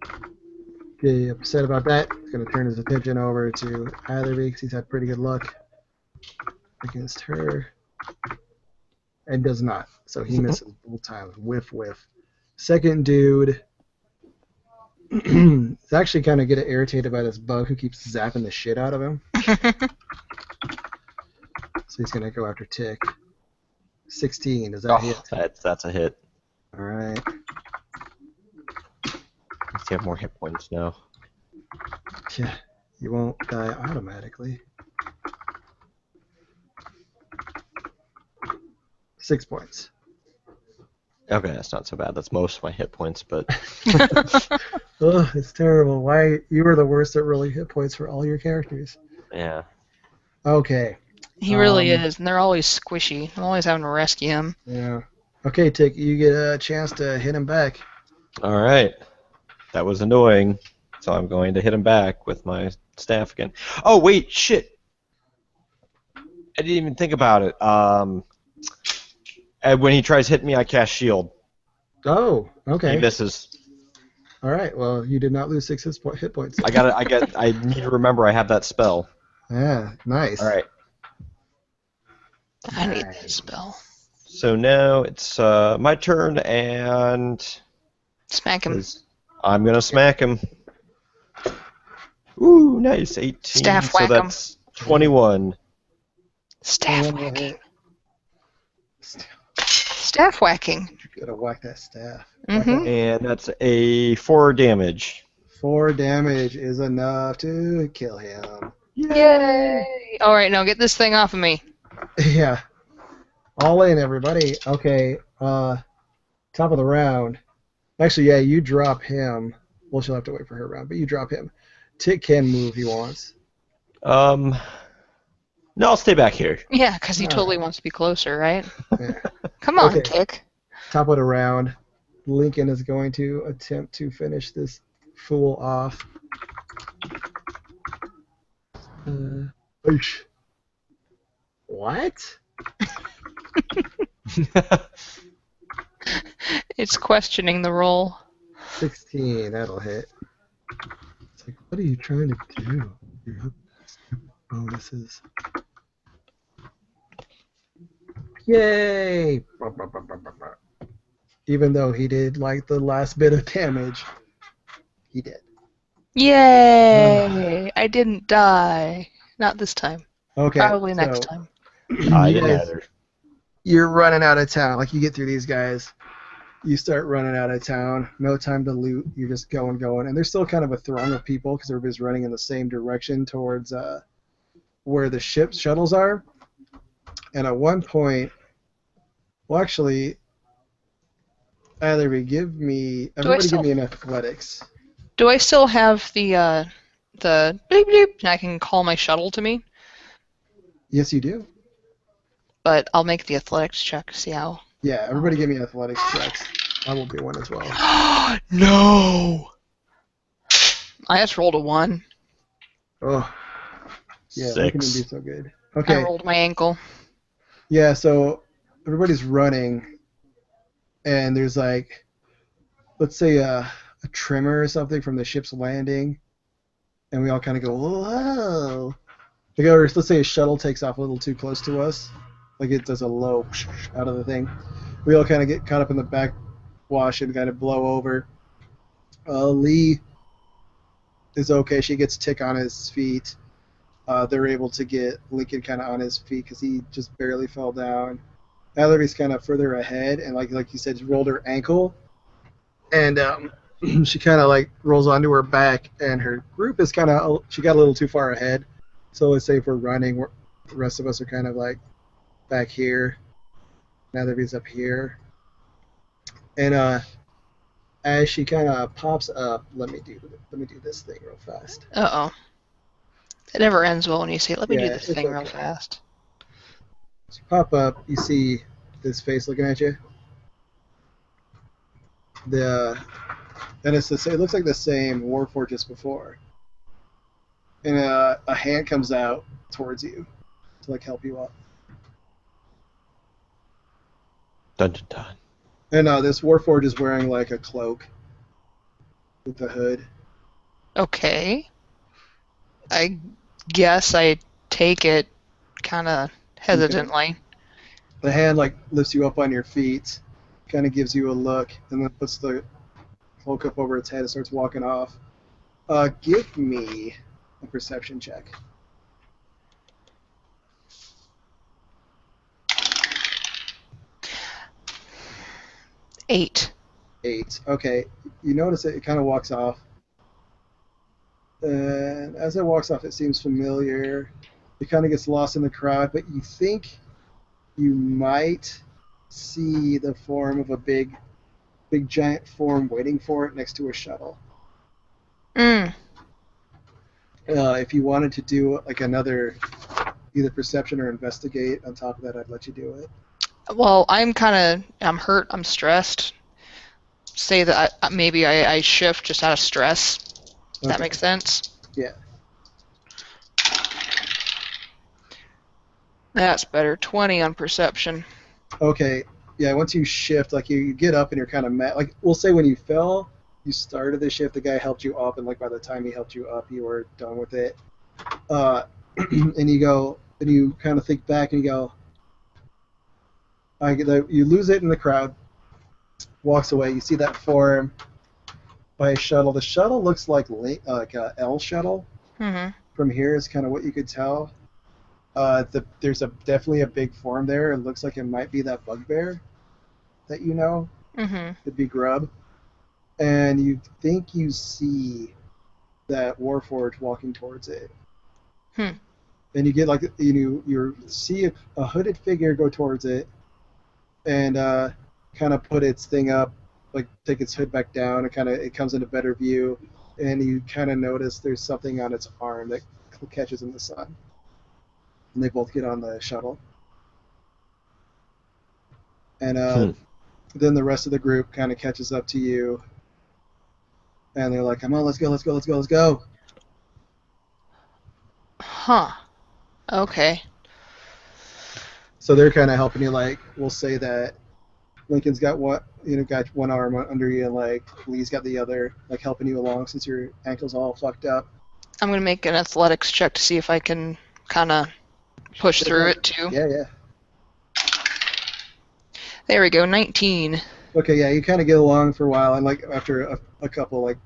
get upset about that. He's going to turn his attention over to Atherby because he's had pretty good luck against her. And does not. So he misses both times. Whiff, whiff. Second dude is actually kind of getting irritated by this bug who keeps zapping the shit out of him. So he's going to go after Tick. 16. Does that hit? That's a hit. All right. Let's have more hit points now. Yeah. You won't die automatically. 6 points. Okay, that's not so bad. That's most of my hit points, but Ugh, it's terrible. Why? You were the worst at rolling hit points for all your characters. yeah. Okay. He really is, and they're always squishy. I'm always having to rescue him. Yeah. Okay, Tick, you get a chance to hit him back. All right. That was annoying, so I'm going to hit him back with my staff again. Oh, wait, shit. I didn't even think about it. And when he tries hitting me, I cast shield. Oh, okay. He misses. All right. Well, you did not lose 6 hit points. I need to remember I have that spell. Yeah, nice. All right. I need that spell. So now it's my turn, and Smack him. I'm gonna smack him. Ooh, nice, 18. Staff so whack 'em. that's 21. Staff One will whacking. hit. Staff whacking. You gotta whack that staff. Mm-hmm. And that's a 4 damage. 4 damage is enough to kill him. Yay! All right, now get this thing off of me. Yeah. All in, everybody. Okay. Top of the round. Actually, yeah, you drop him. Well, she'll have to wait for her round, but you drop him. Tick can move. He wants. No, I'll stay back here. Yeah, because he All totally right. wants to be closer, right? Yeah. Come on, Okay. Tick. Top of the round. Lincoln is going to attempt to finish this fool off. Oosh. What? It's questioning the roll. 16. That'll hit. It's like, what are you trying to do? You have stupid bonuses. Yay! Even though he did like the last bit of damage, he did. Yay! I didn't die. Not this time. Okay. Probably next so time. I you didn't guys- either. You're running out of town. Like you get through these guys, you start running out of town. No time to loot. You're just going, and there's still kind of a throng of people because everybody's running in the same direction towards where the ship shuttles are. And at one point, well, actually, everybody give me an athletics. Do I still have the bleep bleep, and I can call my shuttle to me? Yes, you do. But I'll make the athletics check. See how. Yeah, everybody give me athletics checks. I will do one as well. No. I just rolled a 1. Oh, yeah, Lincoln didn't 6. do so good. I Okay, rolled my ankle. yeah, so everybody's running, and there's like, let's say a tremor or something from the ship's landing, and we all kind of go, whoa. Like, or let's say a shuttle takes off a little too close to us, like it does a low out of the thing. We all kind of get caught up in the backwash and kind of blow over. Lee is okay. She gets Tick on his feet. They're able to get Lincoln kind of on his feet because he just barely fell down. Mallory's kind of further ahead, and like you said, she rolled her ankle, and she kind of like rolls onto her back, and her group is kind of she got a little too far ahead. So let's say if we're running, the rest of us are kind of like back here. Mallory's up here, and as she kind of pops up, let me do this thing real fast. Uh-oh. It never ends well when you say, let me do Yeah, this it's thing real okay. fast. So you pop up, you see this face looking at you. And it looks like the same Warforged as before. And a hand comes out towards you to like help you up. Dun dun dun. And this Warforged is wearing like a cloak with a hood. Okay. I guess I take it kind of hesitantly. The hand like lifts you up on your feet, kind of gives you a look, and then puts the cloak up over its head and starts walking off. Give me a perception check. Eight. 8. Okay, you notice it kind of walks off. And as it walks off, it seems familiar. It kind of gets lost in the crowd, but you think you might see the form of a big giant form waiting for it next to a shuttle. If you wanted to do like another either perception or investigate on top of that, I'd let you do it. Well, I'm hurt, I'm stressed. Say that maybe I shift just out of stress. Does that Okay. make sense? Yeah. That's better. 20 on perception. Okay. Yeah, once you shift, like you get up and you're kind of mad. Like we'll say when you fell, you started the shift, the guy helped you up, and like by the time he helped you up, you were done with it. And you kind of think back and you go, you lose it in the crowd, walks away. You see that form by a shuttle. The shuttle looks like a L shuttle. Mm-hmm. From here is kind of what you could tell. There's definitely a big form there. It looks like it might be that bugbear that you know. Mm-hmm. It'd be Grub. And you think you see that Warforged walking towards it. Hmm. And you get like you see a hooded figure go towards it, and kind of put its thing up, like take its hood back down, and it comes into better view, and you kind of notice there's something on its arm that catches in the sun. And they both get on the shuttle. And then the rest of the group kind of catches up to you, and they're like, "Come on, let's go, let's go, let's go, let's go." Huh. Okay. So they're kind of helping you. Like, we'll say that Lincoln's got got one arm under you, and like Lee's got the other, like helping you along since your ankle's all fucked up. I'm gonna make an athletics check to see if I can kind of push through it too. Yeah, yeah. There we go, 19. Okay, yeah, you kind of get along for a while, and like after a couple, like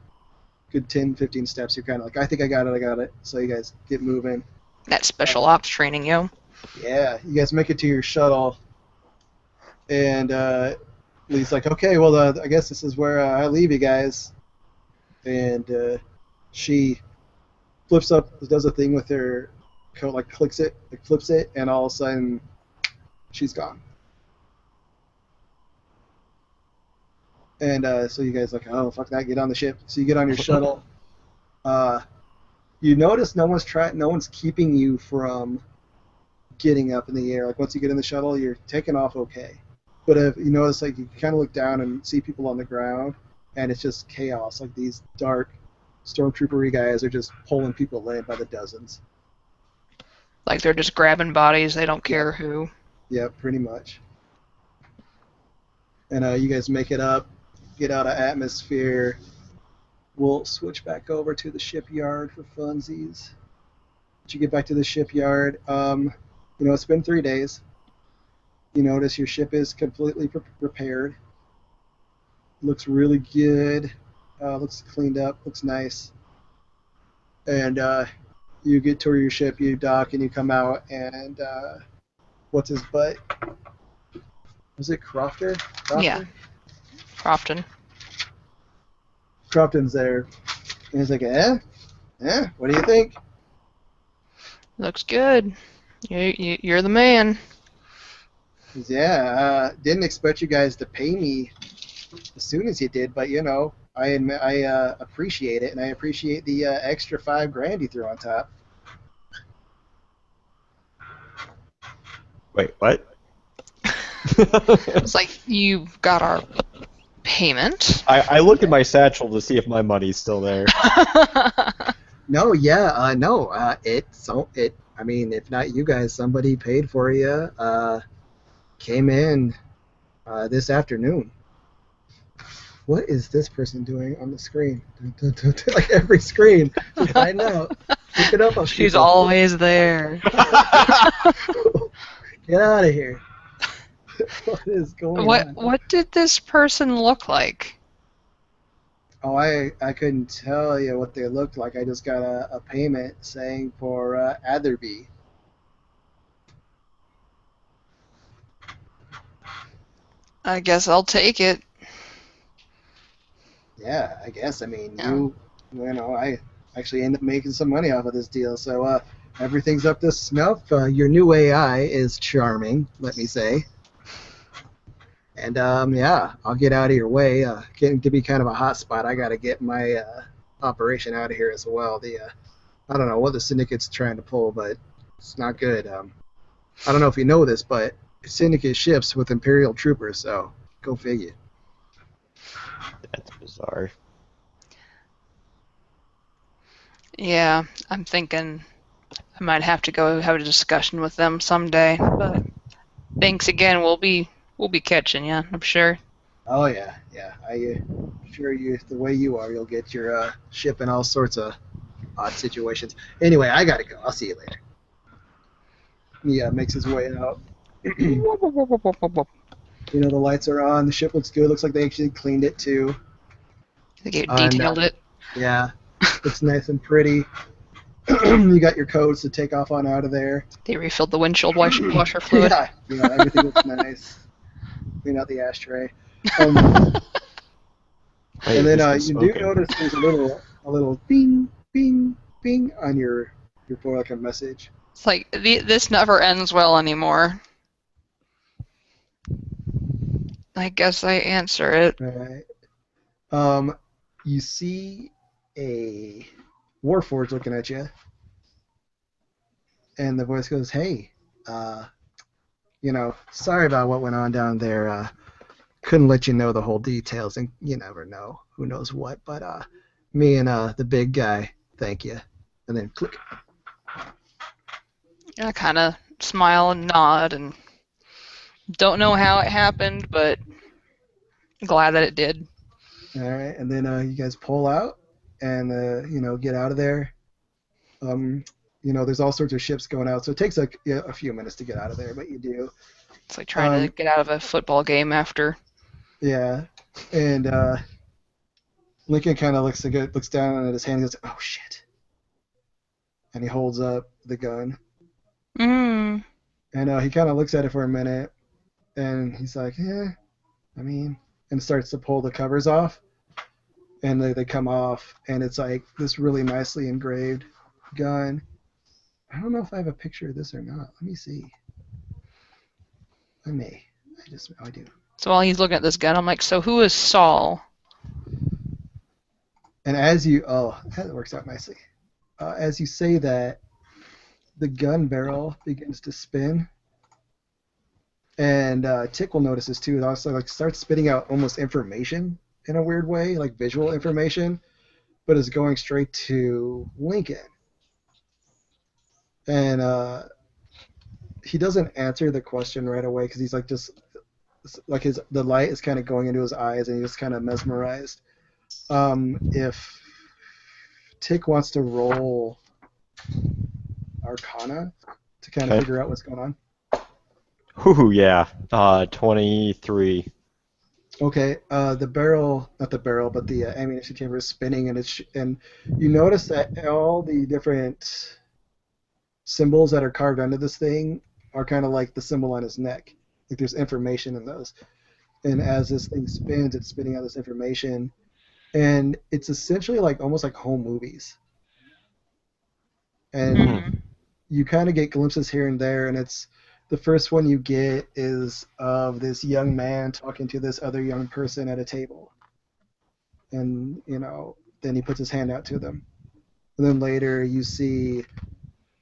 good 10, 15 steps, you're kind of like, I think I got it. So you guys get moving. That special ops training, yo. Yeah, you guys make it to your shuttle, and Lee's like, okay, well, I guess this is where I leave you guys. And she flips up, does a thing with her coat, like clicks it, like flips it, and all of a sudden, she's gone. And so you guys like, oh, fuck that, get on the ship. So you get on your shuttle. You notice no one's keeping you from getting up in the air. Like once you get in the shuttle, you're taking off okay. But if you notice, like you kind of look down and see people on the ground, and it's just chaos. Like these dark stormtrooper-y guys are just pulling people in by the dozens. Like they're just grabbing bodies, they don't care who. Yeah, pretty much. And you guys make it up, get out of atmosphere. We'll switch back over to the shipyard for funsies. Once you get back to the shipyard, it's been 3 days. You notice your ship is completely repaired. Looks really good. Looks cleaned up. Looks nice. And you get to your ship, you dock, and you come out, and what's his butt? Was it Crofter? Yeah. Crofton. Crofton's there. And he's like, what do you think? Looks good. You're the man. He says, didn't expect you guys to pay me as soon as you did, but I appreciate it, and I appreciate the extra $5,000 you threw on top. Wait, what? It's like, you got our payment. I look at my satchel to see if my money's still there. No, yeah, no. I mean, if not you guys, somebody paid for you. Came in this afternoon. What is this person doing on the screen? Like every screen. Just find out. Pick it up. She's always there. Get out of here. What is going on? What did this person look like? Oh, I couldn't tell you what they looked like. I just got a payment saying for Atherby. I guess I'll take it. Yeah, I guess. I mean, Yeah. I actually end up making some money off of this deal. So everything's up to snuff. Your new AI is charming, let me say. And yeah, I'll get out of your way. Getting to be kind of a hot spot, I got to get my operation out of here as well. I don't know what the Syndicate's trying to pull, but it's not good. I don't know if you know this, but Syndicate ships with Imperial troopers, so go figure. That's bizarre. Yeah, I'm thinking I might have to go have a discussion with them someday. But thanks again. We'll be catching you, I'm sure. Oh yeah. I'm sure the way you are, you'll get your ship in all sorts of odd situations. Anyway, I gotta go. I'll see you later. He makes his way out. The lights are on. The ship looks good. Looks like they actually cleaned it too. They detailed it. Yeah, looks nice and pretty. You got your codes to take off on out of there. They refilled the windshield washer fluid. Yeah, everything looks nice. Clean out the ashtray. And then you do notice there's a little ding bing, bing on your board, like a message. It's like this never ends well anymore. I guess I answer it. Right. You see a Warforged looking at you, and the voice goes, "Hey, sorry about what went on down there. Couldn't let you know the whole details, and you never know, who knows what. But me and the big guy, thank you." And then click. I kind of smile and nod, and don't know how it happened, but glad that it did. All right, and then you guys pull out and get out of there. There's all sorts of ships going out, so it takes like a few minutes to get out of there, but you do. It's like trying to get out of a football game after. Yeah, and Lincoln kind of looks down at his hand and goes, "Oh shit!" And he holds up the gun. Mm. And he kind of looks at it for a minute, and he's like, "Yeah, I mean," and starts to pull the covers off, and they come off, and it's like this really nicely engraved gun. I don't know if I have a picture of this or not. Let me see. I may. I do. So while he's looking at this gun, I'm like, so who is Saul? And that works out nicely. As you say that, the gun barrel begins to spin, and Tick will notice this too. It also starts spitting out almost information in a weird way, like visual information, but is going straight to Lincoln. And he doesn't answer the question right away because he's like the light is kind of going into his eyes, and he's just kind of mesmerized. If Tick wants to roll Arcana to kind of figure out what's going on. Whoo, yeah. 23. Okay, not the barrel, but the ammunition chamber is spinning, and you notice that all the different symbols that are carved onto this thing are kind of like the symbol on his neck. Like there's information in those. And as this thing spins, it's spinning out this information, and it's essentially like almost like home movies. And you kind of get glimpses here and there, and it's the first one you get is of this young man talking to this other young person at a table. And, then he puts his hand out to them. And then later you see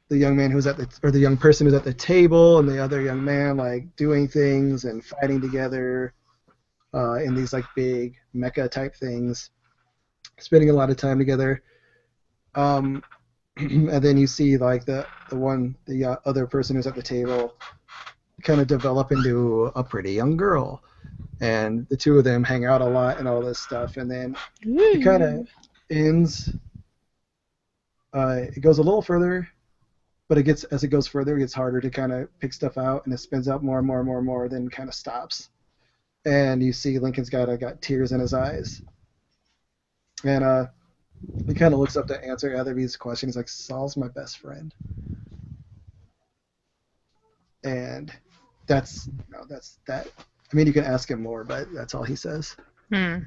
the young man the young person who's at the table and the other young man like doing things and fighting together in these like big mecha type things, spending a lot of time together. And then you see like the other person who's at the table kind of develop into a pretty young girl, and the two of them hang out a lot and all this stuff, and then it kind of ends. It goes a little further, but as it goes further, it gets harder to kind of pick stuff out, and it spins out more and more and more and more, then kind of stops, and you see Lincoln's got tears in his eyes, and he kind of looks up to answer Etherby's question. He's like, "Saul's my best friend," and that's that. I mean, you can ask him more, but that's all he says. Hmm.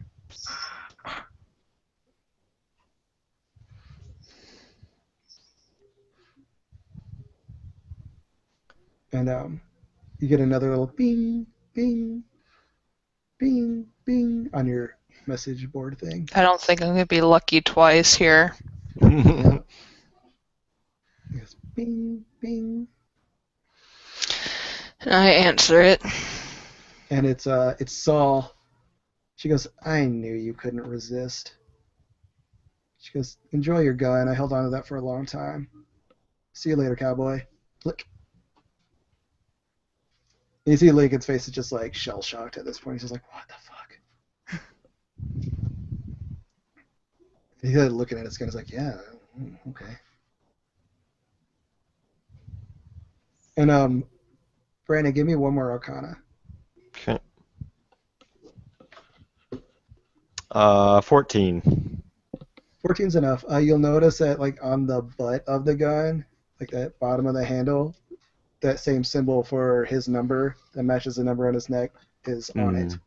And you get another little bing, bing, bing, bing on your message board thing. I don't think I'm going to be lucky twice here. It goes bing, bing. I answer it. And it's Saul. She goes, "I knew you couldn't resist." She goes, "Enjoy your gun. I held on to that for a long time. See you later, cowboy." Click. And you see Lincoln's face is just like shell-shocked at this point. He's just like, "What the fuck?" He's looking at his gun. He's like, "Yeah, okay." And Brandon, give me one more Arcana. Okay. 14. 14's enough. You'll notice that like on the butt of the gun, like that bottom of the handle, that same symbol for his number that matches the number on his neck is on it.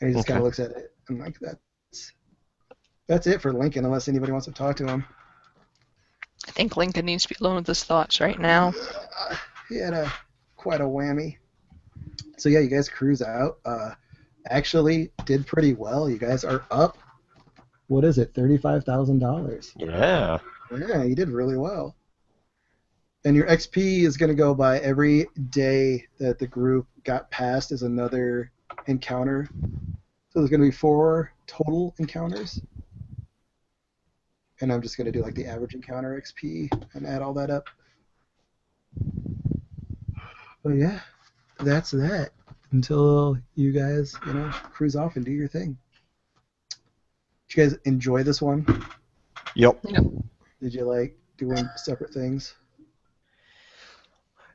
And he just kind of looks at it and like, That's it for Lincoln, unless anybody wants to talk to him. I think Lincoln needs to be alone with his thoughts right now. He had quite a whammy. So yeah, you guys cruise out. Actually did pretty well. You guys are up. What is it? $35,000. Yeah. Yeah, you did really well. And your XP is going to go by every day that the group got past is another encounter. So there's going to be 4 total encounters. And I'm just going to do like the average encounter XP and add all that up. But yeah, that's that. Until you guys, cruise off and do your thing. Did you guys enjoy this one? Yep. Did you like doing separate things?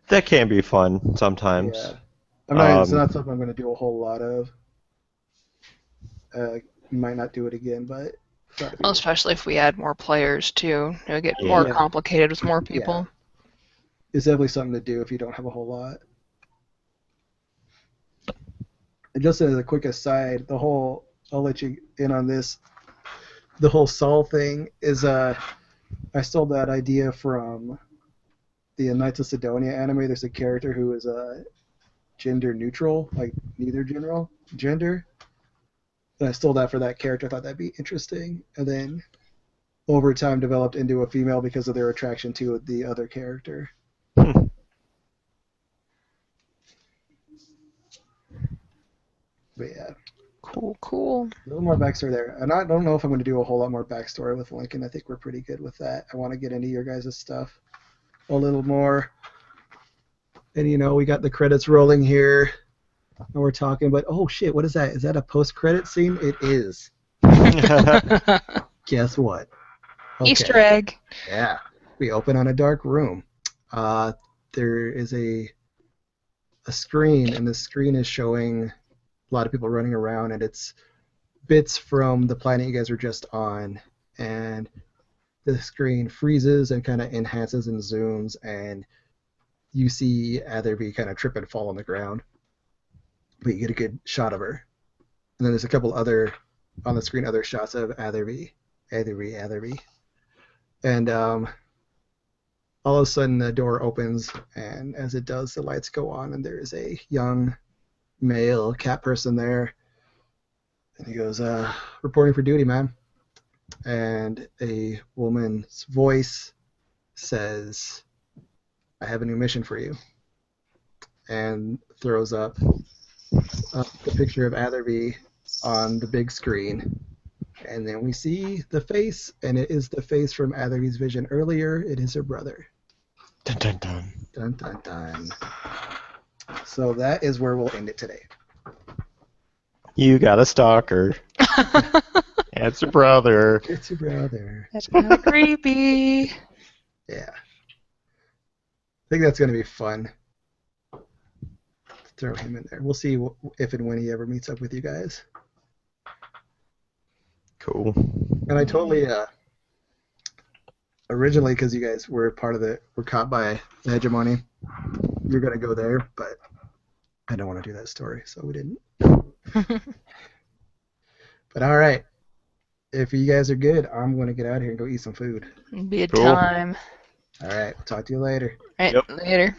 That can be fun sometimes. Yeah. It's not something I'm going to do a whole lot of. Might not do it again, but... Well, especially if we add more players, too. It'll get more complicated with more people. Yeah. It's definitely something to do if you don't have a whole lot. And just as a quick aside, I'll let you in on this. The whole Saul thing is, I stole that idea from the Knights of Sidonia anime. There's a character who is gender neutral, like neither gender. And I stole that for that character. I thought that'd be interesting. And then over time developed into a female because of their attraction to the other character. But yeah. Cool. A little more backstory there. And I don't know if I'm going to do a whole lot more backstory with Lincoln. I think we're pretty good with that. I want to get into your guys' stuff a little more. And, we got the credits rolling here. And we're talking, but oh shit, what is that? Is that a post-credit scene? It is. Guess what? Okay. Easter egg. Yeah. We open on a dark room. There is a screen, and the screen is showing a lot of people running around, and it's bits from the planet you guys were just on. And the screen freezes and kind of enhances and zooms, and you see Atherby kind of trip and fall on the ground. But you get a good shot of her. And then there's a couple other, on the screen, other shots of Atherby. And all of a sudden the door opens, and as it does, the lights go on, and there is a young male cat person there. And he goes, reporting for duty, ma'am. And a woman's voice says, I have a new mission for you. And throws up the picture of Atherby on the big screen. And then we see the face, and it is the face from Atherby's vision earlier. It is her brother. Dun dun dun. Dun dun dun. So that is where we'll end it today. You got a stalker. It's your brother. It's your brother. That's kind of creepy. Yeah. I think that's going to be fun. Throw him in there. We'll see if and when he ever meets up with you guys. Cool. And I totally, originally, because you guys were were caught by the hegemony, you're going to go there, but I don't want to do that story, so we didn't. But all right. If you guys are good, I'm going to get out of here and go eat some food. It'd be a Cool. time. All right. Talk to you later. All right, Yep. later.